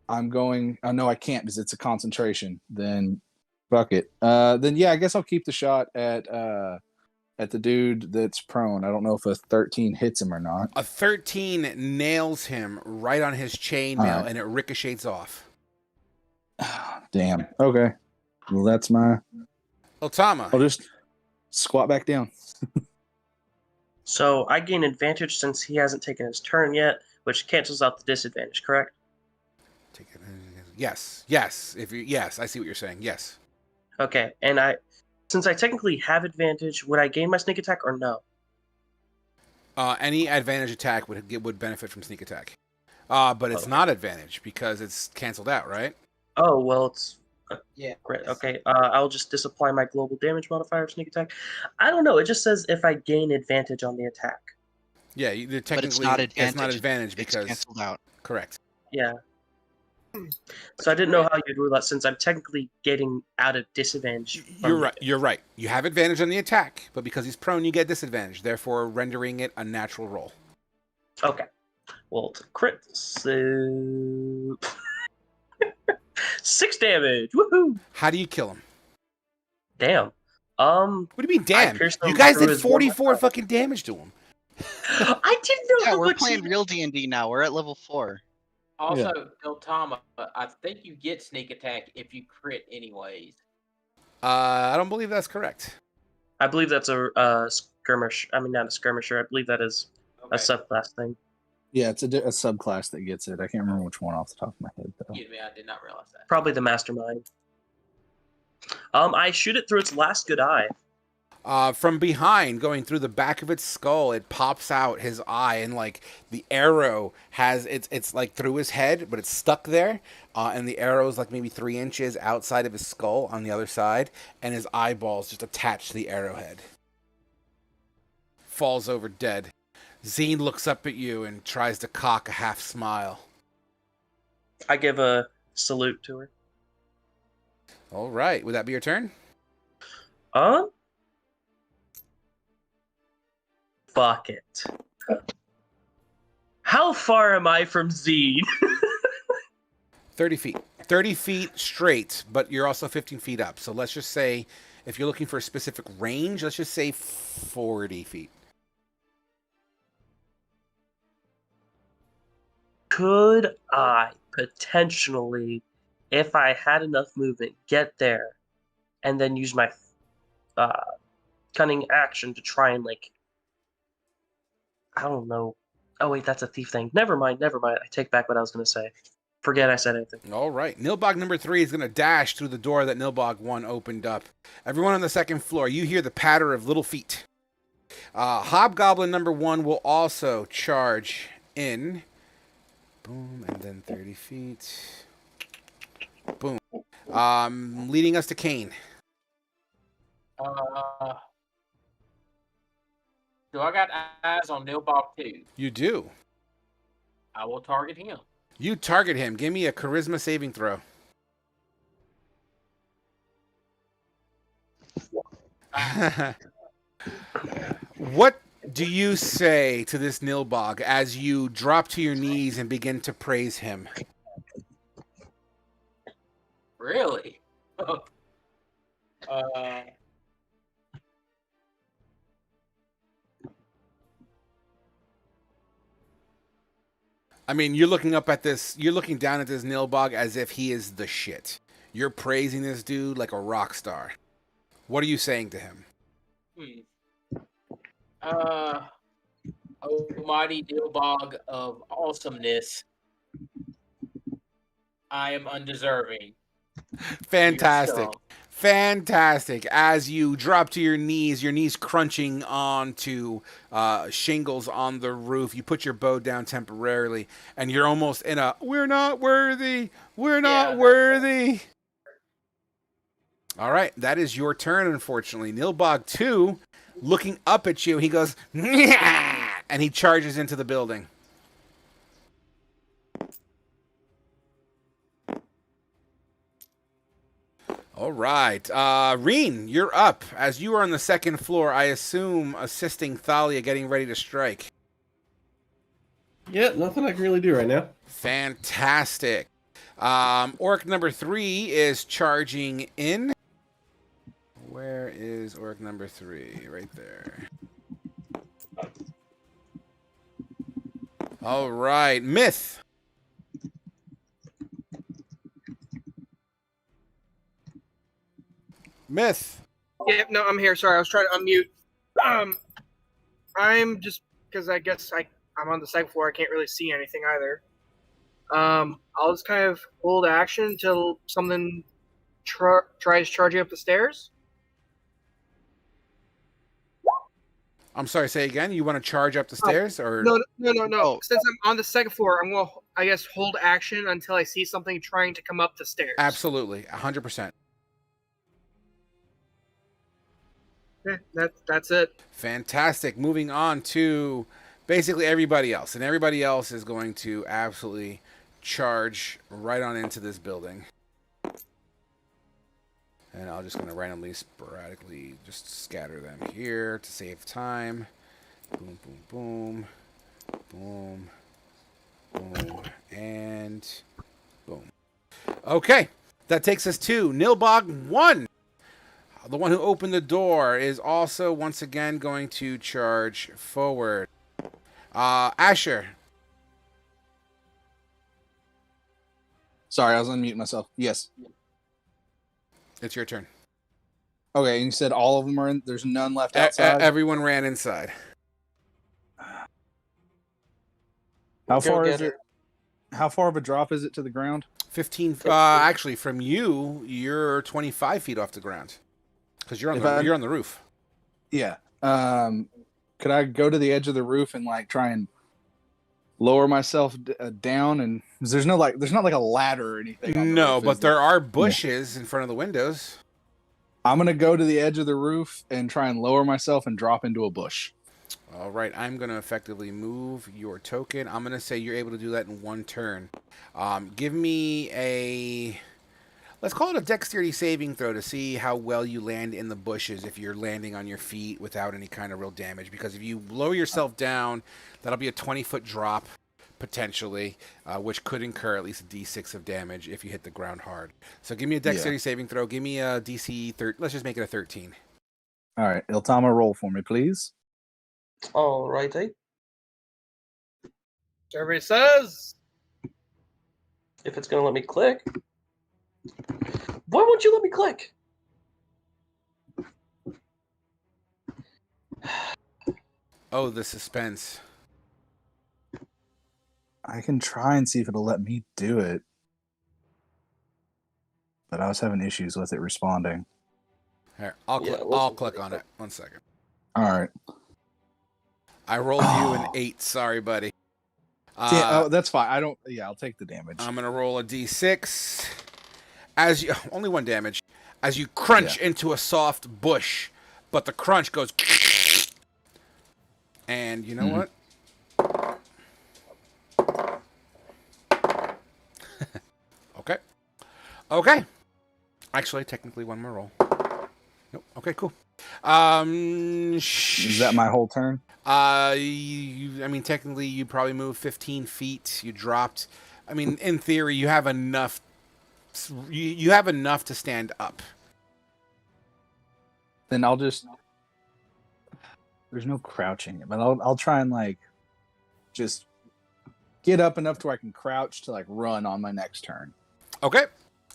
C: I'm going. Oh no, I can't because it's a concentration. Then fuck it. Then yeah, I guess I'll keep the shot at the dude that's prone. I don't know if a 13 hits him or not.
A: A 13 nails him right on his chainmail,
C: Right.
A: and it ricochets off.
C: Damn. Okay. Well, that's my.
A: Otama.
C: I'll just squat back down.
F: So I gain advantage since he hasn't taken his turn yet, which cancels out the disadvantage, correct?
A: Yes. Yes, I see what you're saying. Yes.
F: Okay, and since I technically have advantage, would I gain my sneak attack or no?
A: Any advantage attack would benefit from sneak attack. But it's not advantage because it's canceled out, right?
F: Oh, well, it's...
E: Yeah.
F: Great. Okay, I'll just disapply my global damage modifier of sneak attack. I don't know. It just says if I gain advantage on the attack.
A: Yeah, technically
B: But it's not advantage.
A: It's not advantage
B: It's
A: because
B: canceled out.
A: correct.
F: Yeah. So I didn't know how you'd rule that since I'm technically getting out of disadvantage.
A: You're right. You're right. You have advantage on the attack, but because he's prone, you get disadvantage, therefore rendering it a natural roll.
F: Okay. Well, it's a crit. So 6 damage. Woohoo!
A: How do you kill him?
F: Damn.
A: What do you mean, damn?
F: pierced
A: You
F: him
A: guys
F: through
A: did
F: his one
A: 44
F: weapon.
A: fucking damage to him.
F: I didn't know
B: Yeah,
F: how
B: we're
F: much
B: playing real D&D now. We're at level 4.
E: Also, Otama, I think you get sneak attack if you crit anyways.
A: I don't believe that's correct.
F: I believe that's a skirmish. I mean, not a skirmisher. I believe that is a subclass thing.
C: Yeah, it's a subclass that gets it. I can't remember which one off the top of my head though.
E: Excuse me, I did not realize that.
F: Probably the mastermind. I shoot it through its last good eye.
A: From behind, going through the back of its skull, it pops out his eye, and like the arrow has it's like through his head, but it's stuck there, and the arrow's like maybe 3 inches outside of his skull on the other side, and his eyeballs just attached to the arrowhead. Falls over dead. Zine looks up at you and tries to cock a half smile.
F: I give a salute to her.
A: All right, would that be your turn?
F: Fuck it. How far am I from Zine?
A: 30 feet. 30 feet straight, but you're also 15 feet up. So let's just say, if you're looking for a specific range, let's just say 40 feet.
F: Could I potentially, if I had enough movement, get there and then use my cunning action to try and, like, I don't know. Oh, wait, that's a thief thing. Never mind. I take back what I was going to say. Forget I said anything.
A: All right. Nilbog number 3 is going to dash through the door that Nilbog 1 opened up. Everyone on the second floor, you hear the patter of little feet. Hobgoblin number 1 will also charge in. Boom, and then 30 feet. Boom. Leading us to Kane.
E: Do I got eyes on Nilbog 2?
A: You do.
E: I will target him.
A: You target him. Give me a charisma saving throw. What do you say to this Nilbog as you drop to your knees and begin to praise him?
E: Really?
A: I mean, you're looking up at this, you're looking down at this Nilbog as if he is the shit. You're praising this dude like a rock star. What are you saying to him?
E: Almighty Nilbog of awesomeness, I am undeserving.
A: Fantastic. Fantastic. As you drop to your knees crunching onto shingles on the roof, you put your bow down temporarily, and you're almost in a, we're not worthy. All right, that is your turn, unfortunately. Nilbog 2, looking up at you, he goes, "Nyah!" and he charges into the building. All right. Reen, you're up. As you are on the second floor, I assume assisting Thalia getting ready to strike.
G: Yeah, nothing I can really do right now.
A: Fantastic. Orc number 3 is charging in. Where is orc number 3? Right there. All right, Myth. Myth.
H: Yep, no, I'm here. Sorry, I was trying to unmute. I'm just because I guess I'm on the second floor. I can't really see anything either. I'll just kind of hold action until something tries charging up the stairs.
A: I'm sorry, say again. You want to charge up the stairs? Or
H: No.
B: Oh.
H: Since I'm on the second floor, I'm going to, I guess, hold action until I see something trying to come up the stairs.
A: Absolutely, 100%.
H: Yeah, that's it.
A: Fantastic. Moving on to basically everybody else. And everybody else is going to absolutely charge right on into this building. And I'm just going to randomly, sporadically just scatter them here to save time. Boom, boom, boom. Boom, boom, and boom. Okay, that takes us to Nilbog 1. The one who opened the door is also once again going to charge forward. Asher.
C: Sorry, I was unmuting myself. Yes.
A: It's your turn.
C: Okay, and you said all of them are in. There's none left outside.
A: Everyone ran inside.
C: How
F: Go
C: far
F: get
C: is
F: her.
C: it? How far of a drop is it to the ground?
A: 15. Actually, from you, you're 25 feet off the ground because you're on the roof.
C: Yeah. Could I go to the edge of the roof and like try and lower myself down? And there's not like a ladder or anything. On the
A: No,
C: roof,
A: but
C: is there?
A: there are bushes in front of the windows.
C: I'm gonna go to the edge of the roof and try and lower myself and drop into a bush.
A: All right, I'm going to effectively move your token. I'm going to say you're able to do that in one turn. Give me a... Let's call it a dexterity saving throw to see how well you land in the bushes if you're landing on your feet without any kind of real damage. Because if you lower yourself down, that'll be a 20-foot drop, potentially, which could incur at least a d6 of damage if you hit the ground hard. So give me a dexterity saving throw. Give me a DC 13. Let's just make it a 13.
C: All right, Iltama, roll for me, please.
F: All righty.
H: So everybody says.
F: If it's going to let me click. Why won't you let me click?
A: Oh, the suspense.
C: I can try and see if it'll let me do it, but I was having issues with it responding.
A: Here, I'll click on it. 1 second.
C: All right.
A: I rolled you an 8. Sorry, buddy.
C: That's fine. I'll take the damage.
A: I'm gonna roll a d6. As you only 1 damage. As you crunch into a soft bush, but the crunch goes. And you know what? Okay. Actually, technically, 1 more roll. Nope. Okay, cool.
C: Is that my whole turn?
A: I mean, technically, you probably moved 15 feet. You dropped. I mean, in theory, you have enough. You have enough to stand up.
C: Then I'll just. There's no crouching, but I'll try and like, just get up enough to where I can crouch to like run on my next turn.
A: Okay,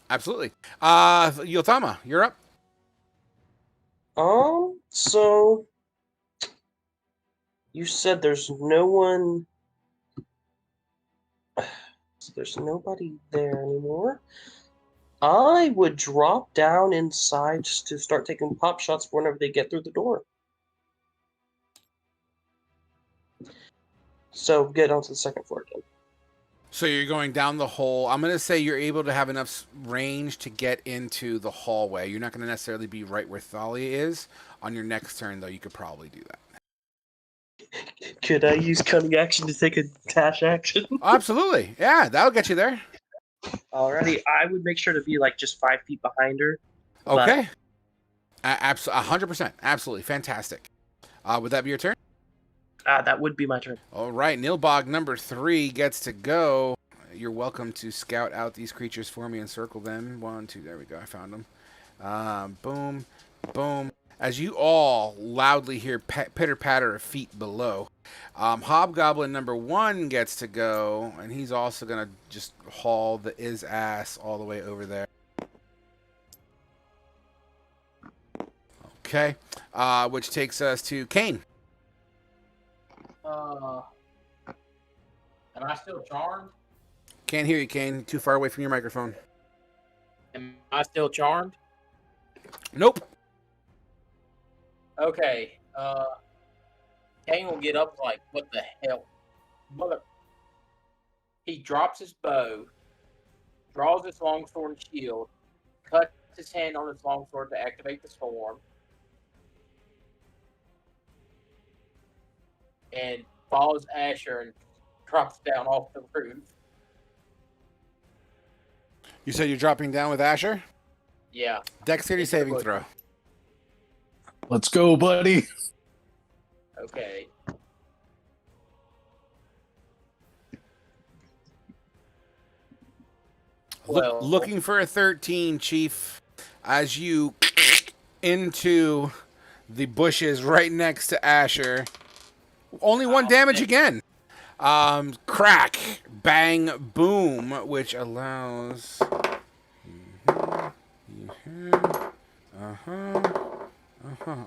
A: absolutely. Yotama, you're up.
F: So you said there's no one. So there's nobody there anymore. I would drop down inside just to start taking pop shots whenever they get through the door. So get onto the second floor again.
A: So you're going down the hole. I'm going to say you're able to have enough range to get into the hallway. You're not going to necessarily be right where Thalia is. On your next turn, though, you could probably do that.
F: Could I use cunning action to take a dash action?
A: Absolutely. Yeah, that'll get you there.
F: Alrighty, I would make sure to be like just 5 feet behind her.
A: Okay. 100%. Absolutely. Fantastic. Would that be your turn?
F: That would be my turn.
A: All right, Nilbog number 3 gets to go. You're welcome to scout out these creatures for me and circle them. 1, 2, there we go. I found them. Boom, boom. As you all loudly hear pitter-patter of feet below, Hobgoblin number 1 gets to go, and he's also going to just haul his ass all the way over there. Okay, which takes us to Kane.
E: Am I still charmed?
A: Can't hear you, Kane. Too far away from your microphone.
E: Am I still charmed?
A: Nope.
E: Okay. Kane will get up like, what the hell? Mother. He drops his bow, draws his longsword and shield, cuts his hand on his longsword to activate the storm, and follows Asher and drops down off the roof.
A: You said you're dropping down with Asher?
E: Yeah.
A: Dexterity saving throw.
C: Let's go, buddy.
E: Okay. Well,
A: Looking for a 13, Chief, as you into the bushes right next to Asher. Only 1 damage again. Crack, bang, boom, which allows...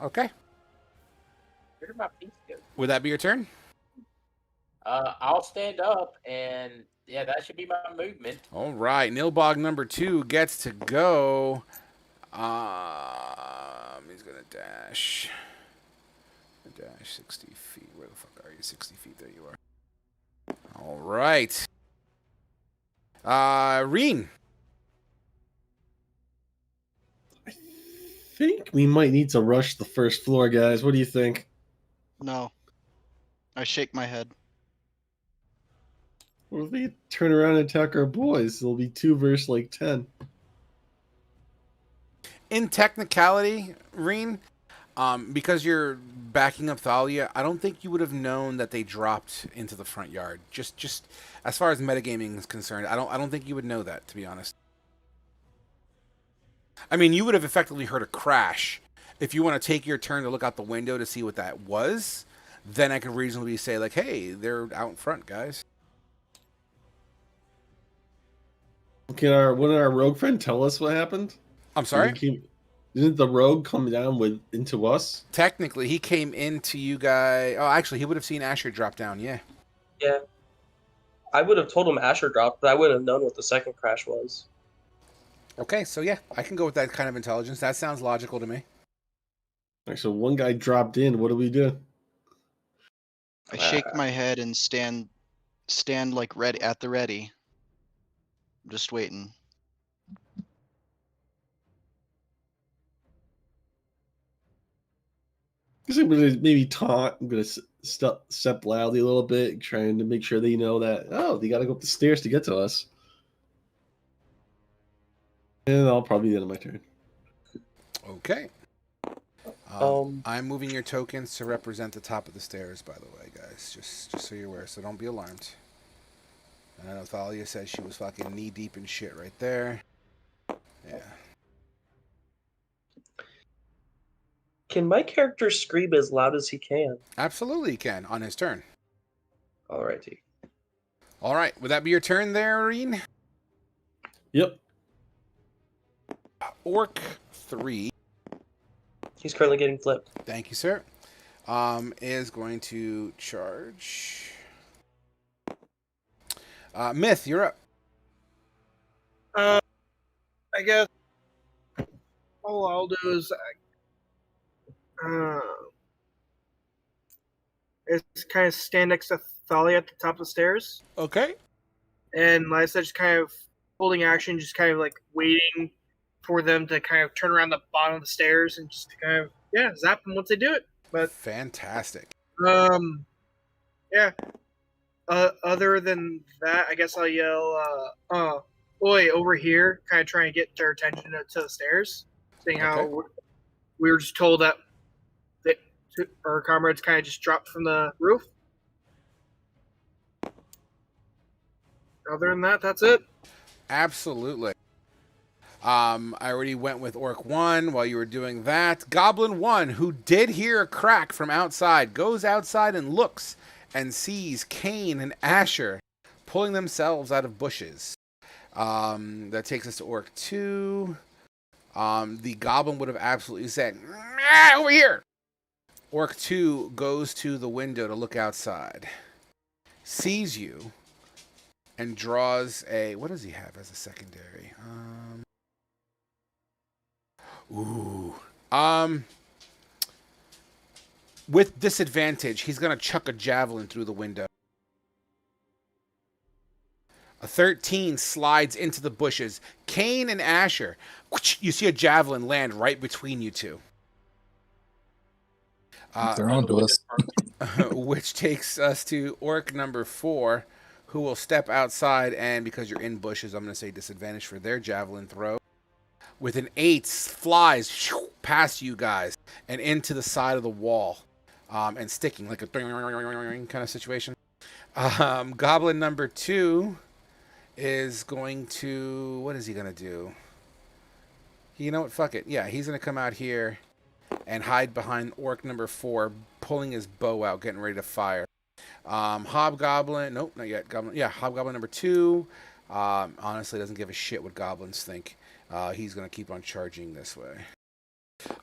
A: Okay.
E: where did my piece go?
A: Would that be your turn?
E: I'll stand up, and yeah, that should be my movement.
A: All right. Nilbog number 2 gets to go. He's going to dash. 60 feet. Where the fuck are you? 60 feet. There you are. All right. Reen.
G: I think we might need to rush the first floor, guys. What do you think?
B: No. I shake my head.
G: What if they turn around and attack our boys? It'll be 2 versus like 10.
A: In technicality, Reen, because you're backing up Thalia, I don't think you would have known that they dropped into the front yard. Just as far as metagaming is concerned, I don't think you would know that, to be honest. I mean, you would have effectively heard a crash. If you want to take your turn to look out the window to see what that was, then I could reasonably say, like, hey, they're out in front, guys.
G: Wouldn't our rogue friend tell us what happened?
A: I'm sorry?
G: Didn't the rogue come down into us?
A: Technically, he came into you guys. Oh, actually, he would have seen Asher drop down, yeah.
F: Yeah. I would have told him Asher dropped, but I wouldn't have known what the second crash was.
A: Okay, so yeah, I can go with that kind of intelligence. That sounds logical to me.
G: All right, so one guy dropped in. What do we do?
B: I shake my head and stand like ready at the ready. I'm just waiting.
G: I guess I'm gonna maybe taunt. I'm gonna step loudly a little bit, trying to make sure they know that they got to go up the stairs to get to us. And I'll probably be the end of my turn.
A: Okay. I'm moving your tokens to represent the top of the stairs, by the way, guys. Just so you're aware, so don't be alarmed. And I know Thalia said she was fucking knee-deep in shit right there. Yeah.
F: Can my character scream as loud as he can?
A: Absolutely he can, on his turn.
F: Alrighty.
A: All right, would that be your turn there, Reen?
G: Yep.
A: Orc 3.
F: He's currently getting flipped.
A: Thank you, sir. Is going to charge. Myth, you're up.
H: I guess all I'll do is kind of stand next to Thalia at the top of the stairs.
A: Okay.
H: And like I said, just kind of holding action, just kind of like waiting for them to kind of turn around the bottom of the stairs and just to kind of zap them once they do it. But
A: fantastic.
H: Yeah. Other than that, I guess I'll yell, "Oi, over here!" Kind of trying to get their attention to the stairs, saying how we were just told that our comrades kind of just dropped from the roof. Other than that, that's it.
A: Absolutely. I already went with Orc 1 while you were doing that. Goblin 1, who did hear a crack from outside, goes outside and looks and sees Kane and Asher pulling themselves out of bushes. That takes us to Orc 2. The Goblin would have absolutely said, over here! Orc 2 goes to the window to look outside, sees you, and draws a... What does he have as a secondary? With disadvantage, he's going to chuck a javelin through the window. A 13 slides into the bushes. Kane and Asher, you see a javelin land right between you two.
C: They're on to us.
A: Which takes us to Orc number 4, who will step outside, and because you're in bushes, I'm going to say disadvantage for their javelin throw. With an 8, flies past you guys and into the side of the wall, and sticking like a kind of situation. Goblin number 2 is going to... What is he going to do? You know what? Fuck it. Yeah, he's going to come out here and hide behind Orc number 4, pulling his bow out, getting ready to fire. Hobgoblin... Nope, not yet. Goblin. Yeah, Hobgoblin number 2. Honestly, doesn't give a shit what goblins think. He's going to keep on charging this way.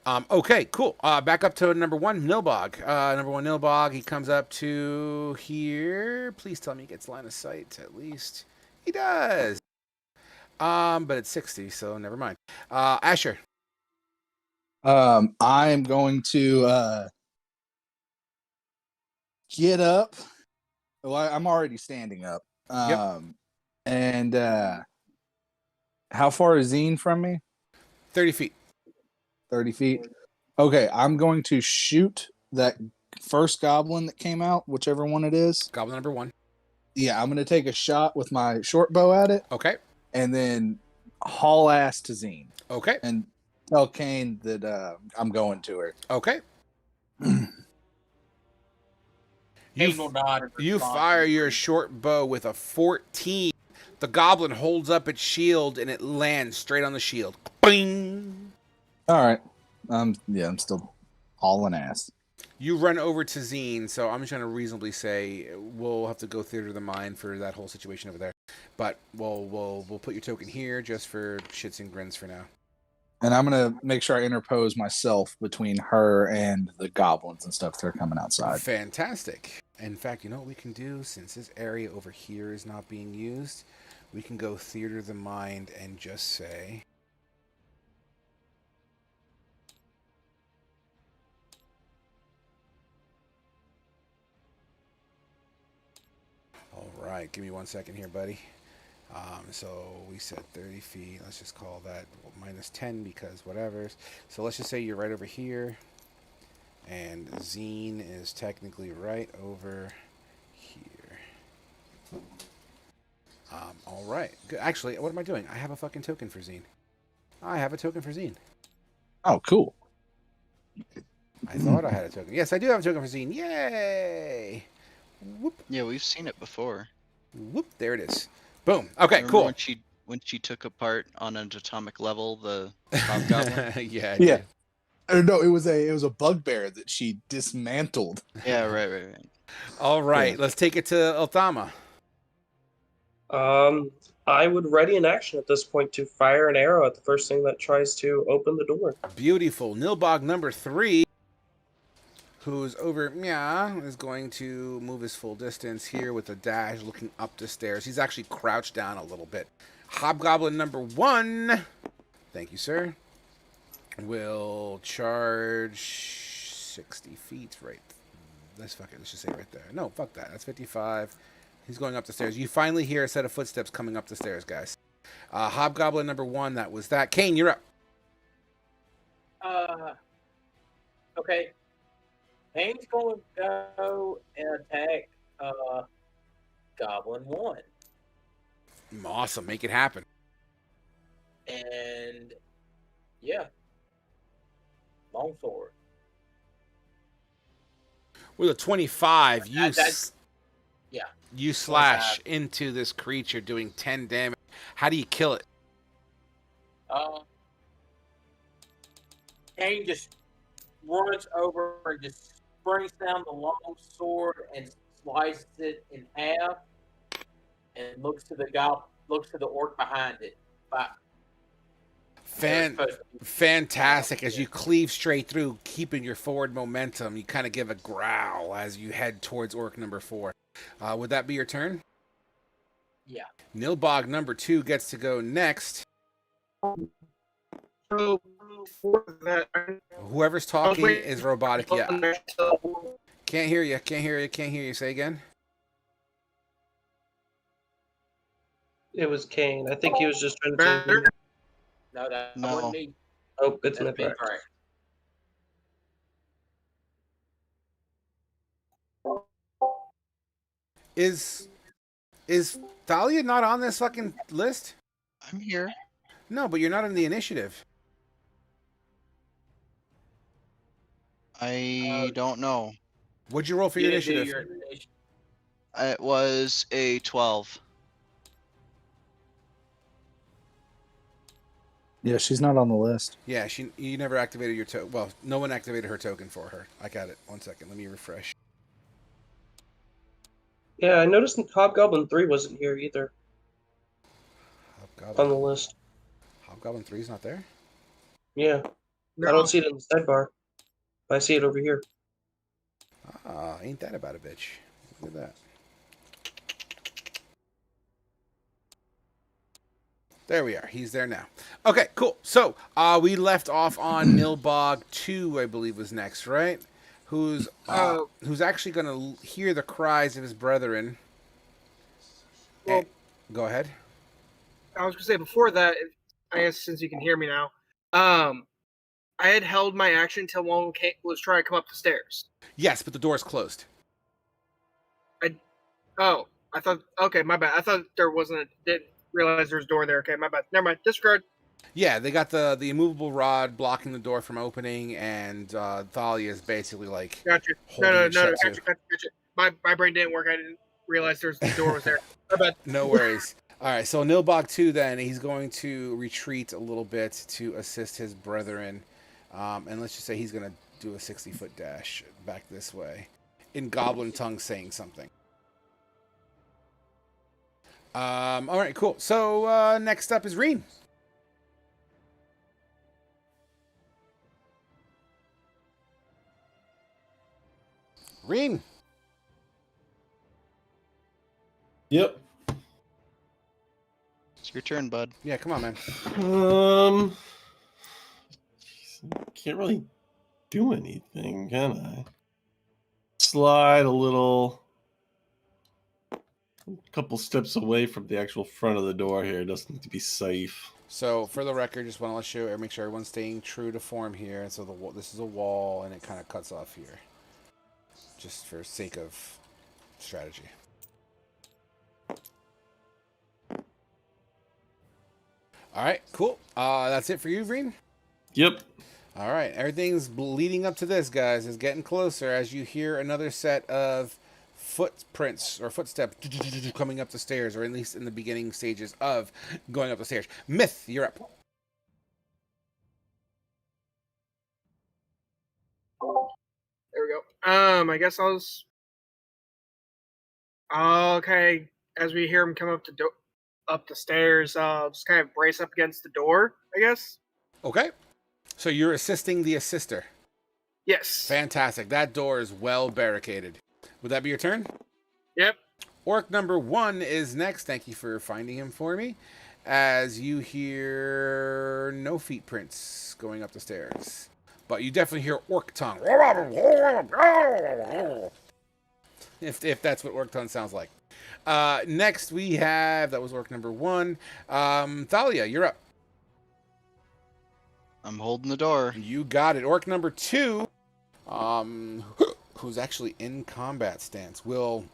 A: Okay, cool. Back up to number 1, Nilbog. Number 1, Nilbog. He comes up to here. Please tell me he gets line of sight, at least. He does. But it's 60, so never mind. Asher.
C: I'm going to get up. Well, I'm already standing up.
A: Yep.
C: And how far is Zine from me?
A: 30 feet.
C: 30 feet. Okay, I'm going to shoot that first goblin that came out, whichever one it is.
A: Goblin number 1.
C: Yeah, I'm going to take a shot with my short bow at it.
A: Okay.
C: And then haul ass to Zine.
A: Okay.
C: And tell Kane that I'm going to her.
A: Okay.
E: Kane will nod in
A: You
E: response.
A: fire your short bow with a 14. The goblin holds up its shield and it lands straight on the shield. Bing!
C: All right. Yeah, I'm still hauling ass.
A: You run over to Zine, so I'm just going to reasonably say we'll have to go theater of the mind for that whole situation over there. But we'll put your token here just for shits and grins for now.
C: And I'm going to make sure I interpose myself between her and the goblins and stuff that are coming outside.
A: Fantastic. In fact, you know what we can do? Since this area over here is not being used, we can go theater of the mind and just say... All right, give me 1 second here, buddy. So we said 30 feet. Let's just call that minus 10 because whatever. So let's just say you're right over here. And Zine is technically right over here. All right. Good. Actually, what am I doing? I have a fucking token for Zine. I have a token for Zine.
C: Oh, cool.
A: I thought I had a token. Yes, I do have a token for Zine. Yay! Whoop,
B: Yeah, we've seen it before.
A: whoop. There it is. Boom. Okay,
B: Remember
A: cool.
B: When she took apart on an atomic level the hobgoblin?
A: Yeah.
C: Yeah. Or no, it was a bugbear that she dismantled.
B: Yeah, right.
A: All right.
C: Yeah.
A: Let's take it to Elthama.
F: I would ready an action at this point to fire an arrow at the first thing that tries to open the door.
A: Beautiful. Nilbog number 3, who's over is going to move his full distance here with a dash looking up the stairs. He's actually crouched down a little bit. Hobgoblin number 1, thank you, sir, will charge 60 feet right. Let's just say right there. No, fuck that. That's 55. He's going up the stairs. You finally hear a set of footsteps coming up the stairs, guys. Hobgoblin number 1, that was that. Kane, you're up.
E: Okay. Kane's going to go and attack Goblin 1.
A: Awesome. Make it happen.
E: And yeah. Longsword.
A: With a 25,
E: Yeah.
A: you slash into this creature, doing 10 damage. How do you kill it?
E: Kane just runs over and just springs down the long sword and slices it in half, and looks to the orc behind it.
A: Fantastic. As you cleave straight through, keeping your forward momentum, you kind of give a growl as you head towards orc number 4. Would that be your turn?
E: Yeah.
A: Nilbog number 2 gets to go next.
H: So for that,
A: Whoever's talking is robotic. Yeah. Can't hear you. Can't hear you. Can't hear you. Say again.
F: It was Kane. I think he was just trying to.
H: Better?
E: No, that
B: No.
E: wasn't me.
F: Oh, it's
E: That's
F: incorrect.
E: incorrect.
A: Is Thalia not on this fucking list?
B: I'm here.
A: No, but you're not in the initiative.
B: I don't know.
A: What'd you roll for your initiative?
B: It was a 12.
C: Yeah, she's not on the list.
A: Yeah, you never activated your token. Well, no one activated her token for her. I got it. 1 second. Let me refresh.
F: Yeah, I noticed Hobgoblin 3 wasn't here either on the
A: Hobgoblin.
F: list.
A: Hobgoblin 3's not there?
F: Yeah, I don't see it in the sidebar. I see it over here.
A: Ah, ain't that about a bitch. Look at that. There we are. He's there now. Okay, cool. So, we left off on Nilbog 2, I believe was next, right? Who's actually going to hear the cries of his brethren.
H: Well,
A: go ahead.
H: I was gonna say before that, I guess since you can hear me now, I had held my action until one was trying to come up the stairs.
A: Yes, but the door's closed.
H: Oh, I thought. Okay, my bad. I thought there wasn't. Didn't realize there's a door there. Okay, my bad. Never mind. Disregard.
A: Yeah, they got the immovable rod blocking the door from opening, and Thalia is basically like
H: Gotcha.
A: holding
H: No,
A: it shut too.
H: gotcha. My brain didn't work. I didn't realize the door was there. My bad.
A: No worries. All right, so Nilbog 2 then, he's going to retreat a little bit to assist his brethren. And let's just say he's going to do a 60-foot dash back this way. In goblin tongue saying something. All right, cool. So next up is Reen. Reen.
G: Yep.
B: It's your turn, bud.
A: Yeah, come on, man.
G: Can't really do anything, can I? Slide a little, a couple steps away from the actual front of the door here. It doesn't need to be safe.
A: So for the record, just want to make sure everyone's staying true to form here. And so this is a wall, and it kind of cuts off here, just for sake of strategy. All right, cool. That's it for you, Vreen?
G: Yep.
A: All right, everything's leading up to this, guys. Is getting closer as you hear another set of footprints or footsteps coming up the stairs, or at least in the beginning stages of going up the stairs. Myth, you're up.
H: There we go. I guess I was. Okay, as we hear him come up the stairs, just kind of brace up against the door, I guess.
A: Okay. So you're assisting the assister.
H: Yes.
A: Fantastic. That door is well barricaded. Would that be your turn?
H: Yep.
A: Orc number 1 is next. Thank you for finding him for me. As you hear no feet prints going up the stairs. But you definitely hear orc tongue. If that's what orc tongue sounds like. Next we have, that was orc number 1. Thalia, you're up.
B: I'm holding the door.
A: You got it. Orc number 2, who's actually in combat stance, will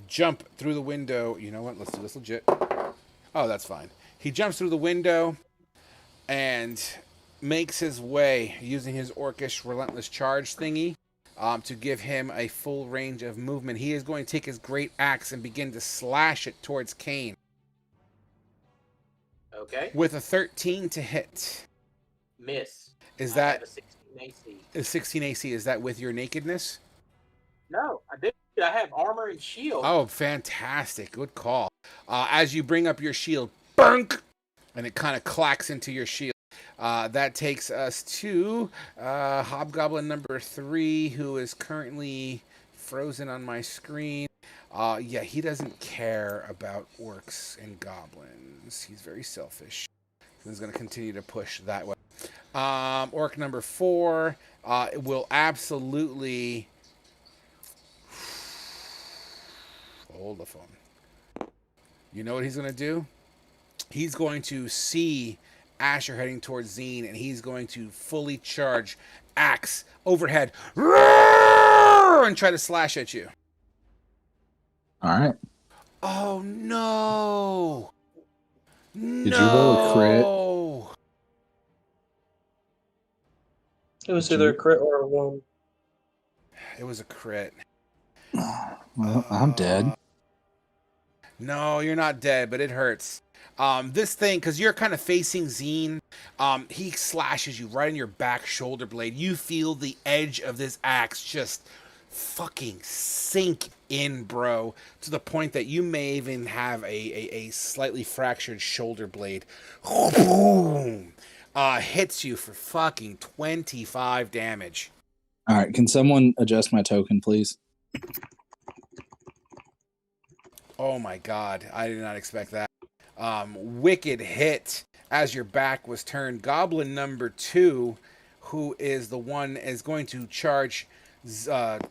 A: jump through the window. You know what? Let's do this legit. Oh, that's fine. He jumps through the window and makes his way using his orcish relentless charge thingy to give him a full range of movement. He is going to take his great axe and begin to slash it towards Kane.
E: Okay.
A: With a 13 to hit.
E: Miss.
A: Is
E: I
A: that
E: have a 16 AC?
A: is 16 AC? Is that with your nakedness?
E: No, I did. I have armor and shield.
A: Oh, fantastic. Good call. As you bring up your shield, bunk, and it kind of clacks into your shield. That takes us to Hobgoblin number 3, who is currently frozen on my screen. Yeah, he doesn't care about orcs and goblins. He's very selfish. He's going to continue to push that way. Orc number 4 will absolutely... Hold the phone. You know what he's going to do? He's going to see Asher heading towards Zine, and he's going to fully charge axe overhead and try to slash at you.
C: All right.
A: Oh, no.
C: Did you roll a crit?
A: No.
F: It was
C: Did
F: either
C: you-
F: a crit or a 1.
A: It was a crit.
C: Well, I'm dead.
A: No, you're not dead, but it hurts. This thing, because you're kind of facing Zine, he slashes you right in your back shoulder blade. You feel the edge of this axe just fucking sink in, bro, to the point that you may even have a slightly fractured shoulder blade. Boom! Hits you for fucking 25 damage.
C: All right. Can someone adjust my token, please?
A: Oh my god, I did not expect that. Wicked hit as your back was turned. Goblin number 2, who is the one, is going to charge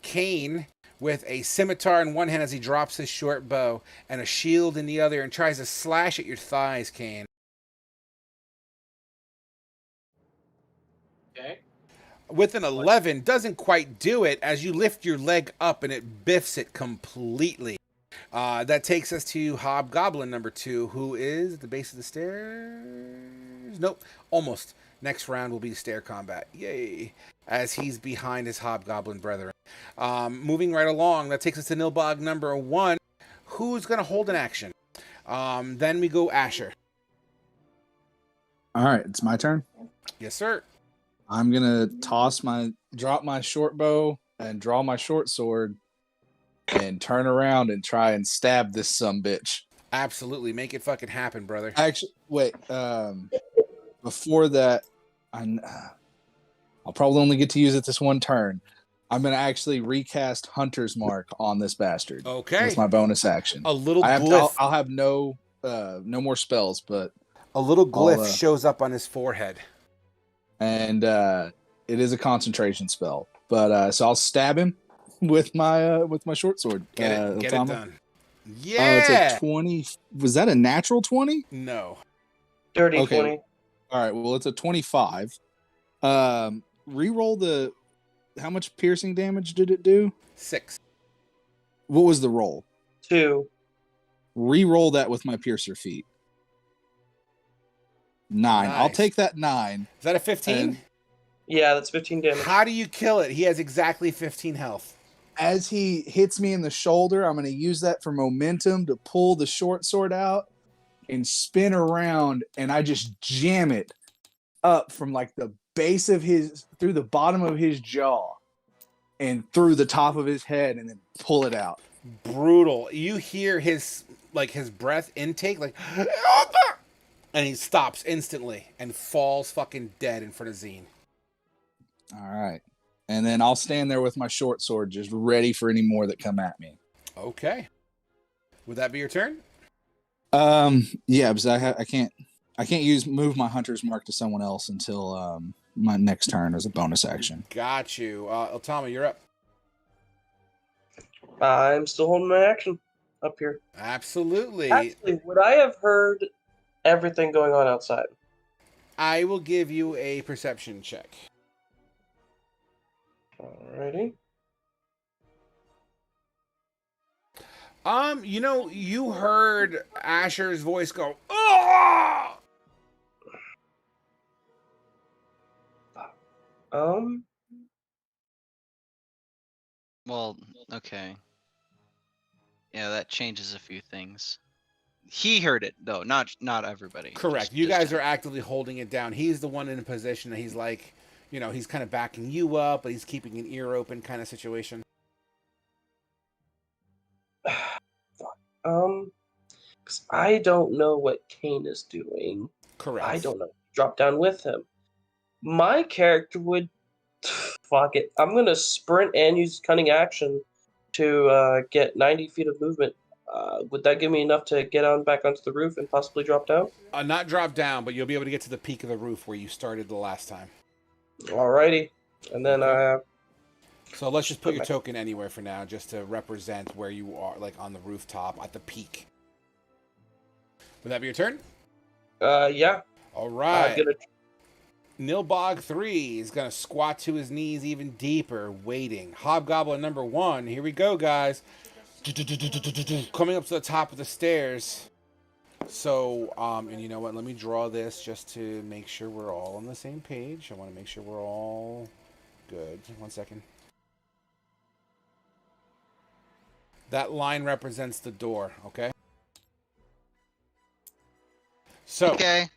A: Kane with a scimitar in one hand as he drops his short bow and a shield in the other and tries to slash at your thighs, Kane.
E: Okay.
A: With an 11, doesn't quite do it as you lift your leg up and it biffs it completely. That takes us to Hobgoblin number 2, who is at the base of the stairs. Nope, almost. Next round will be stair combat. Yay. As he's behind his Hobgoblin brethren. Moving right along, that takes us to Nilbog number 1, who's going to hold an action. Then we go Asher.
C: All right. It's my turn.
A: Yes, sir.
C: I'm gonna drop my short bow and draw my short sword and turn around and try and stab this sumbitch.
A: Absolutely. Make it fucking happen, brother.
C: Actually, wait. Before that, I'll probably only get to use it this one turn. I'm gonna actually recast Hunter's Mark on this bastard.
A: Okay.
C: With my bonus action.
A: A little
C: I'll
A: glyph.
C: have no more spells, but
A: A little glyph
C: I'll,
A: shows up on his forehead.
C: and it is a concentration spell. But so I'll stab him with my short sword.
A: Get it
C: Otama.
A: done.
C: It's
A: Yeah.
C: a 20. Was that a natural 20?
A: No.
F: Dirty
C: Okay.
F: 20.
C: All right. Well, it's a 25. Reroll the. How much piercing damage did it do?
A: 6.
C: What was the roll?
F: 2.
C: Reroll that with my piercer feat. 9. I'll
A: Nice.
C: take that 9.
A: Is that a 15?
C: And
F: Yeah, that's 15 damage.
A: How do you kill it? He has exactly 15 health.
C: as he hits me in the shoulder, I'm going to use that for momentum to pull the short sword out and spin around, and I just jam it up from like the base of his, through the bottom of his jaw and through the top of his head, and then pull it out.
A: Brutal. You hear his breath intake, like, and he stops instantly and falls fucking dead in front of Zine.
C: All right. And then I'll stand there with my short sword, just ready for any more that come at me.
A: Okay. Would that be your turn?
C: Yeah, because I can't move my hunter's mark to someone else until my next turn as a bonus action.
A: Got you. Otama, you're up.
F: I'm still holding my action up here.
A: Absolutely.
F: Actually, would I have heard everything going on outside?
A: I will give you a perception check.
F: Alrighty.
A: You heard Asher's voice go, "Ah!"
B: Well, okay. Yeah, that changes a few things. He heard it though, not everybody.
A: Correct. You
B: Just
A: guys
B: him.
A: are actively holding it down. He's the one in a position that he's like, he's kind of backing you up, but he's keeping an ear open kind of situation.
F: Because I don't know what Kane is doing.
A: Correct.
F: I don't know. Drop down with him. My character would... Fuck it. I'm going to sprint and use cunning action to get 90 feet of movement. Would that give me enough to get on back onto the roof and possibly drop down?
A: Not drop down, but you'll be able to get to the peak of the roof where you started the last time.
F: Alrighty. And then
A: So let's just put your token anywhere for now, just to represent where you are, like on the rooftop at the peak. Would that be your turn?
F: yeah.
A: All right.
F: I'm gonna...
A: Nilbog 3 is going to squat to his knees even deeper, waiting. Hobgoblin number 1. Here we go, guys. Coming up to the top of the stairs. So, and you know what? Let me draw this just to make sure we're all on the same page. I want to make sure we're all good. 1 second. That line represents the door, okay? So,
B: Okay.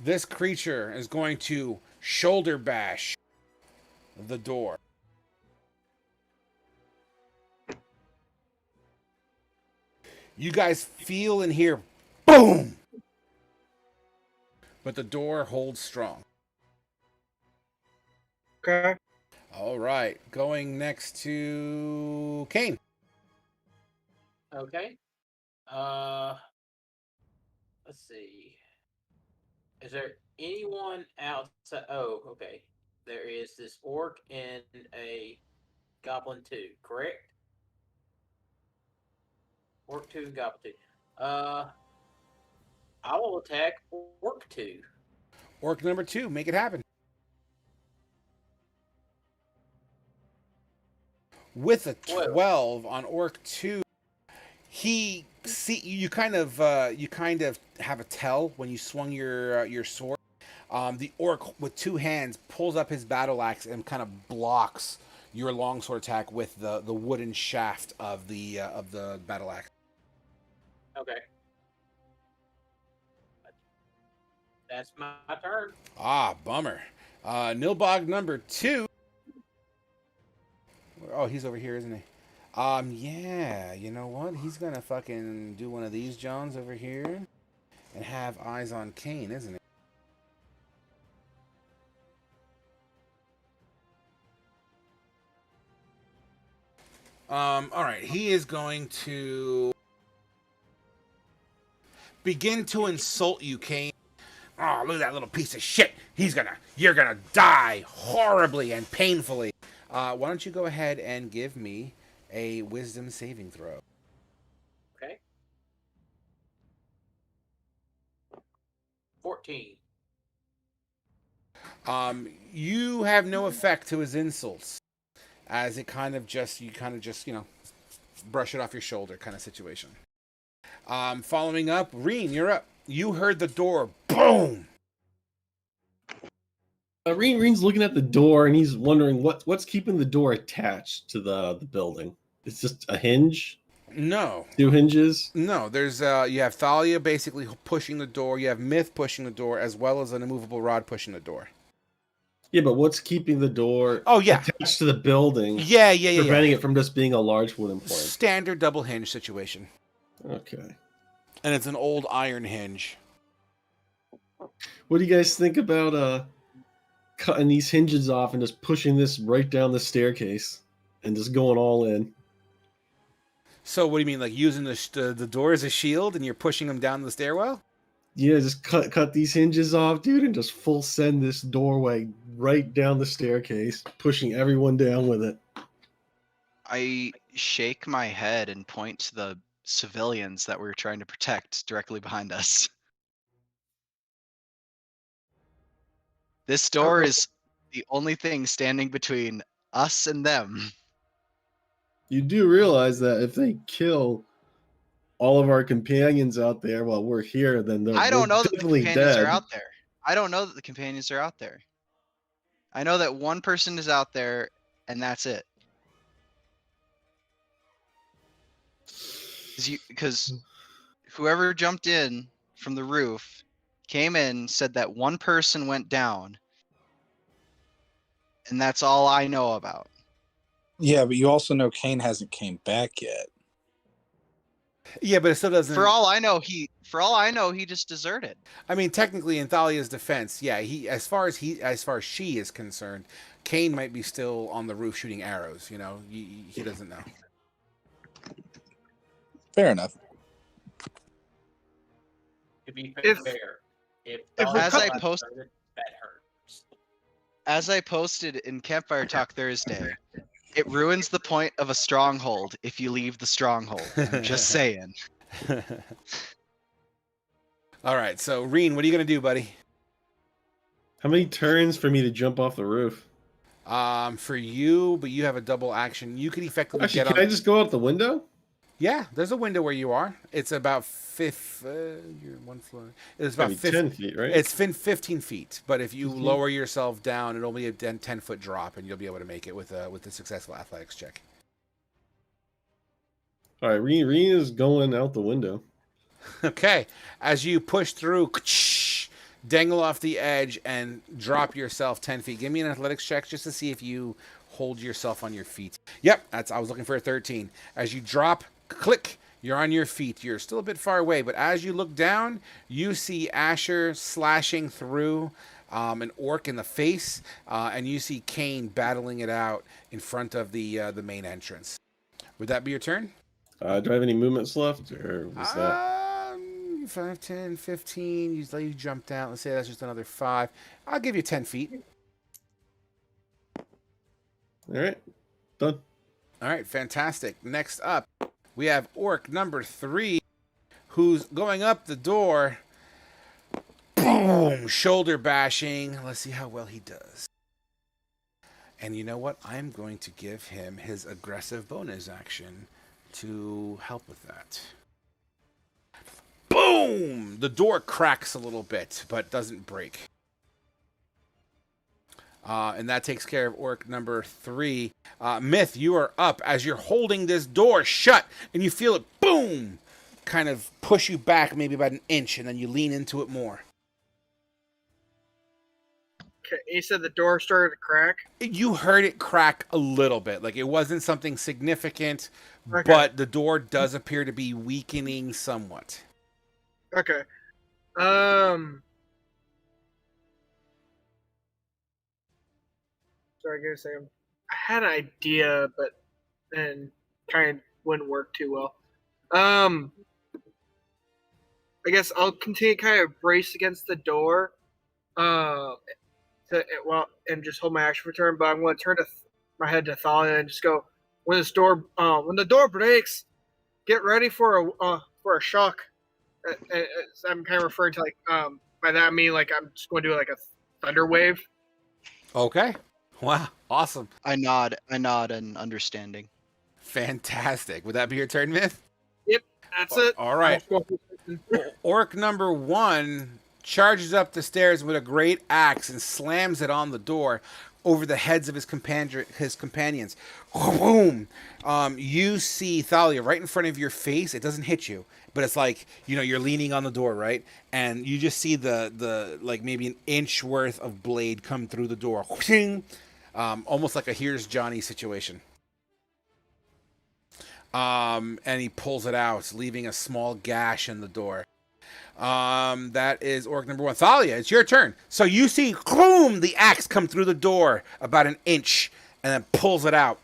A: this creature is going to shoulder bash the door. You guys feel and hear boom, but the door holds strong.
H: Okay.
A: All right, going next to Kane.
E: Okay. Let's see. Is there anyone outside? Oh, okay. There is this orc and a goblin 2, correct? Orc 2 and goblin 2. I will attack orc 2.
A: Orc number 2, make it happen. With a 12 on Orc 2, you kind of have a tell when you swung your sword. The orc with 2 hands pulls up his battle axe and kind of blocks your longsword attack with the wooden shaft of the battle axe.
E: Okay. That's my turn.
A: Ah, bummer. Nilbog number 2. Oh, he's over here, isn't he? Yeah, you know what? He's gonna fucking do one of these Jones over here and have eyes on Kane, isn't he? Alright, he is going to begin to insult you, Kane. Oh, look at that little piece of shit. You're gonna die horribly and painfully. Why don't you go ahead and give me a wisdom saving throw?
E: Okay. 14.
A: You have no effect to his insults, as you kind of just brush it off your shoulder kind of situation. Following up, Reen, you're up. You heard the door boom.
G: Reen's looking at the door and he's wondering what's keeping the door attached to the building. It's just a hinge.
A: No.
G: 2 hinges.
A: No, there's you have Thalia basically pushing the door. You have Myth pushing the door, as well as an immovable rod pushing the door.
G: Yeah, but what's keeping the door attached to the building?
A: Yeah.
G: Preventing it from just being a large wooden plank.
A: Standard double hinge situation.
G: Okay.
A: And it's an old iron hinge.
G: What do you guys think about cutting these hinges off and just pushing this right down the staircase and just going all in?
A: So what do you mean, like using the door as a shield and you're pushing them down the stairwell?
G: Yeah, just cut these hinges off, dude, and just full send this doorway right down the staircase, pushing everyone down with it.
B: I shake my head and point to the civilians that we're trying to protect directly behind us. This door is the only thing standing between us and them.
G: You do realize that if they kill all of our companions out there while we're here, then
B: I don't know that the
G: definitely
B: companions
G: dead.
B: are out there. I don't know that the companions are out there. I know that one person is out there, and that's it. Because whoever jumped in from the roof came in, said that one person went down, and that's all I know about.
I: Yeah, but you also know Kane hasn't came back yet.
A: Yeah, but it still doesn't.
B: For all I know, he just deserted.
A: I mean, technically, in Thalia's defense, yeah, as far as she is concerned, Kane might be still on the roof shooting arrows. You know, he doesn't know.
I: Fair enough.
E: To be
H: If-
E: fair, if
H: if we
B: As
H: cut-
B: I post-
E: that hurts.
B: As I posted in Campfire Talk Thursday, it ruins the point of a stronghold if you leave the stronghold. I'm just saying.
A: All right, so Reen, what are you gonna do, buddy?
G: How many turns for me to jump off the roof?
A: For you, but you have a double action. You could effectively
G: Actually,
A: get
G: can
A: on.
G: I just go out the window?
A: Yeah, there's a window where you are. It's about you're one floor. It's about
G: Maybe 10 feet, right?
A: It's 15 feet, but if you lower yourself down, it'll be a 10-foot drop, and you'll be able to make it with a successful athletics check.
G: All right, Reen is going out the window.
A: Okay, as you push through, dangle off the edge, and drop yourself 10 feet. Give me an athletics check just to see if you hold yourself on your feet. Yep, I was looking for a 13. As you drop, click, you're on your feet. You're still a bit far away, but as you look down, you see Asher slashing through an orc in the face, and you see Kane battling it out in front of the main entrance. Would that be your turn?
G: Do I have any movements left, or was that?
A: 5, 10, 15. You jumped out. Let's say that's just another 5. I'll give you 10 feet.
G: All right, done.
A: All right, fantastic. Next up, we have orc number 3, who's going up the door. Boom! Shoulder bashing. Let's see how well he does. And you know what? I'm going to give him his aggressive bonus action to help with that. Boom! The door cracks a little bit, but doesn't break. And that takes care of orc number 3. Myth, you are up as you're holding this door shut, and you feel it, boom, kind of push you back maybe about an inch, and then you lean into it more.
H: Okay, you said the door started to crack.
A: You heard it crack a little bit. Like, it wasn't something significant,
H: Okay.
A: but the door does appear to be weakening somewhat.
H: Okay. Sorry, give me a second. I had an idea, but then kind of wouldn't work too well. I guess I'll continue kind of brace against the door, and just hold my action for turn. But I'm going to turn my head to Thalia and just go, when the door breaks, get ready for a shock. I'm kind of referring to by that I mean like I'm just going to do like a thunder wave.
A: Okay. Wow. Awesome.
B: I nod in understanding.
A: Fantastic. Would that be your turn, Myth?
H: Yep, that's it.
A: All right. Orc number 1 charges up the stairs with a great axe and slams it on the door over the heads of his companions. Boom! You see Thalia right in front of your face. It doesn't hit you, but it's like, you're leaning on the door, right? And you just see the like maybe an inch worth of blade come through the door. Almost like a Here's Johnny situation. And he pulls it out, leaving a small gash in the door. That is orc number 1. Thalia, it's your turn. So you see, boom, the axe come through the door about an inch and then pulls it out.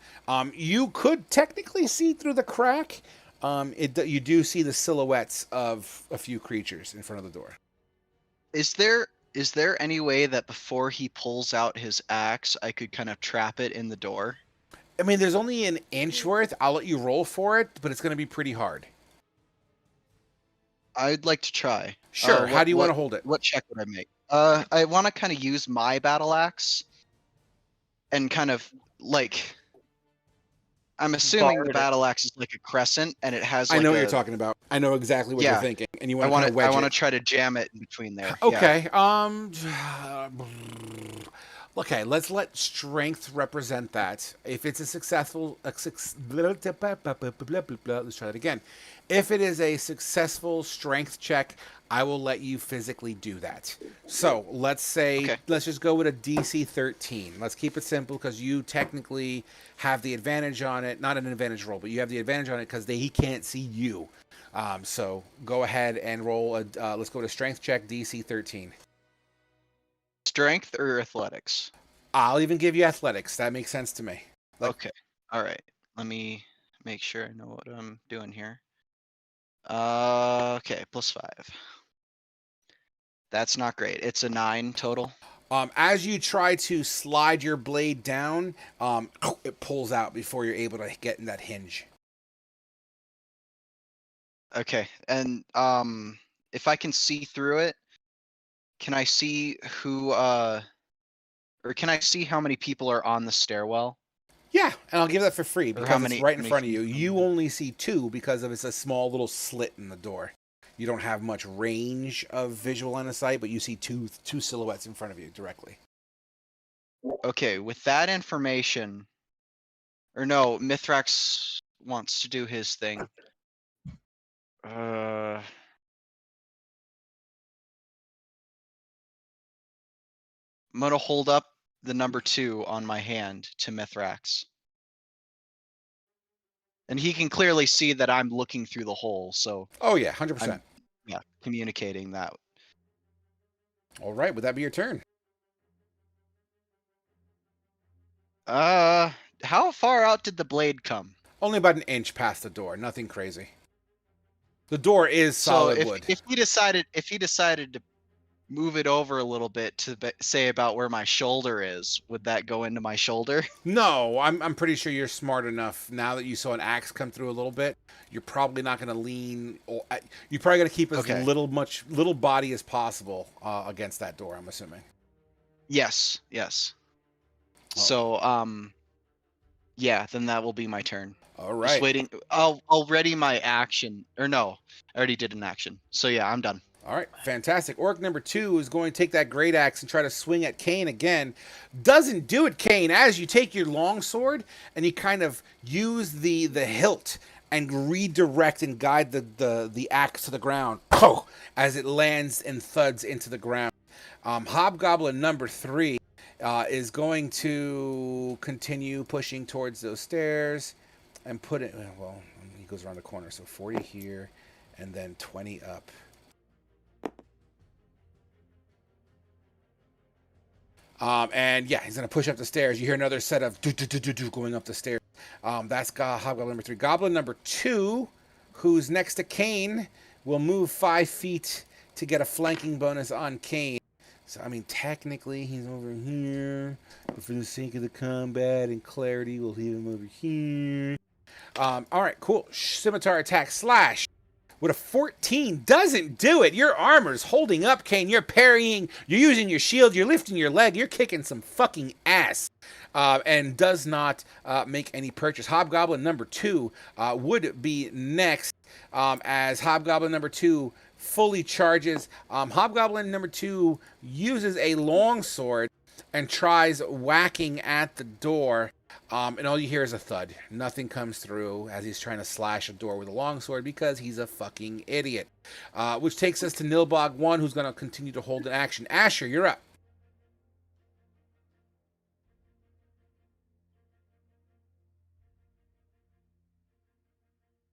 A: You could technically see through the crack. You do see the silhouettes of a few creatures in front of the door.
B: Is there any way that before he pulls out his axe, I could kind of trap it in the door?
A: I mean, there's only an inch worth. I'll let you roll for it, but it's going to be pretty hard.
B: I'd like to try.
A: Sure. How do you want to hold it?
B: What check would I make? I want to kind of use my battle axe and kind of like. I'm assuming the battle axe is like a crescent, and it has.
A: I know what you're talking about. I know exactly what you're thinking, and you want to kind of wedge it.
B: I want to try to jam it in between there.
A: Okay.
B: Yeah.
A: Okay, let's let strength represent that. If it's a successful, let's try that again. If it is a successful strength check, I will let you physically do that. So let's say,
B: Okay.
A: let's just go with a DC 13. Let's keep it simple because you technically have the advantage on it. Not an advantage roll, but you have the advantage on it because he can't see you. So go ahead and roll a. Let's go to strength check DC 13.
B: Strength or athletics?
A: I'll even give you athletics. That makes sense to me.
B: Okay. All right. Let me make sure I know what I'm doing here. Okay, +5. That's not great. It's a 9 total.
A: As you try to slide your blade down, it pulls out before you're able to get in that hinge.
B: Okay, and if I can see through it, can I see who or can I see how many people are on the stairwell?
A: Yeah, and I'll give that for free
B: Or
A: because
B: how
A: it's
B: many-
A: right
B: how
A: in
B: many
A: front of you.
B: feet from
A: You
B: me?
A: only see 2 because of it's a small little slit in the door. You don't have much range of visual line of sight, but you see two silhouettes in front of you directly.
B: Okay, with that information, or no, Mithrax wants to do his thing. I'm gonna hold up the number 2 on my hand to Mithrax. And he can clearly see that I'm looking through the hole, so
A: Oh yeah, 100%.
B: yeah, communicating that.
A: All right, would that be your turn?
B: How far out did the blade come?
A: Only about an inch past the door. Nothing crazy. The door is
B: So
A: solid wood.
B: if he decided to move it over a little bit to say about where my shoulder is, would that go into my shoulder?
A: No, I'm pretty sure you're smart enough now that you saw an axe come through a little bit. You're probably not going to lean. You're probably going to keep as
B: Okay.
A: little body as possible against that door. I'm assuming.
B: Yes.
A: Oh.
B: So yeah, then that will be my turn.
A: All right.
B: Just waiting. I'll ready my action. Or no, I already did an action. So yeah, I'm done.
A: All right, fantastic. Orc number 2 is going to take that great axe and try to swing at Kane again. Doesn't do it, Kane. As you take your long sword and you kind of use the hilt and redirect and guide the axe to the ground, as it lands and thuds into the ground. Hobgoblin number 3 is going to continue pushing towards those stairs and put it. Well, he goes around the corner, so 40 here, and then 20 up. And yeah, he's gonna push up the stairs. You hear another set of do going up the stairs. That's Hobgoblin number 3. Goblin number 2, who's next to Kane, will move 5 feet to get a flanking bonus on Kane. So I mean, technically he's over here, but for the sake of the combat and clarity, we'll leave him over here. All right, cool. Scimitar attack slash. With a 14, doesn't do it. Your armor's holding up, Kane. You're parrying. You're using your shield. You're lifting your leg. You're kicking some fucking ass. And does not make any purchase. Hobgoblin number 2 would be next as Hobgoblin number 2 fully charges. Hobgoblin number 2 uses a longsword and tries whacking at the door. And all you hear is a thud. Nothing comes through as he's trying to slash a door with a longsword because he's a fucking idiot. Which takes us to Nilbog 1, who's going to continue to hold an action. Asher, you're up.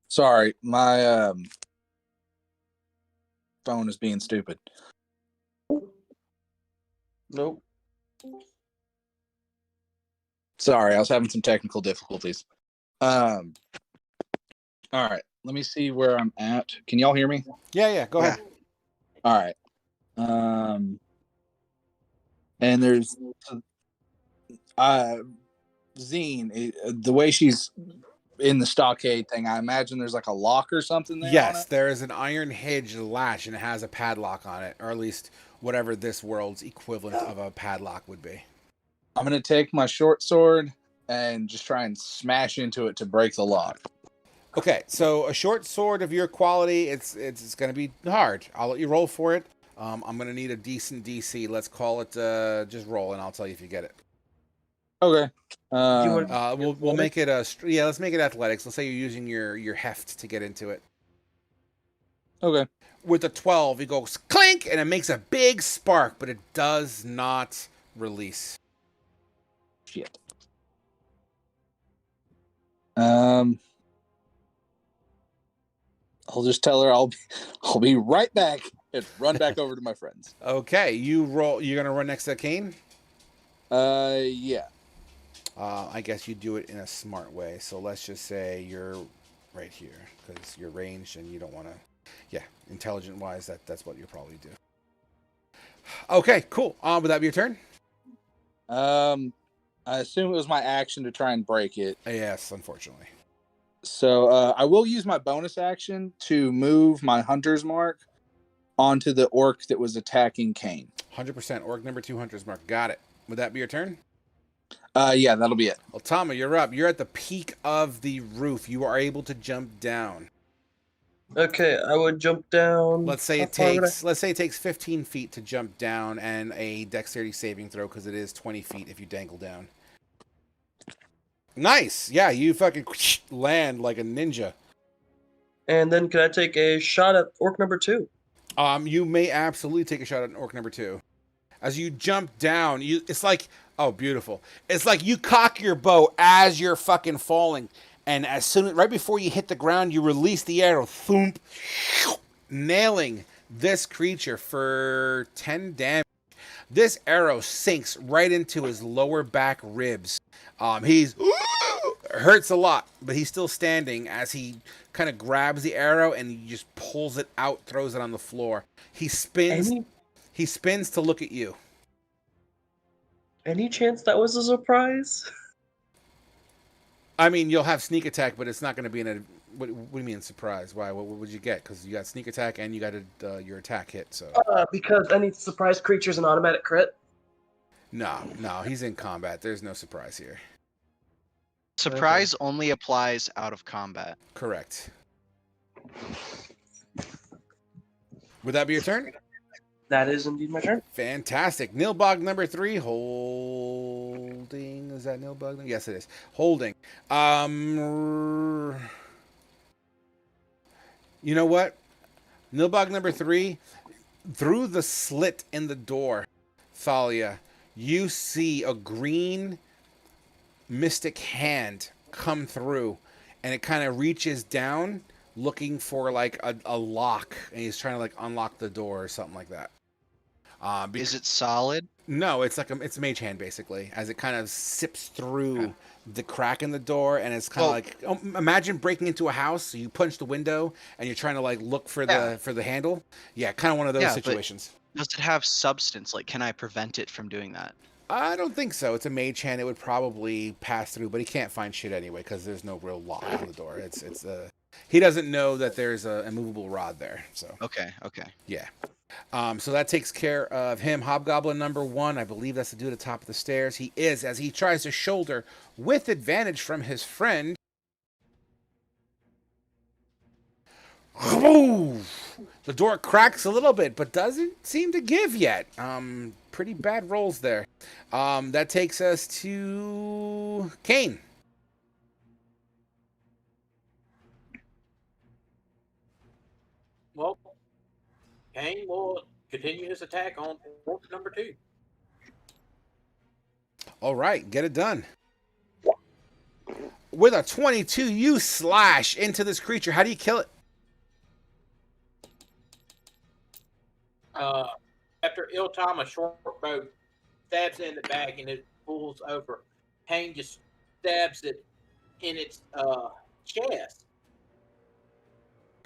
C: Sorry, my phone is being stupid.
F: Nope.
C: Sorry, I was having some technical difficulties. All right, let me see where I'm at. Can y'all hear me?
A: Yeah, go ahead.
C: All right. And there's Zine, the way she's in the stockade thing, I imagine there's like a lock or something there.
A: Yes,
C: on it?
A: there is an iron hinge latch and it has a padlock on it, or at least whatever this world's equivalent of a padlock would be.
C: I'm gonna take my short sword and just try and smash into it to break the lock.
A: Okay, so a short sword of your quality, it's going to be hard. I'll let you roll for it. I'm gonna need a decent DC. Let's call it just roll, and I'll tell you if you get it.
C: Okay.
F: You want-
A: We'll make it let's make it athletics. Let's say you're using your heft to get into it.
C: Okay.
A: With the 12, it goes clink, and it makes a big spark, but it does not release.
C: Shit. I'll just tell her I'll be right back and run back over to my friends.
A: Okay, you roll. You're gonna run next to Kane.
C: Yeah.
A: I guess you do it in a smart way. So let's just say you're right here because you're ranged and you don't want to. Yeah, intelligent wise, that's what you'll probably do. Okay, cool. Would that be your turn?
C: I assume it was my action to try and break it.
A: Yes, unfortunately.
C: So I will use my bonus action to move my hunter's mark onto the orc that was attacking Kane.
A: 100%. Orc number 2 hunter's mark. Got it. Would that be your turn?
C: Yeah, that'll be it.
A: Well, Tama, you're up. You're at the peak of the roof. You are able to jump down.
F: Okay, I would jump down.
A: Let's say
F: How far would I-
A: let's say it takes 15 feet to jump down and a dexterity saving throw because it is 20 feet if you dangle down. Nice. Yeah, you fucking land like a ninja.
F: And then could I take a shot at orc number 2?
A: You may absolutely take a shot at orc number 2. As you jump down, it's like, oh, beautiful. It's like you cock your bow as you're fucking falling, and right before you hit the ground, you release the arrow, thump, nailing this creature for 10 damage. This arrow sinks right into his lower back ribs. He's hurts a lot, but he's still standing as he kind of grabs the arrow and he just pulls it out, throws it on the floor. He spins. He spins to look at you.
F: Any chance that was a surprise?
A: I mean, you'll have sneak attack, but it's not going to be in a. What do you mean surprise? Why? What would you get? Because you got sneak attack and you got your attack hit. So.
F: Because any surprise creature's an automatic crit.
A: No, he's in combat. There's no surprise here.
B: Surprise only applies out of combat.
A: Correct. Would that be your turn?
F: That is indeed my turn.
A: Fantastic. Nilbog number 3, holding. Is that Nilbog? Yes, it is. Holding. You know what? Nilbog number 3, through the slit in the door, Thalia, you see a green mystic hand come through, and it kind of reaches down looking for like a lock, and he's trying to like unlock the door or something like that.
B: Is it solid?
A: No, it's like it's a mage hand basically, as it kind of sips through the crack in the door, and it's kind of like imagine breaking into a house. So you punch the window, and you're trying to like look for the handle. Yeah, kind of one of those situations.
B: Does it have substance? Like, can I prevent it from doing that?
A: I don't think so. It's a mage hand. It would probably pass through, but he can't find shit anyway because there's no real lock on the door. He doesn't know that there's a immovable rod there. So
B: okay.
A: Yeah. So that takes care of him. Hobgoblin number 1, I believe that's the dude at the top of the stairs. He is, as he tries to shoulder with advantage from his friend. The door cracks a little bit, but doesn't seem to give yet. Pretty bad rolls there. That takes us to Kane.
E: Well, Kane will continue his attack on orc number 2.
A: All right, get it done. With a 22, you slash into this creature. How do you kill it?
E: After ill time, a short bow stabs it in the back and it pulls over. Kane just stabs it in its chest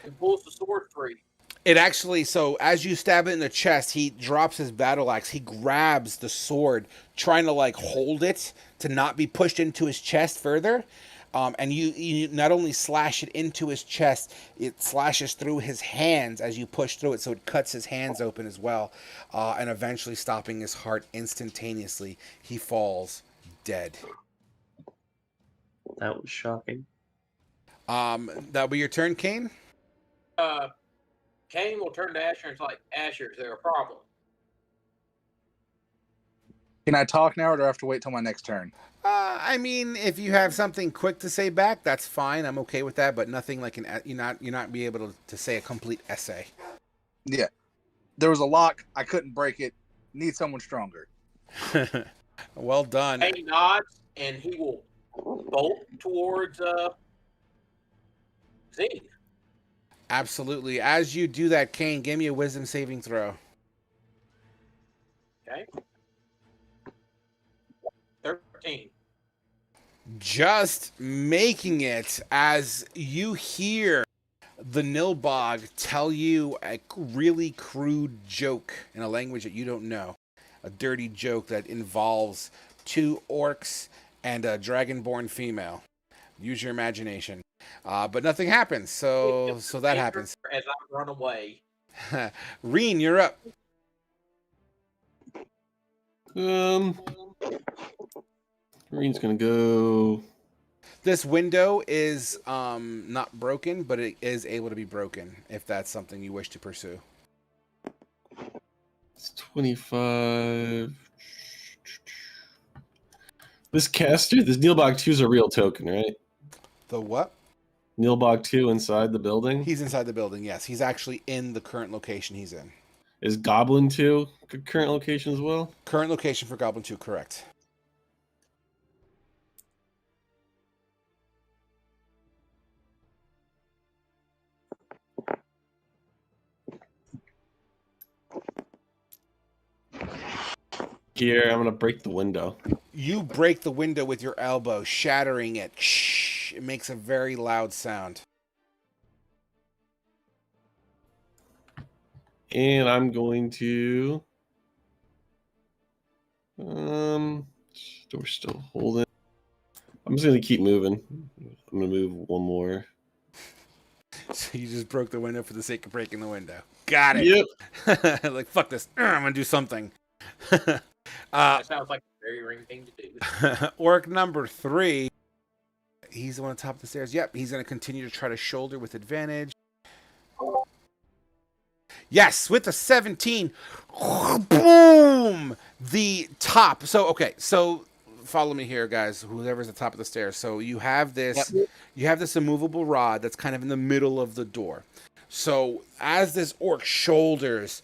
E: and pulls the sword free.
A: It actually, so as you stab it in the chest, he drops his battle axe. He grabs the sword, trying to like hold it to not be pushed into his chest further. And you not only slash it into his chest, it slashes through his hands as you push through it, so it cuts his hands open as well, and eventually stopping his heart instantaneously. He falls dead.
F: That was shocking.
A: That'll be your turn, Kane?
E: Kane will turn to Asher and it's like, Asher, is there a problem?
C: Can I talk now, or do I have to wait till my next turn?
A: I mean, if you have something quick to say back, that's fine. I'm okay with that, but nothing like you're not be able to say a complete essay.
C: Yeah. There was a lock. I couldn't break it. Need someone stronger.
A: Well done.
E: Kane nods and he will bolt towards Zine.
A: Absolutely. As you do that, Kane, give me a wisdom saving throw.
E: Okay. 13.
A: Just making it as you hear the Nilbog tell you a really crude joke in a language that you don't know. A dirty joke that involves 2 orcs and a dragonborn female. Use your imagination. But nothing happens, so that happens.
E: As I run away.
A: Reen, you're up.
G: Green's gonna go.
A: This window is not broken, but it is able to be broken if that's something you wish to pursue.
G: It's 25. This caster, this Neilbog 2 is a real token, right?
A: The what?
G: Neilbog 2 inside the building?
A: He's inside the building, yes. He's actually in the current location he's in.
G: Is Goblin 2 current location as well?
A: Current location for Goblin 2, correct.
G: Here, I'm gonna break the window.
A: You break the window with your elbow, shattering it. Shh, it makes a very loud sound.
G: And I'm going to door's still holding. I'm just gonna keep moving. I'm gonna move one more.
A: So you just broke the window for the sake of breaking the window. Got it.
G: Yep.
A: Like, fuck this. I'm gonna do something.
E: That sounds like a very ring thing to do.
A: Orc number 3. He's the one on top of the stairs. Yep, he's going to continue to try to shoulder with advantage. Yes, with a 17. Boom! The top. So, okay, so follow me here, guys. Whoever's at the top of the stairs. So you have this, you have this immovable rod that's kind of in the middle of the door. So as this orc shoulders,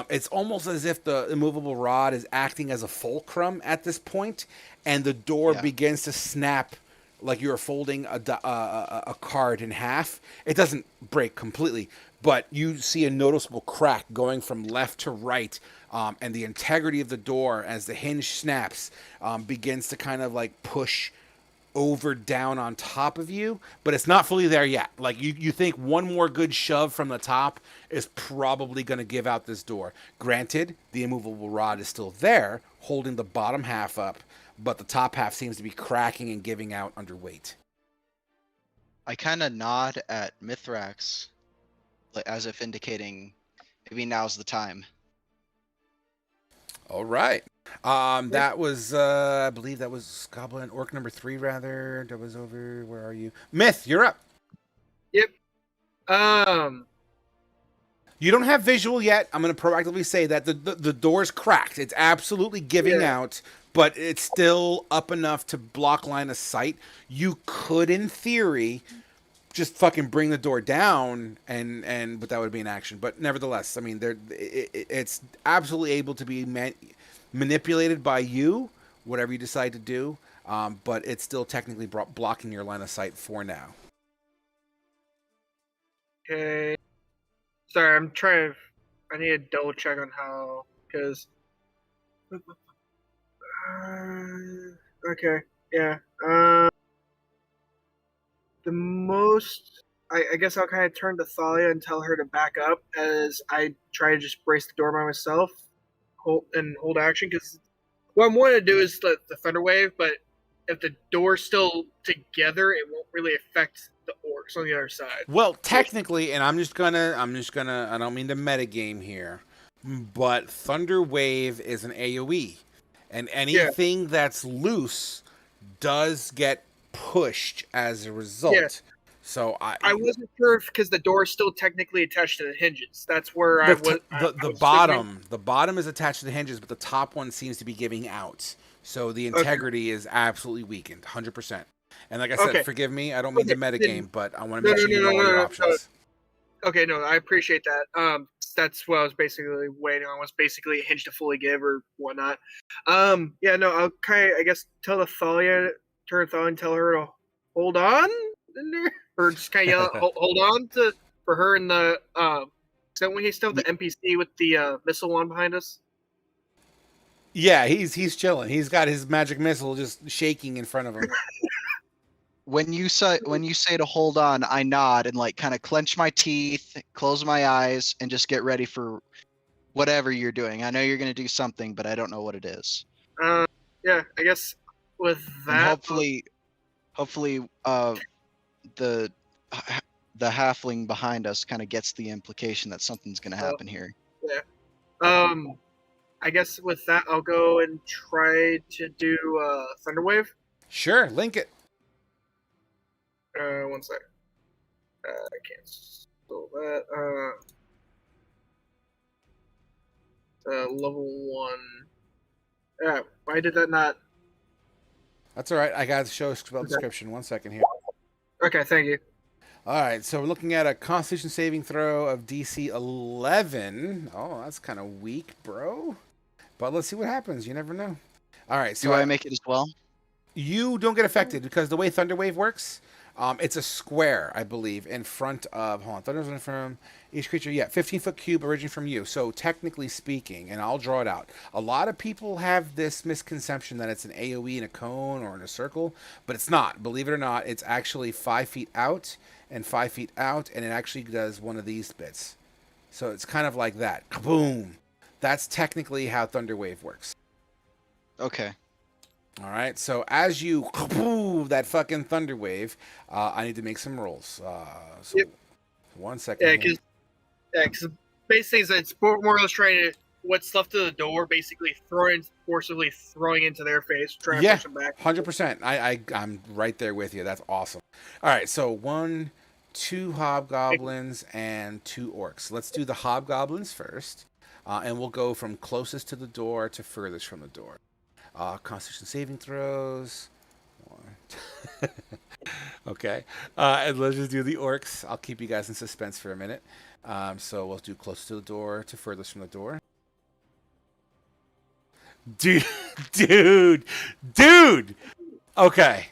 A: it's almost as if the immovable rod is acting as a fulcrum at this point, and the door begins to snap like you're folding a card in half. It doesn't break completely, but you see a noticeable crack going from left to right, and the integrity of the door as the hinge snaps begins to kind of like push over down on top of you, but it's not fully there yet. Like you think one more good shove from the top is probably going to give out this door. Granted, the immovable rod is still there, holding the bottom half up, but the top half seems to be cracking and giving out under weight.
B: I kind of nod at Mithrax, as if indicating maybe now's the time.
A: All right. That was, I believe that was Goblin Orc number 3, rather. That was over. Where are you? Myth, you're up.
H: Yep.
A: You don't have visual yet. I'm going to proactively say that the door's cracked. It's absolutely giving out, but it's still up enough to block line of sight. You could, in theory, just fucking bring the door down, but that would be an action. But nevertheless, I mean, it's absolutely able to be manipulated by you, whatever you decide to do, but it's still technically blocking your line of sight for now.
H: Okay. Sorry, I'm trying to. I need to double check on how, because. Okay. Yeah. The most. I guess I'll kind of turn to Thalia and tell her to back up as I try to just brace the door by myself, hold action, because what I'm wanting to do is the thunder wave, but if the door's still together, it won't really affect the orcs on the other side.
A: Well, technically, and I'm just gonna, I don't mean to metagame here, but Thunder Wave is an AoE, and anything that's loose does get pushed as a result. So
H: I wasn't sure because the door is still technically attached to the hinges. That's where I was.
A: The bottom is attached to the hinges, but the top one seems to be giving out. So the integrity is absolutely weakened, 100%. And like I said, forgive me, I don't mean to metagame, but I want to make sure you know all your options.
H: Okay, no, I appreciate that. That's what I was basically waiting on. Was basically a hinge to fully give or whatnot. Yeah, no, I'll I guess tell the Thalia, turn Thalia and tell her to hold on in there, or just kind of yell, hold on for her and the. Is that when he still the NPC with the missile one behind us?
A: Yeah, he's chilling. He's got his magic missile just shaking in front of him.
B: When you say to hold on, I nod and like kind of clench my teeth, close my eyes, and just get ready for whatever you're doing. I know you're gonna do something, but I don't know what it is.
H: Yeah, I guess with that.
B: And hopefully, the halfling behind us kind of gets the implication that something's gonna happen here.
H: Yeah. I guess with that, I'll go and try to do Thunderwave.
A: Sure, link it.
H: 1 sec. I can't spell that. Level 1. Yeah, why did that not?
A: That's all right. I got to show a spell description. 1 second here.
H: Okay, thank you.
A: All right, so we're looking at a Constitution saving throw of DC 11. Oh, that's kind of weak, bro. But let's see what happens. You never know. All right. So
B: do I make it as well?
A: You don't get affected because the way Thunderwave works, it's a square, I believe, in front of. Hold on. Thunderwave from each creature. Yeah, 15-foot cube originating from you. So technically speaking, and I'll draw it out. A lot of people have this misconception that it's an AOE in a cone or in a circle, but it's not. Believe it or not, it's actually 5 feet out and 5 feet out, and it actually does one of these bits. So it's kind of like that. Kaboom! That's technically how Thunderwave works.
B: Okay.
A: All right. So as you kaboom that fucking Thunderwave, I need to make some rolls. So
H: yep.
A: 1 second.
H: Yeah, because basically it's more or less trying to what's left of the door, basically forcibly throwing into their face, trying to push them back.
A: 100%. I'm right there with you. That's awesome. All right. So 1, 2 hobgoblins and 2 orcs. Let's do the hobgoblins first. And we'll go from closest to the door to furthest from the door. Constitution saving throws. 1. Okay. And let's just do the orcs. I'll keep you guys in suspense for a minute. So we'll do closest to the door to furthest from the door. Dude. Okay.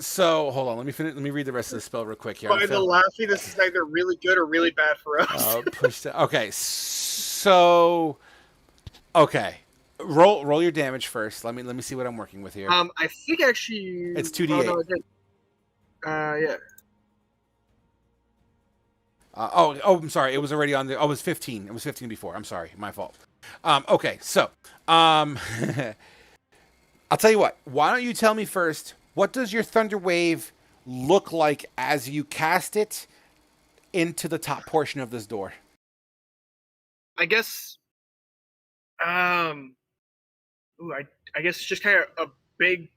A: So hold on. Let me read the rest of the spell real quick here.
H: By the laughing, this is either really good or really bad for us.
A: Okay. So, okay, roll your damage first. Let me see what I'm working with here.
H: I think actually
A: it's 2d8.
H: Yeah.
A: I'm sorry. It was already on the. Oh, it was 15. It was 15 before. I'm sorry. My fault. Okay. So, I'll tell you what. Why don't you tell me first? What does your Thunderwave look like as you cast it into the top portion of this door?
H: I guess, I guess it's just kind of a big.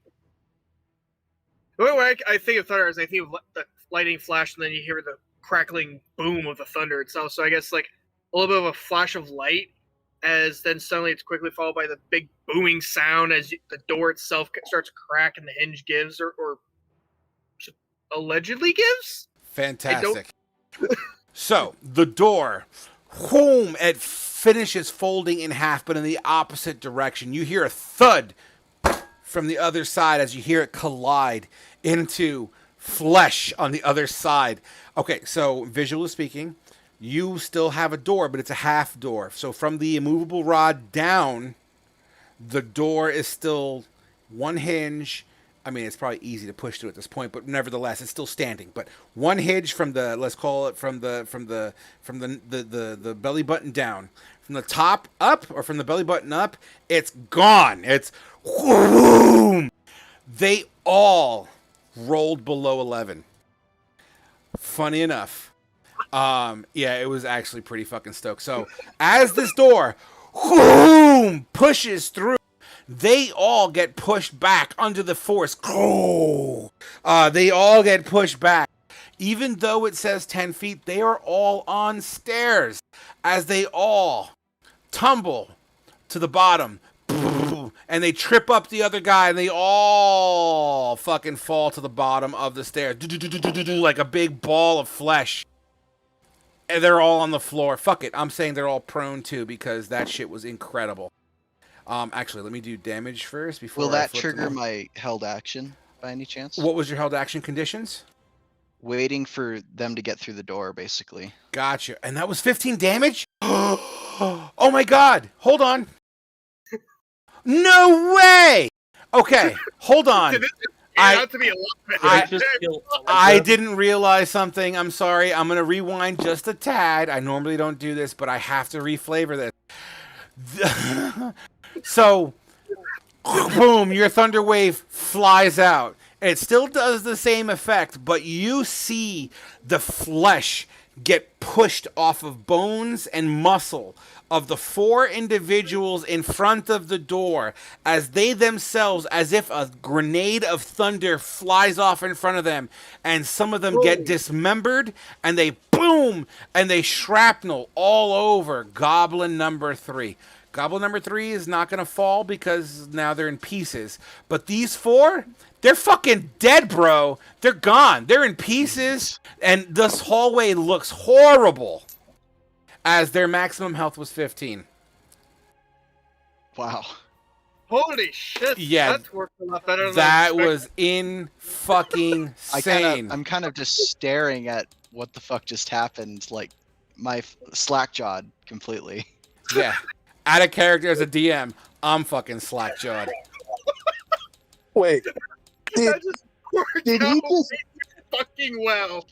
H: I think of thunder as I think of the lightning flash, and then you hear the crackling boom of the thunder itself. So I guess like a little bit of a flash of light, as then suddenly it's quickly followed by the big booming sound as the door itself starts to crack and the hinge gives, or allegedly gives.
A: Fantastic. So the door. Boom! It finishes folding in half, but in the opposite direction. You hear a thud from the other side as you hear it collide into flesh on the other side. Okay, so visually speaking, you still have a door, but it's a half door. So from the immovable rod down, the door is still one hinge. I mean, it's probably easy to push through at this point, but nevertheless, it's still standing. But one hinge from the, let's call it from the belly button down, from the top up or from the belly button up, it's gone. It's boom. They all rolled below 11. Funny enough, yeah, it was actually pretty fucking stoked. So as this door boom pushes through. They all get pushed back under the force. They all get pushed back. Even though it says 10 feet, they are all on stairs as they all tumble to the bottom. And they trip up the other guy, and they all fucking fall to the bottom of the stairs. Like a big ball of flesh. And they're all on the floor. Fuck it. I'm saying they're all prone too, because that shit was incredible. Actually, let me do damage first before
B: Will
A: I
B: that
A: flip
B: trigger
A: them.
B: my held action by any chance?
A: What was your held action conditions?
B: Waiting for them to get through the door, basically.
A: Gotcha. And that was 15 damage? Oh my god. Hold on. No way. Okay, hold on.
H: Out to be a lot better.
A: I didn't realize something. I'm sorry. I'm going to rewind just a tad. I normally don't do this, but I have to reflavor this. So, boom, your thunder wave flies out. It still does the same effect, but you see the flesh get pushed off of bones and muscle of the 4 individuals in front of the door as they themselves, as if a grenade of thunder flies off in front of them, and some of them get dismembered, and they boom, and they shrapnel all over Goblin number 3. Goblin number 3 is not going to fall because now they're in pieces. But these 4, they're fucking dead, bro. They're gone. They're in pieces. And this hallway looks horrible as their maximum health was 15.
B: Wow.
H: Holy shit.
A: Yeah,
H: That's worked a lot better than
A: that
H: I
A: was in fucking insane.
B: I'm kind of just staring at what the fuck just happened, like my slack-jawed completely.
A: Yeah. Out of character as a DM, I'm fucking slack-jawed.
I: Wait,
H: That just worked
I: did he
H: out
I: just-
H: fucking well.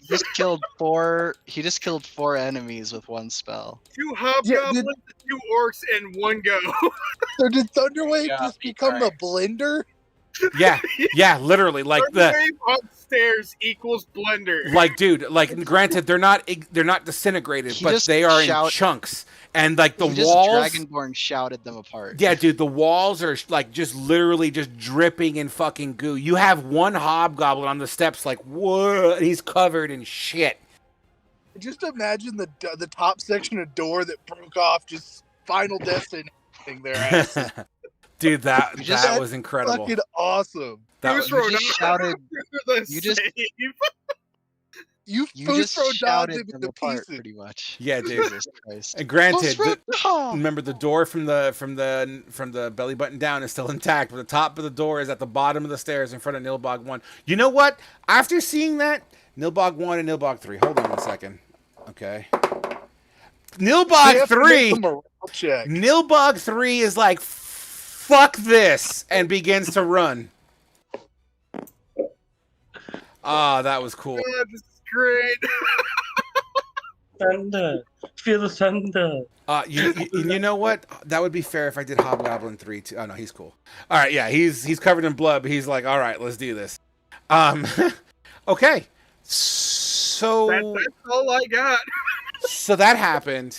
B: He just killed 4 enemies with one spell.
H: 2 hobgoblins, 2 orcs, and 1 go.
I: so did Thunderwave
E: Yeah,
I: just
E: be
I: become a
E: correct.
I: blender?
A: Yeah, literally. Like the
H: Wave upstairs equals blender.
A: like dude, like granted they're not disintegrated,
B: He
A: but
B: just
A: they are in
B: shout-
A: chunks. And like the
B: He just
A: walls
B: Dragonborn shouted them apart.
A: Yeah, dude, the walls are like just literally just dripping in fucking goo. You have one hobgoblin on the steps like, whoa, and he's covered in shit.
I: Just imagine the top section of door that broke off, just Final Destiny their ass.
A: Dude, that
B: just-
A: was incredible.
I: Fucking awesome.
A: That
H: Bruce
A: was,
B: You just shouted. You just-
I: You
B: You
I: Fusro
B: just
I: dogged
B: shouted
I: him
B: them
I: into
B: apart,
I: pieces.
B: pretty much.
A: yeah, dude.
B: Jesus Christ.
A: And granted, remember the door from the belly button down is still intact, but the top of the door is at the bottom of the stairs in front of Nilbog 1. You know what? After seeing that, Nilbog 1 and Nilbog 3. Hold on 1 second. Okay.
I: You
A: Nilbog
I: have to
A: 3.
I: make a morale check.
A: Nilbog 3 is like, fuck this, and begins to run. Ah, that was cool.
H: God, this is great.
F: Thunder. Feel the thunder.
A: You know what? That would be fair if I did Hobgoblin 3 too. Oh no, he's cool. All right, yeah, he's covered in blood, but he's like, all right, let's do this. Okay. So
H: That's all I got.
A: so that happened.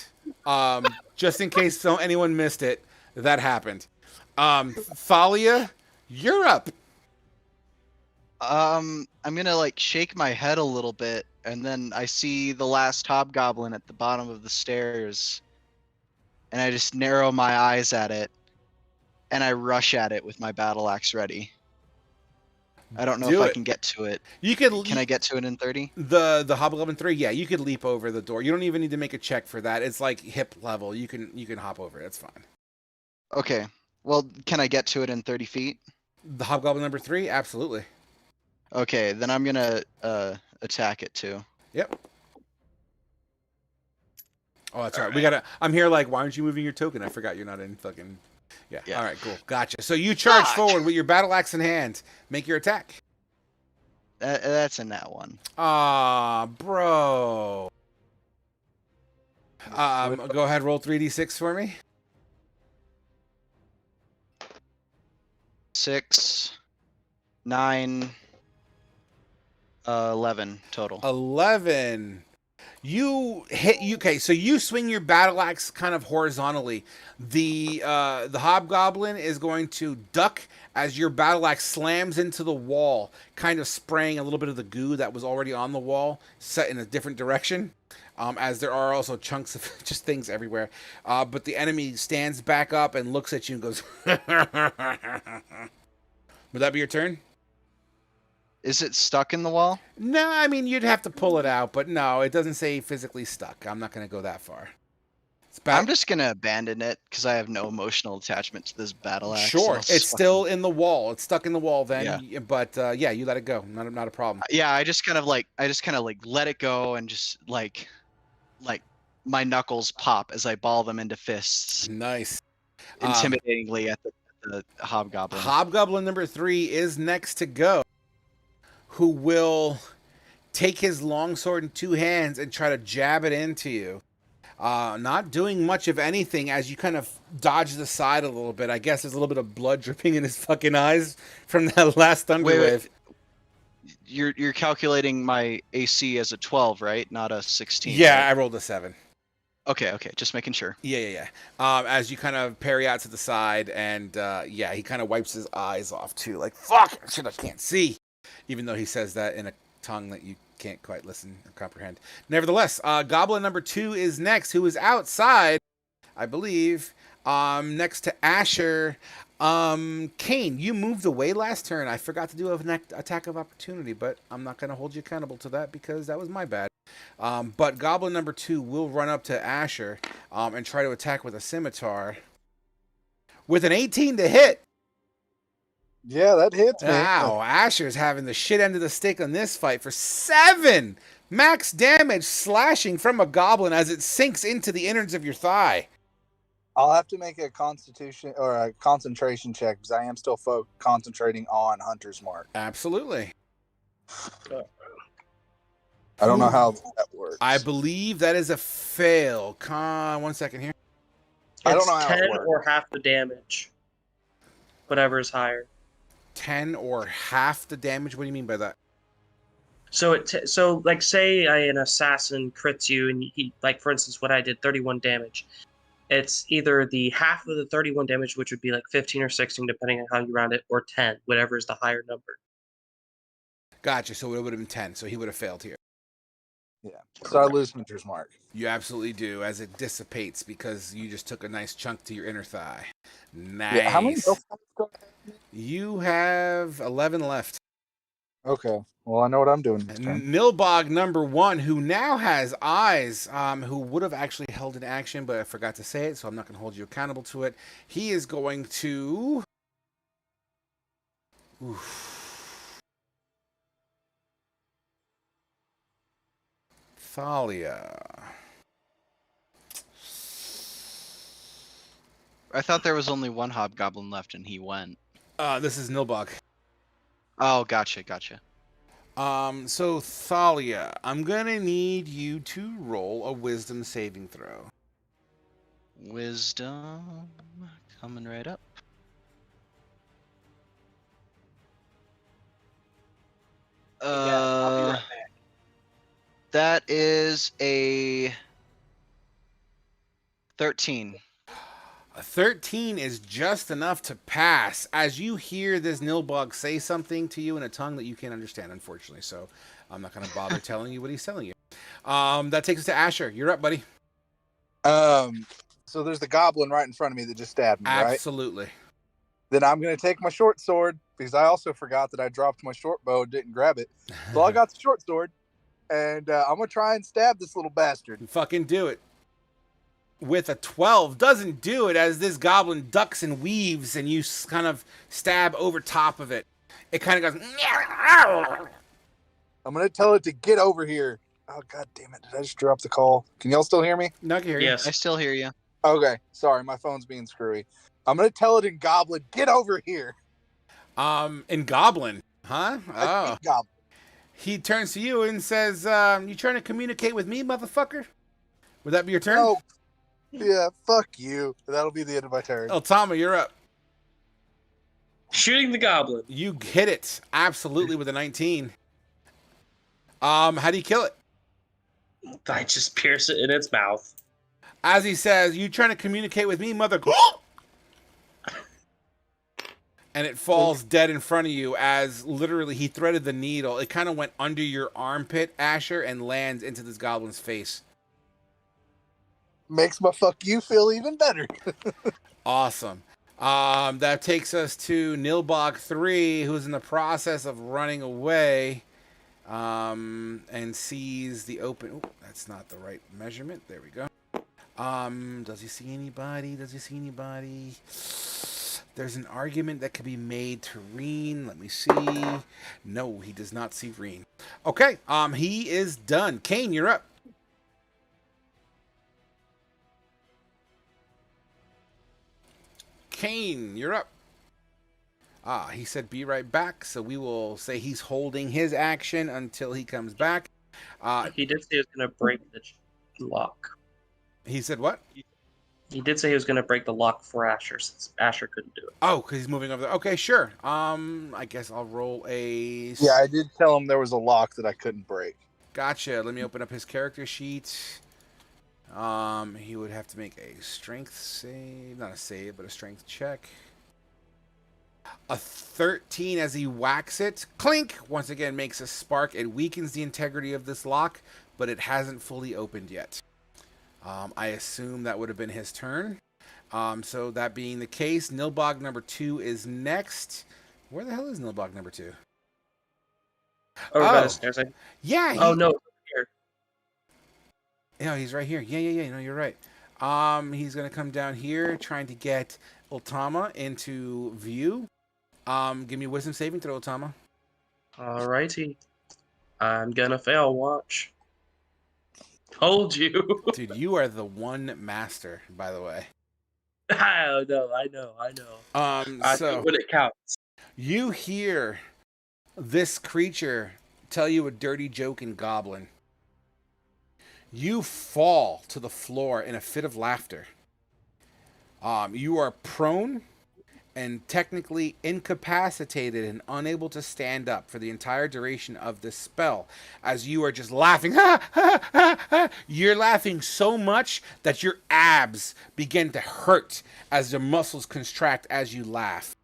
A: Just in case anyone missed it, that happened. Thalia, you're up.
B: I'm gonna like shake my head a little bit, and then I see the last hobgoblin at the bottom of the stairs, and I just narrow my eyes at it, and I rush at it with my battle axe ready. I don't know
A: Do
B: if I
A: it.
B: can get to it.
A: You could.
B: Can I get to it in 30?
A: The Hobgoblin 3? Yeah, you could leap over the door. You don't even need to make a check for that. It's like hip level. You can hop over it. It's fine.
B: Okay. Well, can I get to it in 30 feet?
A: The Hobgoblin number 3, absolutely.
B: Okay, then I'm gonna attack it too.
A: Yep. Oh, that's all right. We gotta. I'm here. Like, why aren't you moving your token? I forgot you're not in fucking. Yeah.
B: Yeah.
A: All right. Cool. Gotcha. So you charge
B: Fuck.
A: forward with your battle axe in hand. Make your attack.
B: That's a nat 1.
A: Ah, bro. Go ahead. Roll 3d6 for me.
B: 6, 9, 11 total.
A: 11. You hit okay, so you swing your battle axe kind of horizontally. The hobgoblin is going to duck as your battle axe slams into the wall, kind of spraying a little bit of the goo that was already on the wall, set in a different direction. As there are also chunks of just things everywhere. But the enemy stands back up and looks at you and goes, Would that be your turn?
B: Is it stuck in the wall?
A: No, I mean, you'd have to pull it out, but no, it doesn't say physically stuck. I'm not going to go that far. It's
B: I'm just gonna abandon it because I have no emotional attachment to this battle axe.
A: Sure,
B: I'll
A: it's
B: just
A: still in the wall. It's stuck in the wall then,
B: Yeah.
A: but yeah, you let it go. Not a problem.
B: Yeah, I just kind of like let it go and just like my knuckles pop as I ball them into fists
A: Nice.
B: intimidatingly at the hobgoblin.
A: Hobgoblin number 3 is next to go, who will take his longsword in 2 hands and try to jab it into you. Not doing much of anything as you kind of dodge the side a little bit. I guess there's a little bit of blood dripping in his fucking eyes from that last thunderwave.
B: You're calculating my AC as a 12, right? Not a 16.
A: Yeah,
B: right?
A: I rolled a 7.
B: Okay, just making sure.
A: Yeah. As you kind of parry out to the side, and yeah, he kind of wipes his eyes off too, like fuck, shit, I can't see, even though he says that in a tongue that you can't quite listen or comprehend. Nevertheless, Goblin number 2 is next, who is outside, I believe, next to Asher. Kane, you moved away last turn. I forgot to do an attack of opportunity, but I'm not going to hold you accountable to that because that was my bad. But Goblin number 2 will run up to Asher and try to attack with a scimitar. With an 18 to hit.
I: Yeah, that hits me.
A: Wow, Asher's having the shit end of the stick on this fight for 7 max damage, slashing from a goblin as it sinks into the innards of your thigh.
I: I'll have to make a constitution or a concentration check because I am still concentrating on Hunter's Mark.
A: Absolutely.
I: I don't know how that works.
A: I believe that is a fail. 1 second here.
I: I don't
F: It's
I: know how it
F: 10
I: works.
F: or half the damage. Whatever is higher.
A: 10 or half the damage? What do you mean by that?
F: So so like say an assassin crits you and he, like for instance what I did, 31 damage. It's either the half of the 31 damage, which would be like 15 or 16 depending on how you round it, or 10, whatever is the higher number.
A: Gotcha. So it would have been 10. So he would have failed here.
I: Yeah. So I lose Hunter's Mark.
A: You absolutely do, as it dissipates because you just took a nice chunk to your inner thigh. Nice.
I: Yeah, how many health points do I have?
A: You have 11 left.
I: Okay. Well, I know what I'm doing this turn.
A: Nilbog number 1, who now has eyes, who would have actually held an action, but I forgot to say it, so I'm not going to hold you accountable to it. He is going to... Thalia.
B: I thought there was only one hobgoblin left and he went.
A: This is Nilbog.
B: Oh, gotcha.
A: So Thalia, I'm gonna need you to roll a wisdom saving throw.
B: Wisdom coming right up.
E: I'll be right back.
B: That is a 13.
A: A 13 is just enough to pass as you hear this Nilbog say something to you in a tongue that you can't understand, unfortunately. So I'm not going to bother telling you what he's telling you. That takes us to Asher. You're up, buddy.
I: So there's the goblin right in front of me that just stabbed me, right?
A: Absolutely.
I: Then I'm going to take my short sword because I also forgot that I dropped my short bow and didn't grab it. So I got the short sword, and I'm going to try and stab this little bastard.
A: Fucking do it. With a 12, doesn't do it as this goblin ducks and weaves and you kind of stab over top of it. It kind of goes...
I: I'm going to tell it to get over here. Oh, God damn it. Did I just drop the call? Can y'all still hear me?
A: No, I can hear you.
F: Yes.
B: I still hear you.
I: Okay. Sorry, my phone's being screwy. I'm going to tell it in Goblin, get over here.
A: In Goblin, huh?
I: I
A: Oh.
I: think Goblin.
A: He turns to you and says, you trying to communicate with me, motherfucker? Would that be your turn?
I: Oh, yeah, fuck you. That'll be the end of my turn.
A: Oh, Tama, you're up.
F: Shooting the goblin.
A: You hit it absolutely with a 19. How do you kill it?
F: I just pierce it in its mouth.
A: As he says, "You trying to communicate with me, mother?" And it falls dead in front of you as literally he threaded the needle. It kind of went under your armpit, Asher, and lands into this goblin's face.
I: Makes my fuck you feel even better.
A: Awesome. That takes us to Nilbog 3, who's in the process of running away, and sees the open. Ooh, that's not the right measurement. There we go. Does he see anybody? Does he see anybody? There's an argument that could be made to Reen. Let me see. No, he does not see Reen. Okay, he is done. Kane, you're up. Kane, you're up. He said be right back, so we will say he's holding his action until he comes back.
F: He did say he was going to break the lock.
A: He said what?
F: He did say he was going to break the lock for Asher, since Asher couldn't do it.
A: Oh, because he's moving over there. Okay, sure. I guess I'll roll a...
I: Yeah, I did tell him there was a lock that I couldn't break.
A: Gotcha. Let me open up his character sheet. He would have to make a strength save. Not a save, but a strength check. A 13 as he whacks it. Clink! Once again makes a spark. It weakens the integrity of this lock, but it hasn't fully opened yet. I assume that would have been his turn. So that being the case, Nilbog number 2 is next. Where the hell is Nilbog number 2?
F: By the stairs.
A: Yeah.
F: Oh, no. Here.
A: Yeah, he's right here. Yeah. No, you're right. He's going to come down here trying to get Ultama into view. Give me a wisdom saving throw, Ultama.
F: Alrighty. I'm going to fail. Watch. Told you.
A: Dude, you are the one master, by the way.
F: I know. I
A: So
F: know when it counts.
A: you hear this creature tell you a dirty joke in Goblin. You fall to the floor in a fit of laughter. You are prone and technically incapacitated and unable to stand up for the entire duration of this spell, as you are just laughing. You're laughing so much that your abs begin to hurt as your muscles contract as you laugh.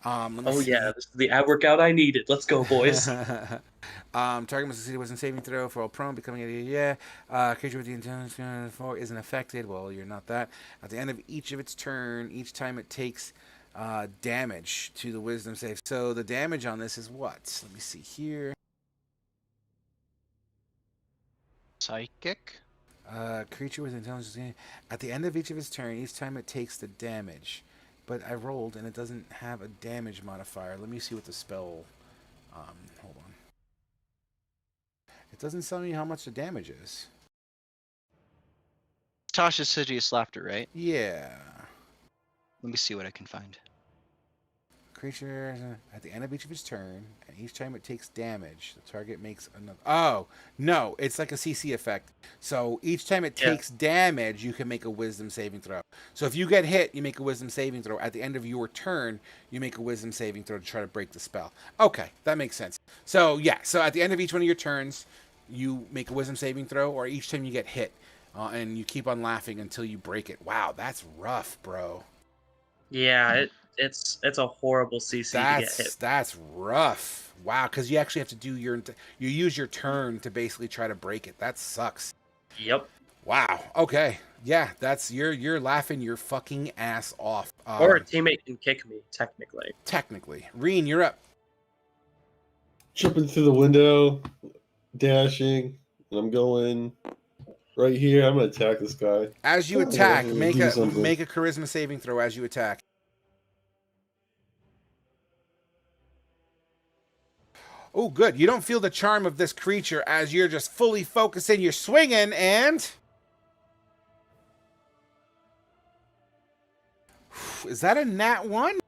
F: Yeah, this is the ab workout I needed. Let's go, boys.
A: Target must succeed wasn't saving throw for all prone, becoming a creature with the intelligence 4 isn't affected. Well, you're not that. At the end of each of its turn, each time it takes damage to the wisdom save. So the damage on this is what? Let me see here.
B: Psychic?
A: Creature with intelligence. At the end of each of its turn, each time it takes the damage. But I rolled and it doesn't have a damage modifier. Let me see what the spell. Hold on. It doesn't tell me how much the damage is.
B: Tasha's Hideous Laughter, right?
A: Yeah.
B: Let me see what I can find.
A: Creature at the end of each of its turn, and each time it takes damage, the target makes another. Oh no, it's like a CC effect. So each time it takes damage, you can make a wisdom saving throw. So if you get hit, you make a wisdom saving throw. At the end of your turn, you make a wisdom saving throw to try to break the spell. Okay, that makes sense. So yeah, so at the end of each one of your turns, you make a wisdom saving throw, or each time you get hit, and you keep on laughing until you break it. Wow, that's rough, bro.
F: Yeah, it's a horrible CC to get hit.
A: That's rough. Wow, because you actually have to do you use your turn to basically try to break it. That sucks.
F: Yep.
A: Wow. Okay. Yeah, that's you're laughing your fucking ass off.
F: Or a teammate can kick me, technically.
A: Technically. Reen, you're up.
G: Jumping through the window, dashing, and I'm going right here. I'm gonna attack this guy.
A: As you attack,
G: Do
A: make a
G: something.
A: charisma saving throw as you attack. Oh, good. You don't feel the charm of this creature as you're just fully focusing. You're swinging, and is that a nat 1?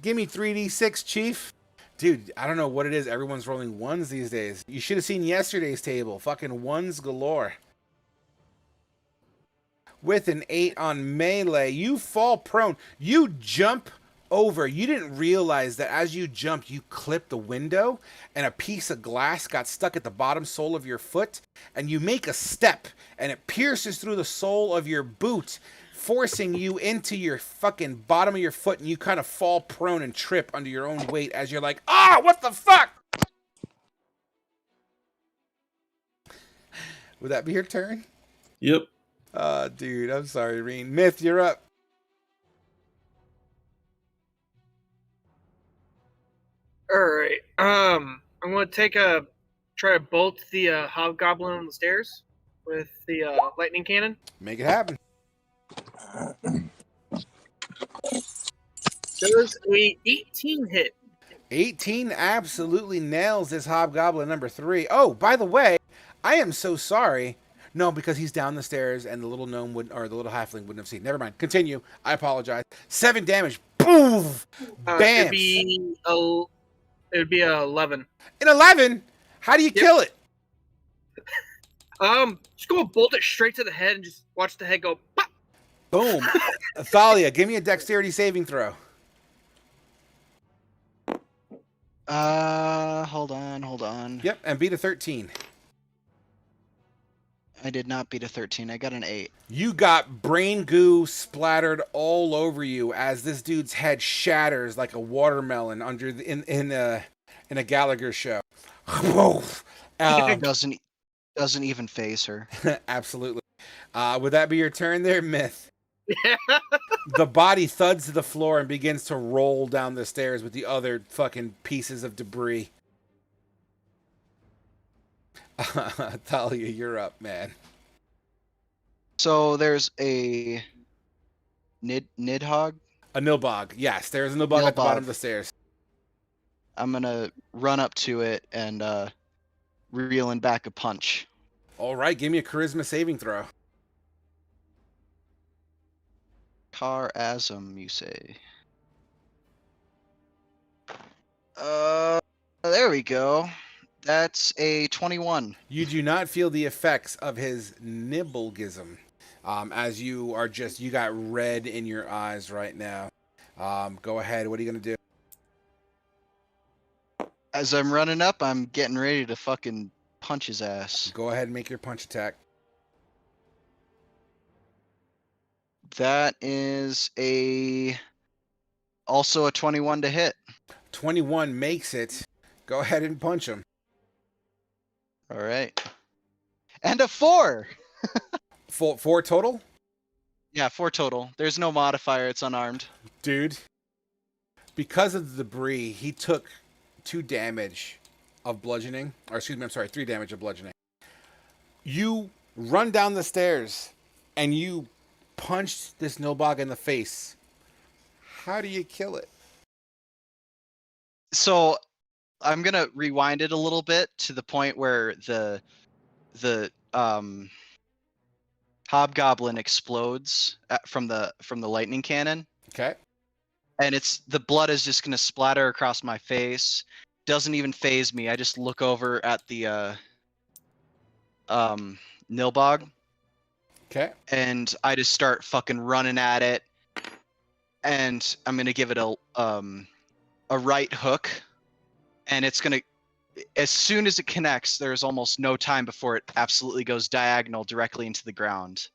A: Give me 3d6, Chief. Dude, I don't know what it is. Everyone's rolling ones these days. You should have seen yesterday's table. Fucking ones galore. With an 8 on melee, you fall prone. You jump over. You didn't realize that as you jumped, you clipped the window and a piece of glass got stuck at the bottom sole of your foot, and you make a step and it pierces through the sole of your boot, forcing you into your fucking bottom of your foot, and you kind of fall prone and trip under your own weight as you're like, ah, what the fuck? Would that be your turn?
G: Yep.
A: Dude, I'm sorry, Reen. Myth, you're up.
H: All right. I'm gonna try to bolt the hobgoblin on the stairs with the lightning cannon.
A: Make it happen.
H: Does a 18 hit?
A: 18 absolutely nails this hobgoblin number 3. Oh, by the way, I am so sorry. No, because he's down the stairs and the little gnome would, or the little halfling wouldn't have seen. Never mind. Continue. I apologize. 7 damage. Boom. Bam.
H: It would be a 11.
A: An 11? How do you kill it?
H: Just go bolt it straight to the head and just watch the head go pop.
A: Boom. Thalia, give me a dexterity saving throw.
B: Hold on.
A: Yep, and beat a 13.
B: I did not beat a 13. I got an 8.
A: You got brain goo splattered all over you as this dude's head shatters like a watermelon under the, in a Gallagher show.
B: Doesn't even phase her.
A: Absolutely. Would that be your turn there, Myth?
H: Yeah.
A: The body thuds to the floor and begins to roll down the stairs with the other fucking pieces of debris. Talia, you're up, man.
B: So there's a Nidhogg.
A: A Nilbog. Yes, there's a Nilbog at the bottom of the stairs.
B: I'm gonna run up to it and reel in back a punch.
A: All right, give me a charisma saving throw.
B: Charism, you say? There we go. That's a 21.
A: You do not feel the effects of his nibblegism, as you are just, you got red in your eyes right now. Go ahead. What are you going to do?
B: As I'm running up, I'm getting ready to fucking punch his ass.
A: Go ahead and make your punch attack.
B: That is also a 21 to hit.
A: 21 makes it. Go ahead and punch him.
B: All right. And a 4.
A: Four total?
B: Yeah, 4 total. There's no modifier. It's unarmed.
A: Dude, because of the debris, he took 2 damage of bludgeoning. Or excuse me, I'm sorry, 3 damage of bludgeoning. You run down the stairs and you punched this Nilbog in the face. How do you kill it?
B: So I'm gonna rewind it a little bit to the point where the hobgoblin explodes from the lightning cannon.
A: Okay.
B: And the blood is just gonna splatter across my face. Doesn't even phase me. I just look over at the Nilbog.
A: Okay.
B: And I just start fucking running at it. And I'm gonna give it a right hook. And it's gonna, as soon as it connects, there's almost no time before it absolutely goes diagonal directly into the ground.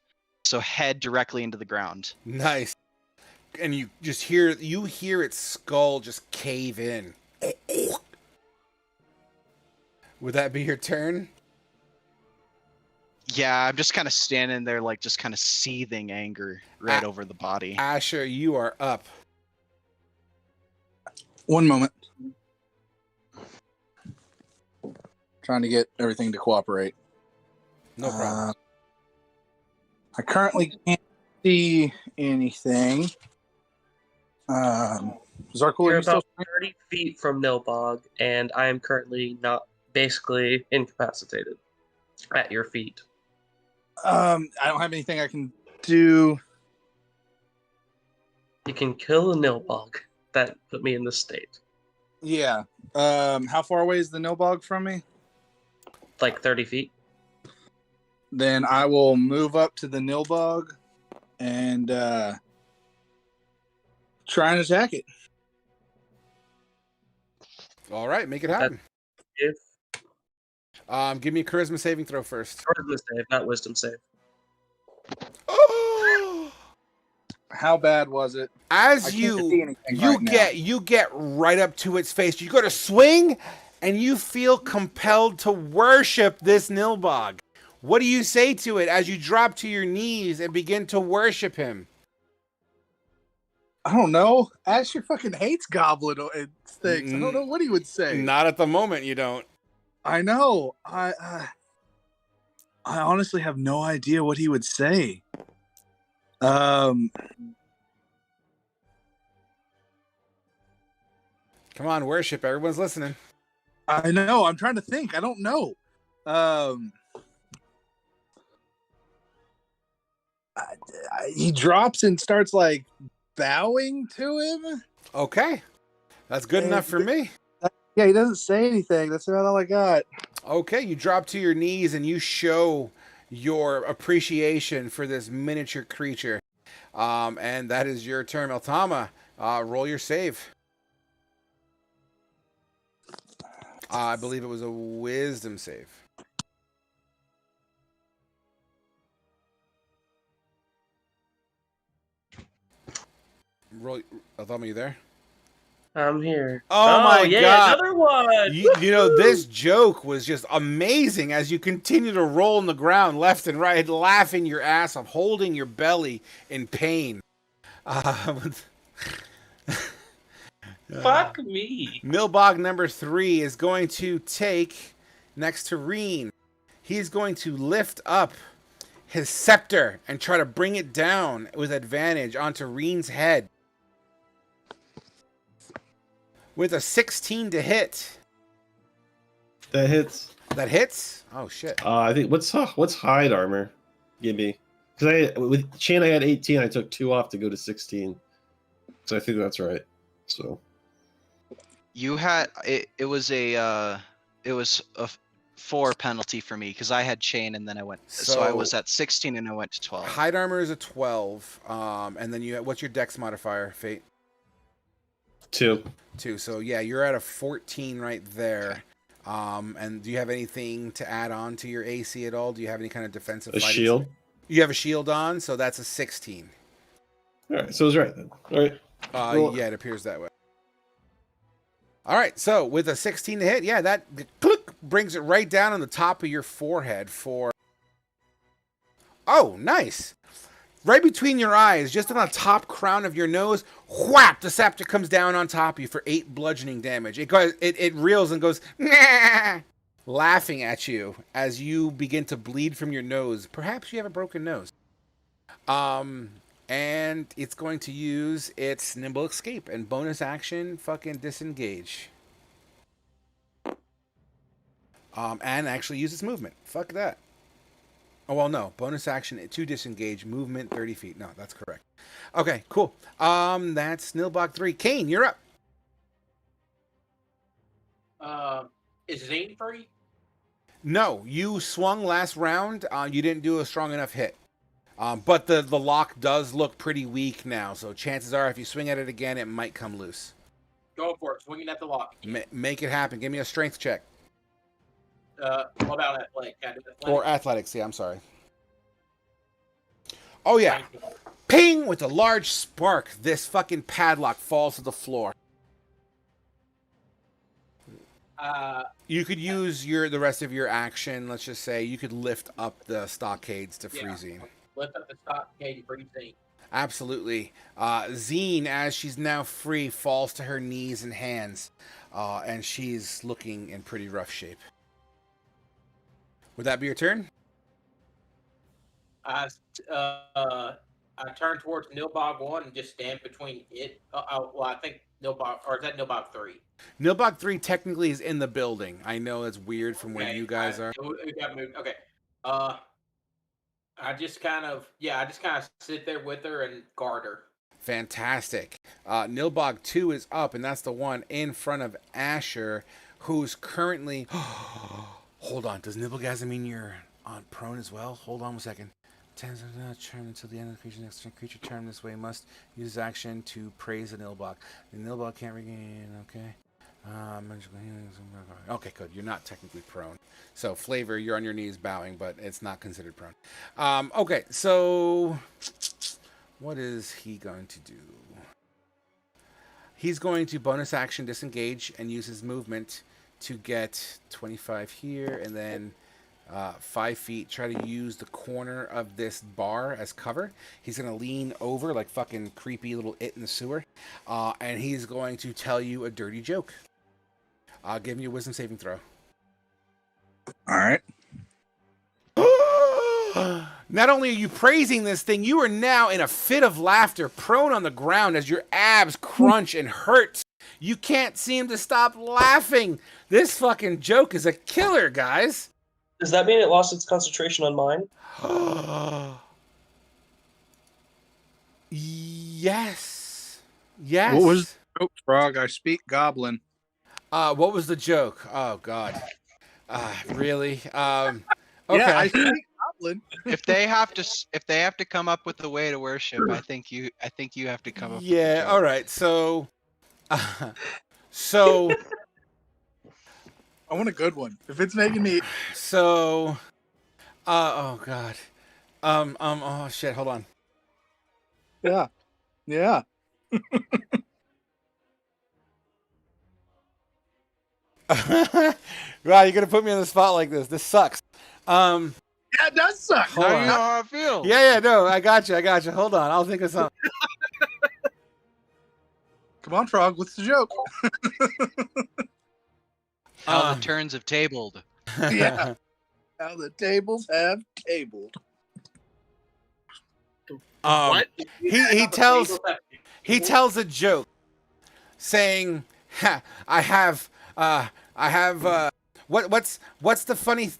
B: So head directly into the ground.
A: Nice. And you just hear its skull just cave in. Would that be your turn?
B: Yeah, I'm just kind of standing there, like just kind of seething anger right over the body.
A: Asher, you are up.
I: One moment. Trying to get everything to cooperate.
A: No problem.
I: I currently can't see anything. Zarkul,
F: You're
I: are you still?
F: about 30 feet from Nilbog, and I am currently not basically incapacitated at your feet.
I: I don't have anything I can do.
F: You can kill a Nilbog. That put me in this state.
I: Yeah. How far away is the Nilbog from me?
F: Like 30 feet.
I: Then I will move up to the Nilbog and try and attack it.
A: All right, make it happen.
F: If
A: Give me a charisma saving throw first.
F: charisma save, not wisdom save.
A: Oh!
I: How bad was it? I
A: As
I: can't
A: you
I: see anything right now.
A: you get right up to its face, you go to swing, and you feel compelled to worship this Nilbog. What do you say to it as you drop to your knees and begin to worship him?
I: I don't know. Asher fucking hates goblin and things. I don't know what he would say.
A: Not at the moment, you don't.
I: I know. I honestly have no idea what he would say.
A: Come on, worship. Everyone's listening.
I: I know. I'm trying to think. I don't know. He drops and starts like bowing to him.
A: Okay. That's good enough for me.
I: Yeah, he doesn't say anything. That's about all I got.
A: Okay, you drop to your knees and you show your appreciation for this miniature creature. And that is your turn. Eltama, roll your save. I believe it was a wisdom save. Roll. Eltama, you there?
F: I'm here.
A: Oh my
F: yeah,
A: God.
F: another one.
A: You know, this joke was just amazing as you continue to roll on the ground left and right, laughing your ass off, holding your belly in pain.
F: Fuck me.
A: Nilbog number 3 is going to take next to Reen. He's going to lift up his scepter and try to bring it down with advantage onto Reen's head. With a 16 to hit.
G: That hits.
A: That hits? Oh shit.
G: I think what's hide armor? Give me, because with chain I had 18. I took 2 off to go to 16. So I think that's right. So
B: You had it. It was a 4 penalty for me because I had chain and then I went. So I was at 16 and I went to 12.
A: Hide armor is a 12. And then you what's your dex modifier, Fate?
G: 2.
A: 2. So yeah, you're at a 14 right there. And do you have anything to add on to your AC at all? Do you have any kind of defensive
G: A
A: fighting?
G: shield.
A: You have a shield on, so that's a 16.
G: All right, so it was right then. All right. Roll.
A: Yeah, it appears that way. All right, so with a 16 to hit, yeah, that click brings it right down on the top of your forehead for... Oh, nice. Right between your eyes, just on the top crown of your nose, whap, the scepter comes down on top of you for 8 bludgeoning damage. It reels and goes, nah, laughing at you as you begin to bleed from your nose. Perhaps you have a broken nose. And it's going to use its nimble escape and bonus action fucking disengage. And actually use its movement. Fuck that. Oh, well, no. Bonus action to disengage, movement 30 feet. No, that's correct. Okay, cool. That's Nilbog 3. Kane, you're up.
E: Is Zane free?
A: No, you swung last round. You didn't do a strong enough hit. But the lock does look pretty weak now, so chances are if you swing at it again, it might come loose.
E: Go for it. Swinging at the lock.
A: Make it happen. Give me a strength check.
E: What about athletic? Can I do athletic?
A: Or athletics, yeah, I'm sorry. Oh, yeah. Ping! With a large spark, this fucking padlock falls to the floor. You could use the rest of your action, let's just say. You could lift up the stockades to free Zine.
E: Lift up the stockade and free Zine.
A: Absolutely. Zine, as she's now free, falls to her knees and hands. And she's looking in pretty rough shape. Would that be your turn?
E: I turn towards Nilbog 1 and just stand between it. Well, I think Nilbog, or is that Nilbog 3?
A: Nilbog 3 technically is in the building. I know that's weird from where you guys are.
E: It got moved. Okay. I just kind of sit there with her and guard her.
A: Fantastic. Nilbog 2 is up, and that's the one in front of Asher, who's currently... Hold on. Does Nibblegasm mean you're on prone as well? Hold on 1 second. Turn until the end of the creature. Next creature turn this way must use action to praise the Nilbog. The Nilbog can't regain. Okay. Okay, good. You're not technically prone. So, Flavor, you're on your knees bowing, but it's not considered prone. Okay, so what is he going to do? He's going to bonus action disengage and use his movement to get 25 here and then 5 feet. Try to use the corner of this bar as cover. He's going to lean over like fucking creepy little it in the sewer. And he's going to tell you a dirty joke. Give me a wisdom saving throw.
I: All right.
A: Not only are you praising this thing, you are now in a fit of laughter, prone on the ground as your abs crunch and hurt. You can't seem to stop laughing. This fucking joke is a killer, guys.
F: Does that mean it lost its concentration on mine?
A: Yes. Yes.
I: What was the joke, Frog? I speak Goblin.
A: What was the joke? Oh God. Really? Okay.
I: Yeah, I speak Goblin.
B: If they have to come up with a way to worship, I think you have to come up.
A: Yeah.
B: With a
A: All
B: joke.
A: right. So.
I: I want a good one. If it's making me
A: So. Oh God. Oh shit. Hold on.
I: yeah.
A: Wow, you're gonna put me on the spot like this. This sucks.
I: Yeah, it does suck.
A: Hold
B: Now
A: on.
B: you know how I feel.
A: Yeah, no, I got you. Hold on, I'll think of something.
I: Come on, Frog. What's the joke?
B: How the turns have tabled.
I: Yeah. How the tables have tabled.
H: What?
A: He tells a joke, saying, "I have what's the funny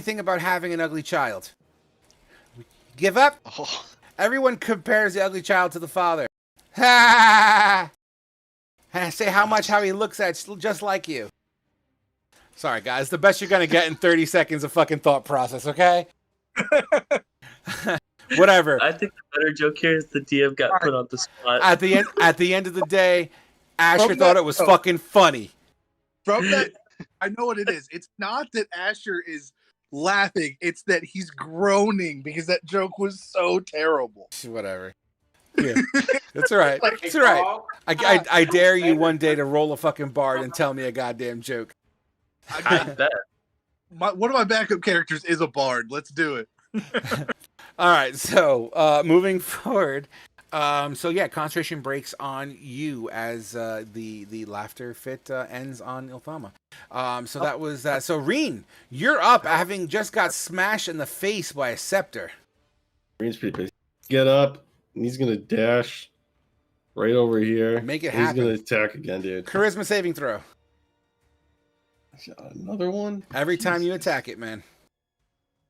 A: thing about having an ugly child? Give up.
B: Oh.
A: Everyone compares the ugly child to the father. Ha! And I say how he looks at just like you. Sorry, guys. The best you're gonna get in 30 seconds of fucking thought process. Okay. Whatever.
F: I think the better joke here is the DM got put on the spot.
A: At the end of the day, Asher
I: From
A: thought
I: that
A: it was
I: joke.
A: fucking funny.
I: From that, I know what it is. It's not that Asher is laughing. It's that he's groaning because that joke was so terrible.
A: Whatever. Yeah, that's all right.
I: Like,
A: It's all right. I dare you one day to roll a fucking bard and tell me a goddamn joke.
F: I bet.
I: One of my backup characters is a bard. Let's do it.
A: All right, so moving forward. So yeah, concentration breaks on you as the laughter fit ends on Ilthama. So that was that. So Reen, you're up, having just got smashed in the face by a scepter.
G: Green's pretty pissed. Get up. And he's gonna dash right over here.
A: Make it
G: and
A: happen.
G: He's gonna attack again, dude.
A: Charisma saving throw.
G: Another one.
A: Every time you attack it, man.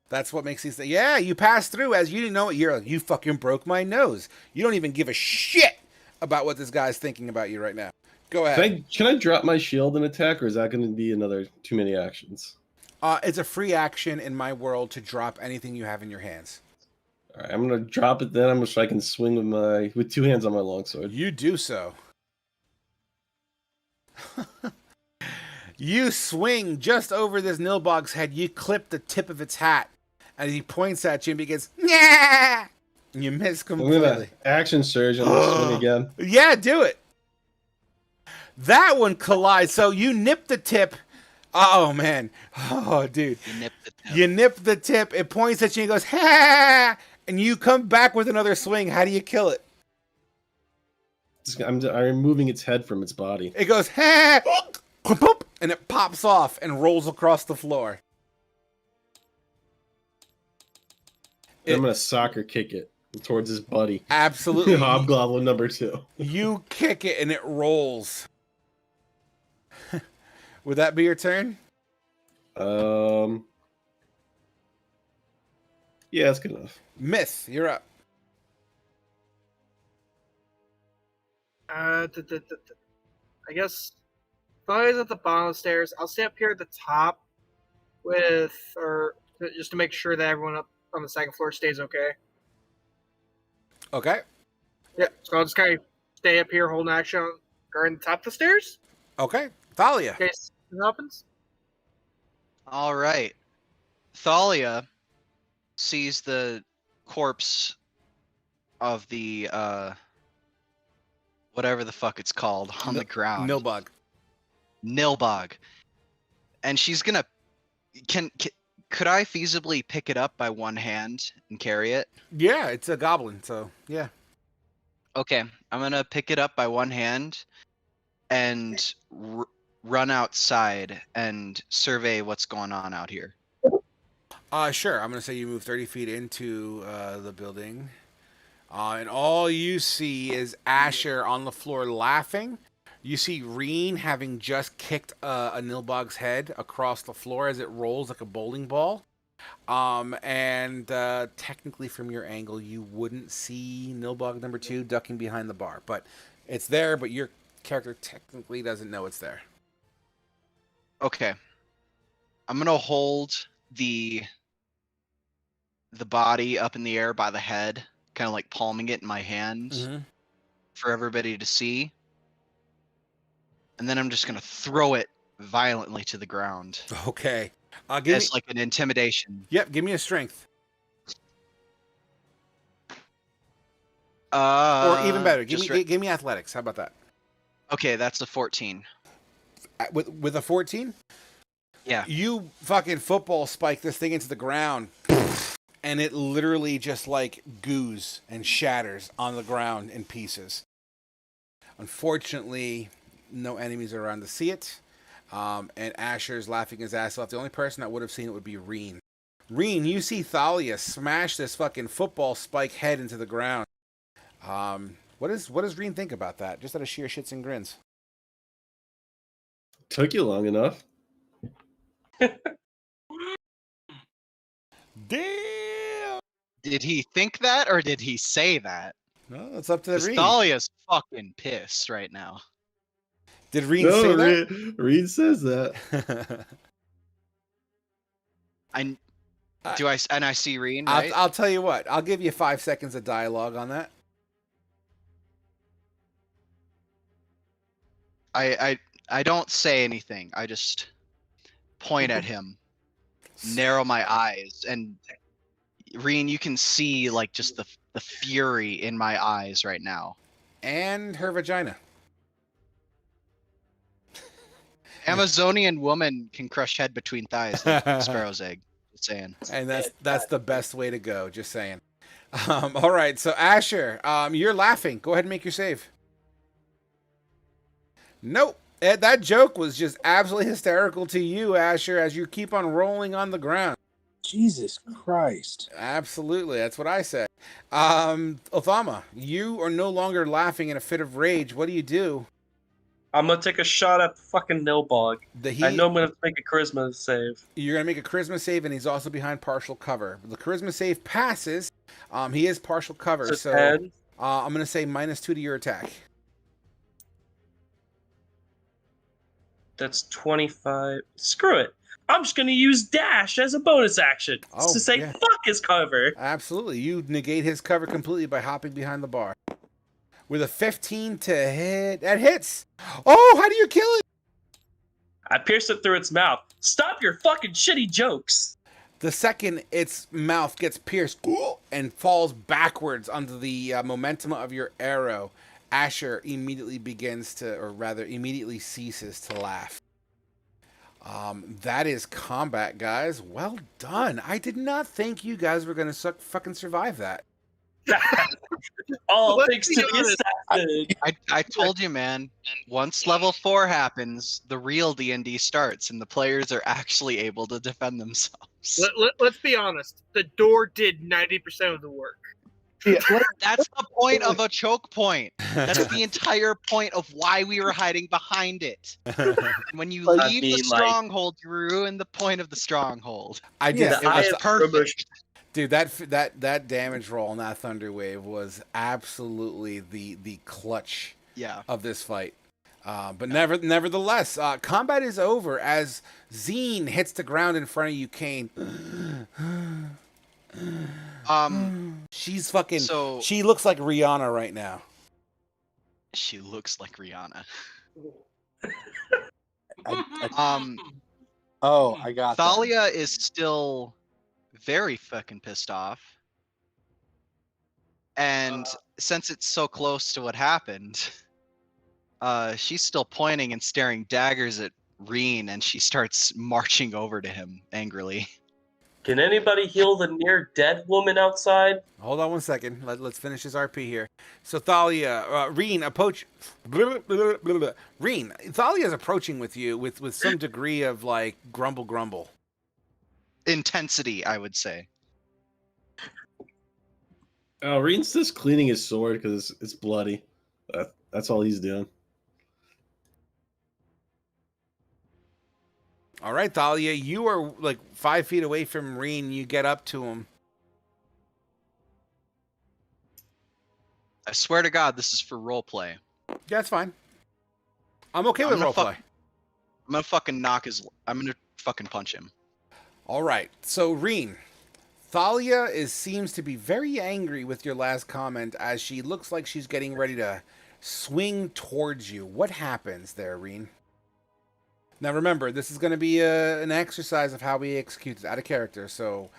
A: That's what makes these things. Yeah, you pass through as you didn't know it. You're like, you fucking broke my nose. You don't even give a shit about what this guy's thinking about you right now. Go ahead.
G: Can I drop my shield and attack, or is that going to be another too many actions?
A: It's a free action in my world to drop anything you have in your hands.
G: All right, I'm going to drop it. Then I'm so I can swing with two hands on my longsword.
A: You do so. You swing just over this Nilbog's head. You clip the tip of its hat. And he points at you and begins, yeah! And you miss
G: I'm
A: completely.
G: going to action surge and swing again.
A: Yeah, do it. That one collides. So you nip the tip. Oh, man. Oh, dude. You nip the tip. It points at you and goes, ha! And you come back with another swing. How do you kill it?
G: I'm removing its head from its body.
A: It goes, ha! And it pops off and rolls across the floor.
G: I'm going to soccer kick it towards his buddy.
A: Absolutely.
G: Hobgoblin number 2.
A: You kick it and it rolls. Would that be your turn?
G: Yeah, that's good enough.
A: Myth, you're up.
H: I guess if I was at the bottom of the stairs, I'll stay up here at the top just to make sure that everyone up on the second floor stays okay.
A: Okay.
H: Yeah, so I'll just kind of stay up here holding action guarding the top of the stairs.
A: Okay, Thalia.
H: In case it happens.
B: All right. Thalia sees the corpse of the whatever the fuck it's called on the ground.
A: Nilbog.
B: Nilbog. And she's gonna could I feasibly pick it up by one hand and carry it?
A: Yeah, it's a goblin, so yeah.
B: Okay, I'm gonna pick it up by one hand and run outside and survey what's going on out here.
A: Sure. I'm gonna say you move 30 feet into the building, and all you see is Asher on the floor laughing. You see Reen having just kicked a Nilbog's head across the floor as it rolls like a bowling ball. And technically from your angle, you wouldn't see Nilbog number 2 ducking behind the bar, but it's there, but your character technically doesn't know it's there.
B: Okay. I'm gonna hold the body up in the air by the head, kind of like palming it in my hand for everybody to see. And then I'm just gonna throw it violently to the ground.
A: Okay.
B: As like an intimidation.
A: Yep, give me a strength.
B: Or
A: Or even better, give me athletics. How about that?
B: Okay, that's a 14.
A: With a 14?
B: Yeah.
A: You fucking football spike this thing into the ground, and it literally just like goos and shatters on the ground in pieces. Unfortunately, no enemies are around to see it. And Asher's laughing his ass off. The only person that would have seen it would be Reen. Reen, you see Thalia smash this fucking football spike head into the ground. What does Reen think about that? Just out of sheer shits and grins.
G: Took you long enough.
A: Damn!
B: Did he think that or did he say that?
A: No, it's up to Reen.
B: Thalia's fucking pissed right now.
A: Did Reen say that?
G: Reen says that.
B: I see Reen, right?
A: I'll tell you what. I'll give you 5 seconds of dialogue on that.
B: I don't say anything. I just point at him, narrow my eyes, and Reen, you can see like just the fury in my eyes right now.
A: And her vagina.
B: Amazonian woman can crush head between thighs like sparrow's egg. Just saying.
A: And that's the best way to go. Just saying. All right, so Asher, you're laughing. Go ahead and make your save. Nope. That joke was just absolutely hysterical to you, Asher, as you keep on rolling on the ground.
J: Jesus Christ.
A: Absolutely, that's what I said. Othama, you are no longer laughing in a fit of rage. What do you do?
F: I'm gonna take a shot at the fucking Nilbog. I know I'm gonna have to make a charisma save.
A: You're gonna make a charisma save, and he's also behind partial cover. The charisma save passes. He is partial cover, so I'm gonna say -2 to your attack.
F: That's 25. Screw it. I'm just gonna use dash as a bonus action to say fuck his cover.
A: Absolutely, you negate his cover completely by hopping behind the bar. With a 15 to hit, that hits. Oh, how do you kill it?
F: I pierce it through its mouth. Stop your fucking shitty jokes.
A: The second its mouth gets pierced and falls backwards under the momentum of your arrow, Asher immediately immediately ceases to laugh. That is combat, guys. Well done. I did not think you guys were going to fucking survive that.
F: All thanks to the assassin.
B: I told you, man. Once level 4 happens, the real D&D starts, and the players are actually able to defend themselves.
H: Let's be honest. The door did 90% of the work.
B: Yeah. That's the point of a choke point. That's the entire point of why we were hiding behind it. When you leave the stronghold, you ruin the point of the stronghold.
A: I did.
B: It was perfect.
A: Dude, that damage roll on that Thunder Wave was absolutely the clutch of this fight. But nevertheless, combat is over as Zine hits the ground in front of you, Kane. She's fucking. She looks like Rihanna right now.
B: She looks like Rihanna.
C: I oh, I got that.
B: Thalia is still very fucking pissed off. And since it's so close to what happened, she's still pointing and staring daggers at Reen, and she starts marching over to him angrily.
F: Can anybody heal the near dead woman outside?
A: Hold on one second. Let's finish this RP here. So Thalia, Reen, Reen, Thalia's approaching with you with some degree of like grumble.
B: Intensity, I would say.
G: Oh, Reen's just cleaning his sword because it's bloody. That's all he's doing.
A: All right, Thalia, you are like 5 feet away from Reen. You get up to him.
B: I swear to God, this is for roleplay.
A: Yeah, that's fine. I'm okay with roleplay.
B: I'm gonna fucking I'm gonna fucking punch him.
A: All right, so Reen, Thalia seems to be very angry with your last comment as she looks like she's getting ready to swing towards you. What happens there, Reen? Now remember, this is going to be an exercise of how we execute it out of character, so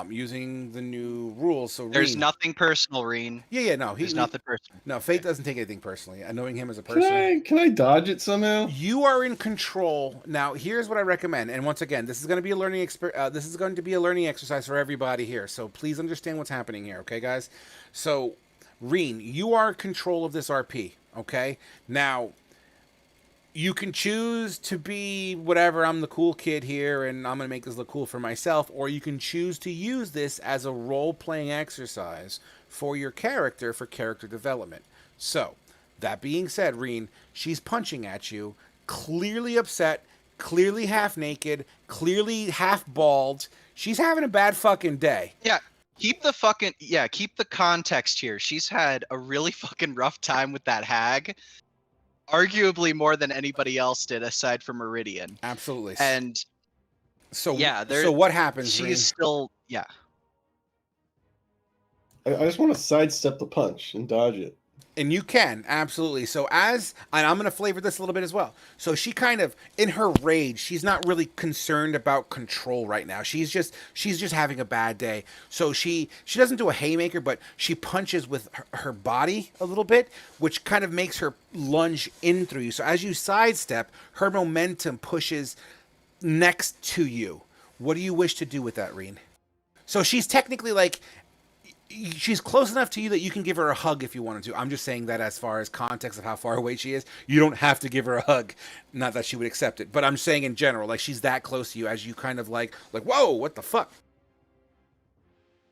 A: using the new rules. So
B: There's
A: Reen,
B: nothing personal, Reen.
A: Yeah, no.
B: There's nothing personal.
A: No, Fate doesn't take anything personally. Knowing him as a person.
G: Can I dodge it somehow?
A: You are in control. Now, here's what I recommend. And once again, this is going to be a learning exercise for everybody here. So please understand what's happening here, okay, guys? So, Reen, you are in control of this RP, okay? Now, you can choose to be whatever, I'm the cool kid here and I'm going to make this look cool for myself, or you can choose to use this as a role-playing exercise for your character for character development. So, that being said, Reen, she's punching at you, clearly upset, clearly half naked, clearly half bald. She's having a bad fucking day.
B: Yeah, keep the context here. She's had a really fucking rough time with that hag. Arguably more than anybody else did, aside from Meridian.
A: Absolutely.
B: And
A: so
B: so
A: what happens?
B: She
A: Reen?
B: is still
G: I just want to sidestep the punch and dodge it.
A: And you can, absolutely. So and I'm going to flavor this a little bit as well. So she kind of, in her rage, she's not really concerned about control right now. She's just having a bad day. So she doesn't do a haymaker, but she punches with her body a little bit, which kind of makes her lunge in through you. So as you sidestep, her momentum pushes next to you. What do you wish to do with that, Reen? So she's technically like, she's close enough to you that you can give her a hug if you wanted to. I'm just saying that as far as context of how far away she is. You don't have to give her a hug. Not that she would accept it. But I'm saying in general, like she's that close to you as you kind of like whoa, what the fuck?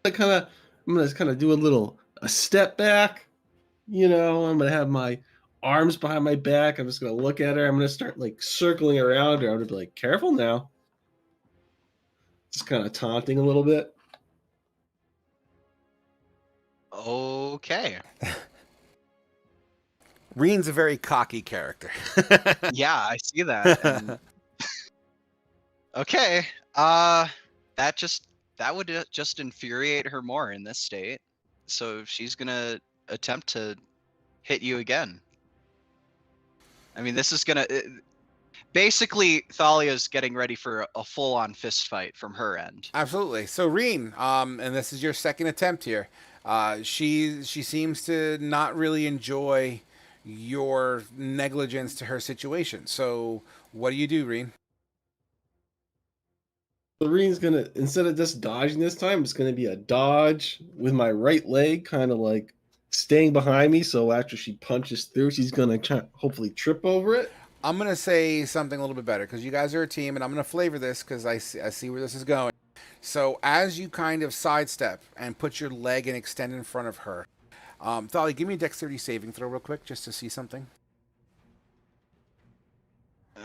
G: I'm gonna kind of do a step back. You know, I'm gonna have my arms behind my back. I'm just gonna look at her. I'm gonna start like circling around her. I'm gonna be like, careful now. Just kind of taunting a little bit.
B: okay.
A: Reen's a very cocky character.
B: Yeah, I see that. And... okay. That would just infuriate her more in this state. So she's gonna attempt to hit you again. I mean, this is gonna basically Thalia's getting ready for a full-on fist fight from her end.
A: Absolutely. So Reen, and this is your second attempt here. She seems to not really enjoy your negligence to her situation. So what do you do, Reen?
G: So Reen's gonna, instead of just dodging this time, it's gonna be a dodge with my right leg, kind of like staying behind me. So after she punches through, she's gonna hopefully trip over it.
A: I'm gonna say something a little bit better because you guys are a team, and I'm gonna flavor this because I see where this is going. So as you kind of sidestep and put your leg and extend in front of her, Thalia, give me a dexterity saving throw real quick just to see something.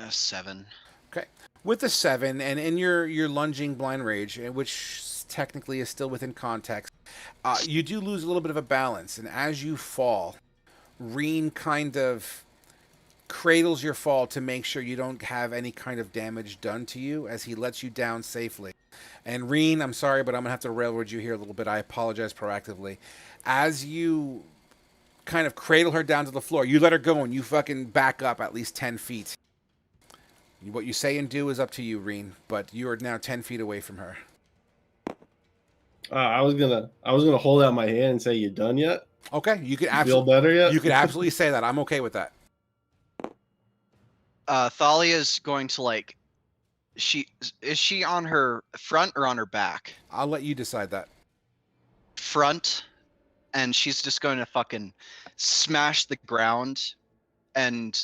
B: 7.
A: Okay. With the 7 and in your lunging blind rage, which technically is still within context, you do lose a little bit of a balance. And as you fall, Reen kind of cradles your fall to make sure you don't have any kind of damage done to you as he lets you down safely. And Reen, I'm sorry, but I'm going to have to railroad you here a little bit. I apologize proactively. As you kind of cradle her down to the floor. You let her go and you fucking back up at least 10 feet. What you say and do is up to you, Reen, but you are now 10 feet away from her.
G: I was gonna hold out my hand and say, "You done yet?
A: Okay, you can
G: You feel better yet?"
A: You could absolutely say that. I'm okay with that.
B: Thalia's going to like. Is she on her front or on her back?
A: I'll let you decide that.
B: Front, and she's just going to fucking smash the ground, and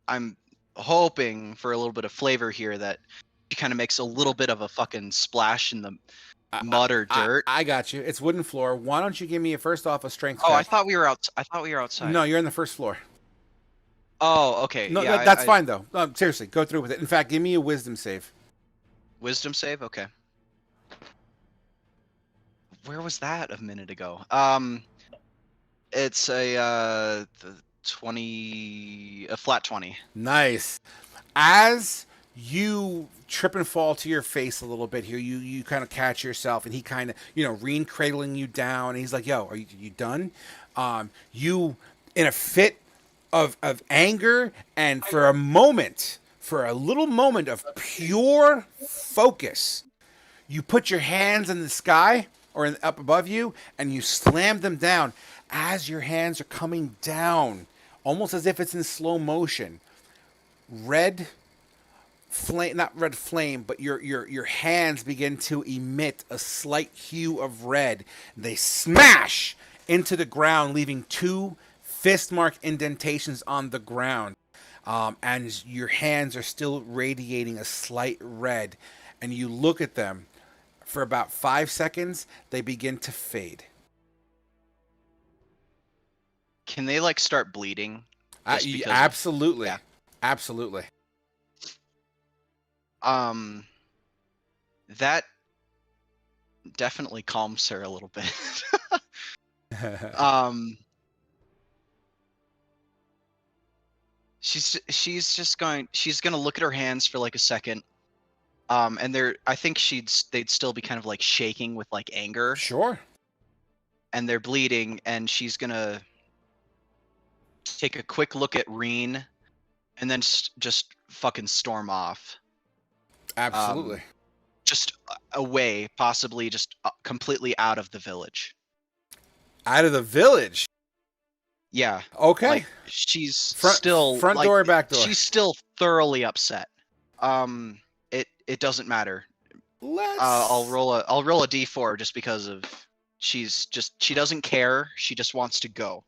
B: I'm hoping for a little bit of flavor here that she kind of makes a little bit of a fucking splash in the mud or dirt.
A: I got you. It's wooden floor. Why don't you give me first off a strength
B: Oh,
A: check?
B: I thought we were outside.
A: No, you're on the first floor.
B: Oh, okay.
A: No,
B: yeah,
A: that's fine though. No, seriously, go through with it. In fact, give me a wisdom save.
B: Wisdom save? Okay. Where was that a minute ago? It's a flat 20.
A: Nice. As you trip and fall to your face a little bit here, you kind of catch yourself, and he kind of, Reen cradling you down, and he's like, "Yo, are you done?" You, in a fit of anger, and for a little moment of pure focus, you put your hands in the sky or up above you, and you slam them down. As your hands are coming down, almost as if it's in slow motion, red flame, not red flame, but your hands begin to emit a slight hue of red. They smash into the ground, leaving 2 fist mark indentations on the ground. And your hands are still radiating a slight red. And you look at them for about 5 seconds, they begin to fade.
B: Can they like start bleeding?
A: Absolutely.
B: Yeah.
A: Absolutely.
B: That definitely calms her a little bit. She's gonna look at her hands for like a second. And I think they'd still be kind of like shaking with like anger.
A: Sure.
B: And they're bleeding, and she's gonna take a quick look at Reen, and then just fucking storm off.
A: Absolutely.
B: Just away, possibly just completely out of the village.
A: Out of the village?
B: Yeah.
A: Okay.
B: Like, she's still
A: front
B: like,
A: door or back door?
B: She's still thoroughly upset. It doesn't matter. I'll roll a d4 just because of she doesn't care. She just wants to go.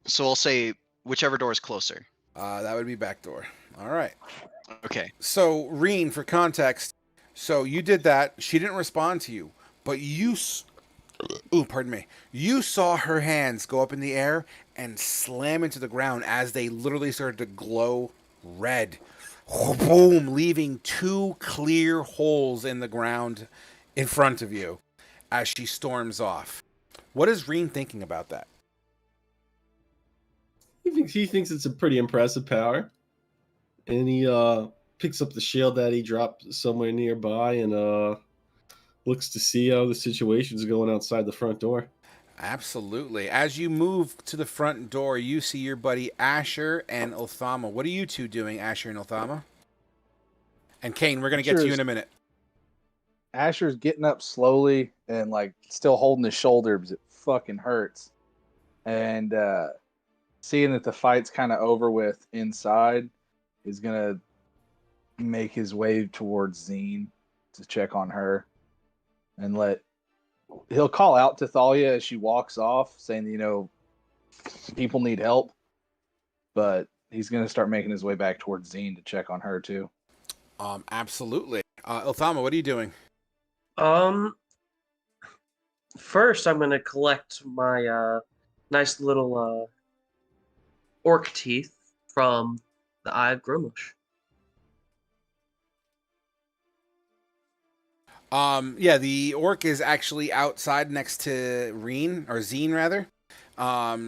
B: So I'll say whichever door is closer.
A: That would be back door. All right.
B: Okay.
A: So, Reen, for context, so you did that. She didn't respond to you, but pardon me. You saw her hands go up in the air and slam into the ground as they literally started to glow red. Boom, leaving 2 clear holes in the ground in front of you as she storms off. What is Reen thinking about that?
G: He thinks it's a pretty impressive power, and he picks up the shield that he dropped somewhere nearby and looks to see how the situation's going outside the front door.
A: Absolutely. As you move to the front door, you see your buddy Asher and Ulthama. What are you two doing, Asher and Ulthama? And Kane, we're going to get to you in a minute.
C: Asher's getting up slowly and like still holding his shoulder because it fucking hurts. And seeing that the fight's kind of over with inside, is going to make his way towards Zine to check on her. And he'll call out to Thalia as she walks off, saying, people need help. But he's going to start making his way back towards Zine to check on her too.
A: Absolutely. Ulthama, what are you doing?
F: First, I'm going to collect my nice little orc teeth from the Eye of Grommush.
A: Yeah, the orc is actually outside next to Reen, or Zine rather.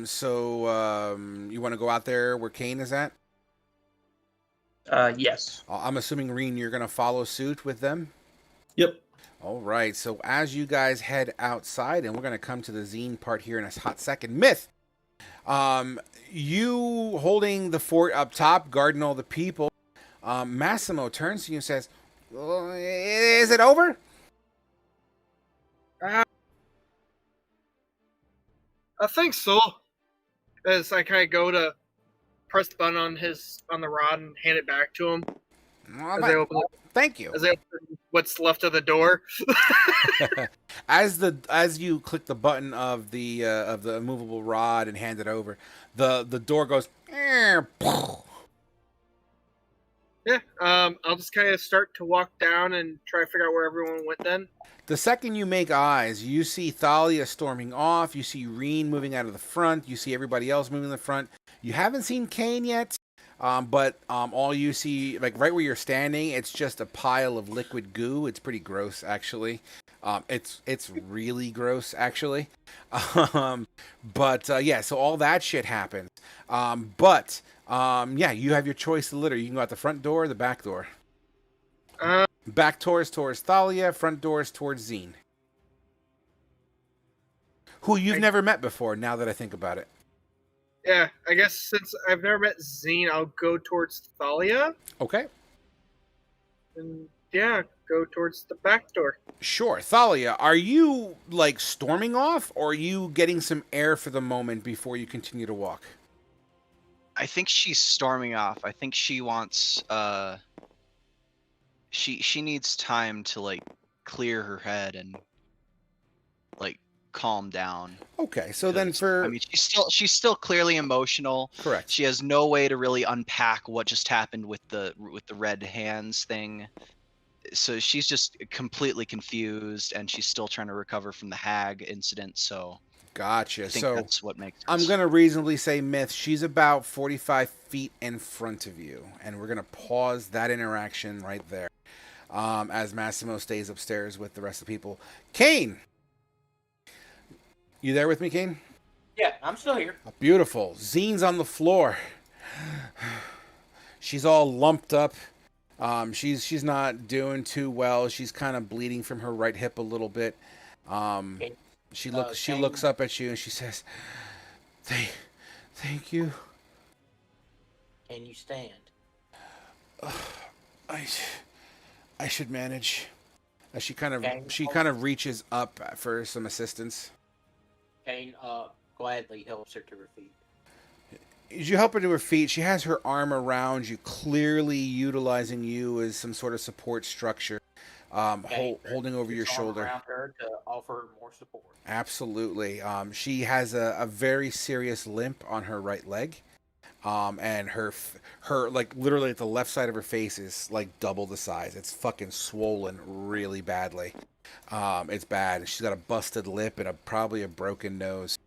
A: So you want to go out there where Kane is at?
F: Yes.
A: I'm assuming, Reen, you're going to follow suit with them?
G: Yep.
A: All right, so as you guys head outside, and we're going to come to the Zine part here in a hot second. Myth, You holding the fort up top, guarding all the people. Massimo turns to you and says, "Is it over?"
H: I think so. As I kind of go to press the button on the rod and hand it back to him
A: Well,
H: as I open
A: thank you.
H: as I open what's left of the door.
A: As you click the button of the immovable rod and hand it over, the door goes.
H: Yeah. I'll just kind of start to walk down and try to figure out where everyone went then.
A: The second you make eyes, you see Thalia storming off. You see Reen moving out of the front. You see everybody else moving in the front. You haven't seen Kane yet, but all you see, like right where you're standing, it's just a pile of liquid goo. It's pretty gross, actually. It's really gross, actually. Yeah, so all that shit happens. Yeah, you have your choice of litter. You can go out the front door or the back door. Back doors towards Thalia, front doors towards Zine. Who you've never met before, now that I think about it.
H: Yeah, I guess since I've never met Zine, I'll go towards Thalia.
A: Okay.
H: And yeah, go towards the back door.
A: Sure. Thalia, are you, like, storming off, or are you getting some air for the moment before you continue to walk?
B: I think she's storming off. I think she wants she needs time to like clear her head and like calm down.
A: Okay, so then for...
B: I mean, she's still clearly emotional.
A: Correct.
B: She has no way to really unpack what just happened with the red hands thing. So she's just completely confused, and she's still trying to recover from the hag incident. So
A: Gotcha.
B: I think
A: So
B: that's what makes sense.
A: I'm going to reasonably say, Myth, she's about 45 feet in front of you, and we're going to pause that interaction right there as Massimo stays upstairs with the rest of the people. Kane! You there with me, Kane?
E: Yeah, I'm still here.
A: Beautiful. Zine's on the floor. She's all lumped up. She's not doing too well. She's kind of bleeding from her right hip a little bit. She looks up at you and she says, "Thank you."
E: Can you stand?
A: I should manage. She kind of reaches up for some assistance.
E: Kane gladly helps her to her feet.
A: As you help her to her feet, she has her arm around you, clearly utilizing you as some sort of support structure, holding over your shoulder.
E: Around her to offer her more support.
A: Absolutely. She has a very serious limp on her right leg, and her like literally at the left side of her face is like double the size. It's fucking swollen really badly. It's bad. She's got a busted lip and probably a broken nose.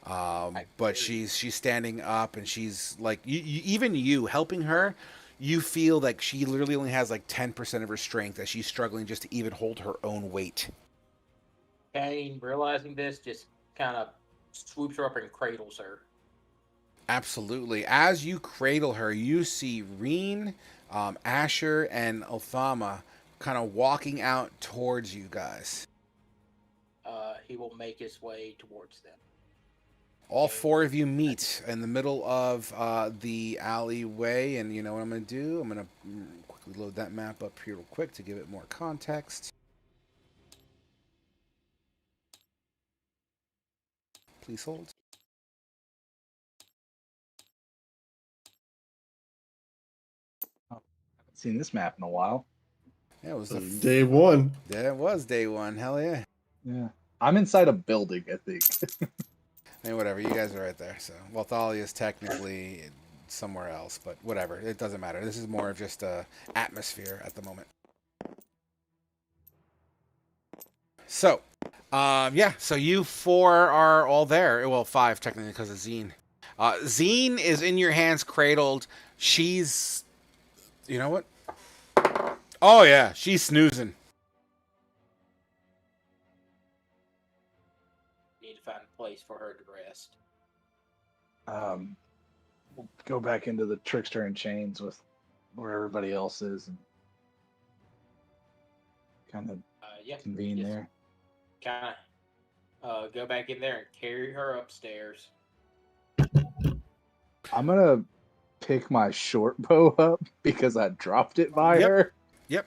A: But she's standing up, and she's like, even you helping her, you feel like she literally only has like 10% of her strength as she's struggling just to even hold her own weight.
E: Kane, realizing this, just kind of swoops her up and cradles her.
A: Absolutely. As you cradle her, you see Reen, Asher, and Othama kind of walking out towards you guys.
E: He will make his way towards them.
A: All four of you meet in the middle of the alleyway, and you know what I'm going to do? I'm going to quickly load that map up here real quick to give it more context. Please hold.
C: I haven't seen this map in a while.
A: Yeah, it was
G: day one.
A: Yeah, it was day one. Hell yeah.
C: Yeah. I'm inside a building, I think.
A: I mean, whatever. You guys are right there. So, well, Thalia is technically somewhere else, but whatever. It doesn't matter. This is more of just a atmosphere at the moment. So, yeah. So you four are all there. Well, five technically because of Zine. Zine is in your hands, cradled. She's, you know what? Oh yeah, she's snoozing.
E: Need to find a place for her to rest.
C: We'll go back into the Trickster and Chains with where everybody else is and kind of convene there.
E: Kind of go back in there and carry her upstairs.
C: I'm gonna pick my short bow up because I dropped it by
A: Yep.
C: her.
A: Yep.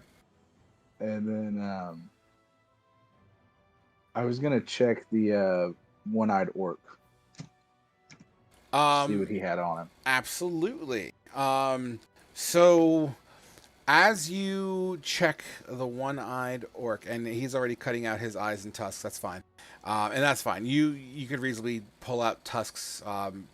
C: And then I was gonna check the one-eyed orc. See what he had on him.
A: Absolutely. So as you check the one-eyed orc, and he's already cutting out his eyes and tusks, that's fine. And that's fine. You could reasonably pull out tusks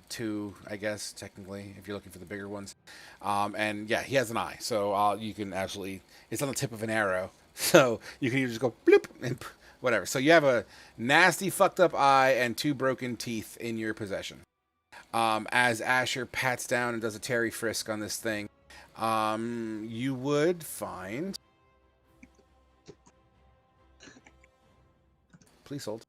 A: too, I guess, technically, if you're looking for the bigger ones. And yeah, he has an eye, so you can actually, it's on the tip of an arrow, so you can either just go bloop and whatever. So you have a nasty, fucked up eye and 2 broken teeth in your possession. As Asher pats down and does a Terry frisk on this thing, you would find. Please hold.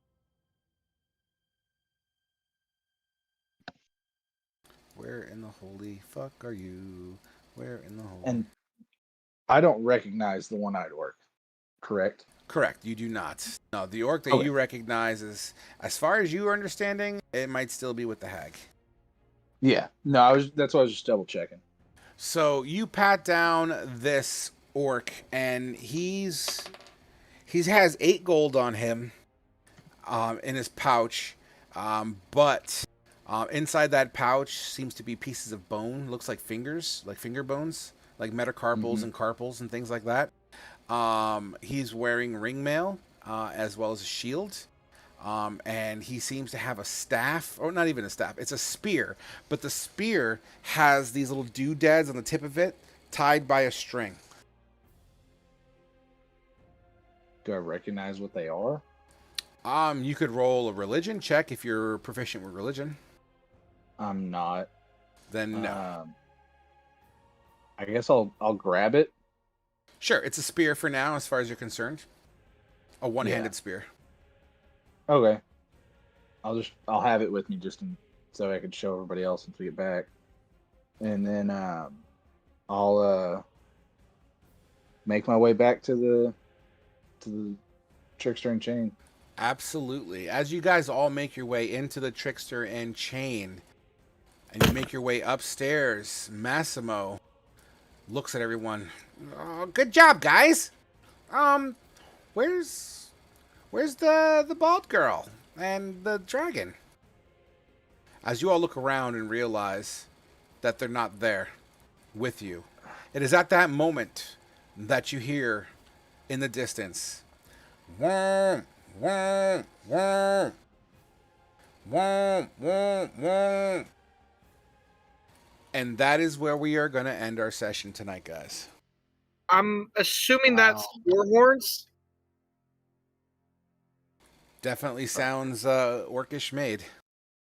A: Where in the holy fuck are you? Where in the holy?
C: And I don't recognize the one-eyed orc, correct?
A: Correct. You do not. No, the orc that
C: Okay.
A: you recognize is, as far as you are understanding, it might still be with the hag.
C: Yeah. No, that's why I was just double checking.
A: So you pat down this orc, and he has 8 gold on him, in his pouch, but inside that pouch seems to be pieces of bone. Looks like fingers, like finger bones, like metacarpals and carpals and things like that. He's wearing ring mail as well as a shield. And he seems to have a staff, or not even a staff, it's a spear. But the spear has these little doodads on the tip of it, tied by a string.
C: Do I recognize what they are?
A: You could roll a religion check if you're proficient with religion.
C: I'm not.
A: Then no.
C: I guess I'll grab it.
A: Sure, it's a spear for now, as far as you're concerned. A one-handed spear.
C: Okay. I'll have it with me so I can show everybody else once we get back. And then I'll make my way back to the trickster and chain.
A: Absolutely. As you guys all make your way into the trickster and chain, and you make your way upstairs, Massimo looks at everyone. Oh, good job, guys. Where's the bald girl and the dragon? As you all look around and realize that they're not there with you, it is at that moment that you hear in the distance, wah, wah, wah, wah, wah, wah. And that is where we are going to end our session tonight, guys.
H: I'm assuming that's war horns.
A: Definitely sounds orcish made.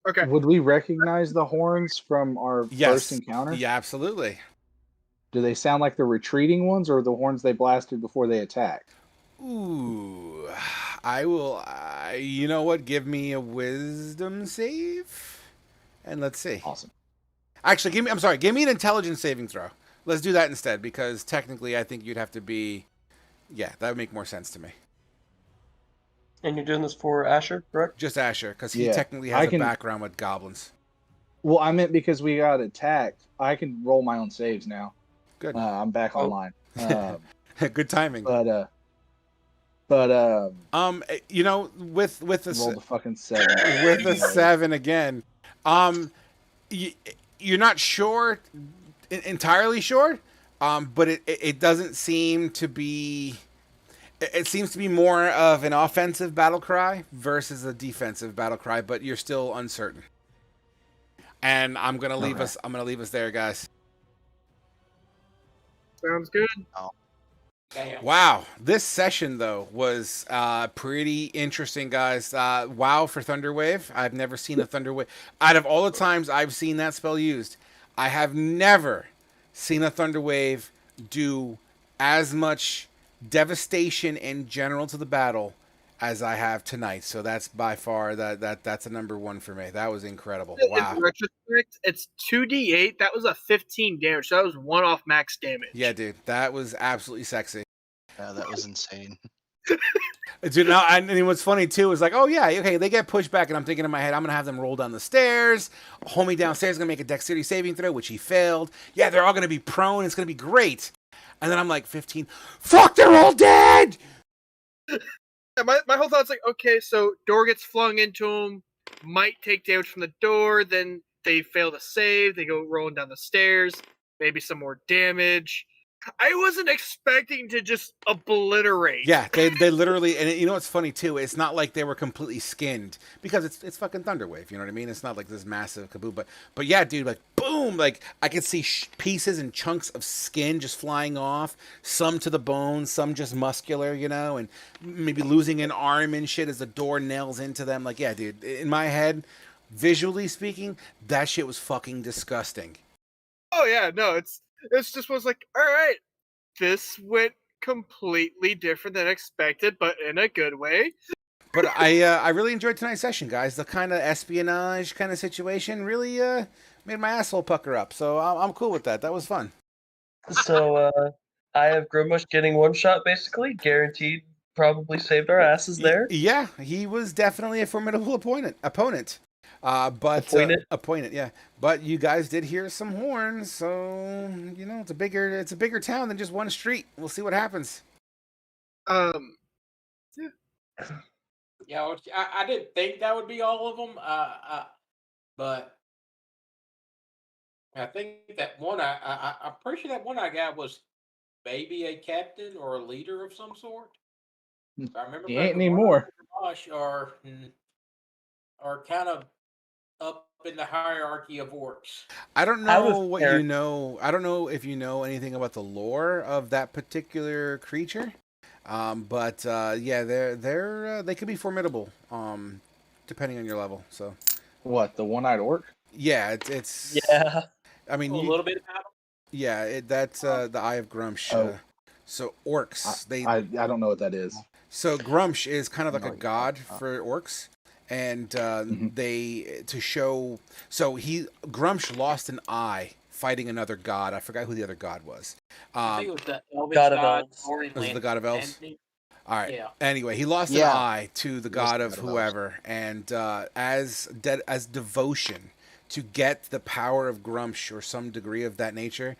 H: Okay.
C: Would we recognize the horns from our first encounter?
A: Yeah, absolutely.
C: Do they sound like the retreating ones, or the horns they blasted before they attacked?
A: Ooh, I will. You know what? Give me a wisdom save, and let's see.
C: Awesome.
A: Actually, give me an intelligence saving throw. Let's do that instead, because technically, I think you'd have to be. Yeah, that would make more sense to me.
F: And you're doing this for Asher, correct?
A: Just Asher, because he technically has a background with goblins.
C: Well, I meant because we got attacked. I can roll my own saves now.
A: Good.
C: I'm back online.
A: Good timing.
C: But
A: you know, with the
C: rolled a fucking 7.
A: With a 7 again. You're not sure, entirely sure, but it doesn't seem to be. It seems to be more of an offensive battle cry versus a defensive battle cry, but you're still uncertain. And I'm gonna leave us. I'm gonna leave us there, guys.
H: Sounds good.
B: Oh.
A: Wow, this session though was pretty interesting, guys. Wow for Thunderwave. I've never seen a Thunderwave. Out of all the times I've seen that spell used, I have never seen a Thunderwave do as much devastation in general to the battle as I have tonight. So that's by far that's a number 1 for me. That was incredible. Wow.
H: In retrospect, it's 2d8. That was a 15 damage. So that was 1 off max damage.
A: Yeah, dude, that was absolutely sexy.
B: Yeah, that was insane.
A: Dude, now, and what's funny too is like, oh yeah, okay, they get pushed back, and I'm thinking in my head, I'm gonna have them roll down the stairs. Homie downstairs is gonna make a dexterity saving throw, which he failed. Yeah, they're all gonna be prone. It's gonna be great. And then I'm like, 15. Fuck, they're all dead.
H: Yeah, my whole thought's like, okay, so door gets flung into him, might take damage from the door, then they fail to save, they go rolling down the stairs, maybe some more damage. I wasn't expecting to just obliterate.
A: Yeah, they literally, and you know what's funny too? It's not like they were completely skinned because it's fucking Thunderwave. You know what I mean? It's not like this massive kaboom, but yeah, dude, like boom, like I could see pieces and chunks of skin just flying off, some to the bone, some just muscular, you know, and maybe losing an arm and shit as the door nails into them. Like, yeah, dude, in my head, visually speaking, that shit was fucking disgusting.
H: Oh yeah, no, it's just was like, all right, this went completely different than expected, but in a good way.
A: But I really enjoyed tonight's session, guys. The kind of espionage kind of situation really made my asshole pucker up. So I'm cool with that. That was fun.
F: So I have Grumush getting one shot, basically guaranteed. Probably saved our asses there.
A: Yeah, he was definitely a formidable opponent. But appointed, yeah. But you guys did hear some horns, so you know it's a bigger town than just one street. We'll see what happens.
H: Yeah.
E: Yeah, I didn't think that would be all of them, but I think that one I'm pretty sure that one I got was maybe a captain or a leader of some sort. If I remember
C: He ain't
E: correctly,
C: anymore.
E: Josh are kind of up in the hierarchy of orcs.
A: I don't know what you know. I don't know if you know anything about the lore of that particular creature. But yeah, they could be formidable, depending on your level. So,
C: What, the one-eyed orc?
A: yeah, it's
F: Yeah.
A: I mean,
E: A little bit about them.
A: yeah, that's the Eye of Grumsh.
C: Oh.
A: So orcs,
C: I don't know what that is.
A: so Grumsh is kind of like
C: No,
A: a
C: you
A: god
C: don't.
A: for orcs, and
C: Mhm.
A: they to show. So Grumsh lost an eye fighting another god. I forgot who the other god was.
E: I think it was the Elvish
F: God of
E: god.
F: Elves.
A: Was it the god of elves? All right.
E: Yeah.
A: Anyway, he lost an
B: Yeah.
A: eye to the
B: It was
A: god
B: the
A: of
B: god of elves.
A: whoever, and as devotion to get the power of Grumsh or some degree of that nature,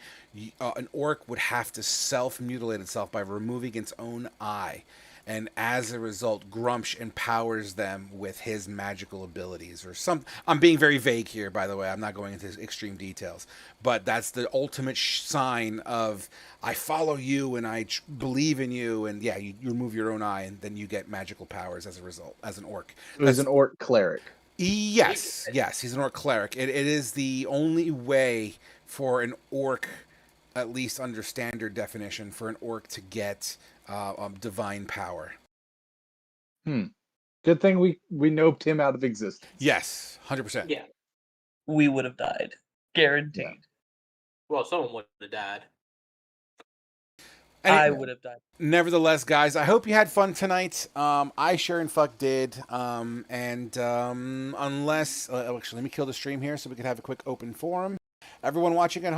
A: an orc would have to self-mutilate itself by removing its own eye. And as a result, Grumsh empowers them with his magical abilities or some. I'm being very vague here, by the way. I'm not going into extreme details, but that's the ultimate sign of I follow you and I believe in you. And yeah, you remove your own eye, and then you get magical powers as a result. As an orc,
C: It was an orc cleric.
A: yes, he's an orc cleric. It is the only way for an orc, at least under standard definition, for an orc to get divine power.
C: Good thing we noped him out of existence.
A: Yes, 100%.
E: Yeah.
F: We would have died. Guaranteed.
C: Yeah.
E: Well, someone would have died.
F: I would have died.
A: Nevertheless, guys, I hope you had fun tonight. I sure and fuck did. Unless, actually, let me kill the stream here so we can have a quick open forum. Everyone watching at home.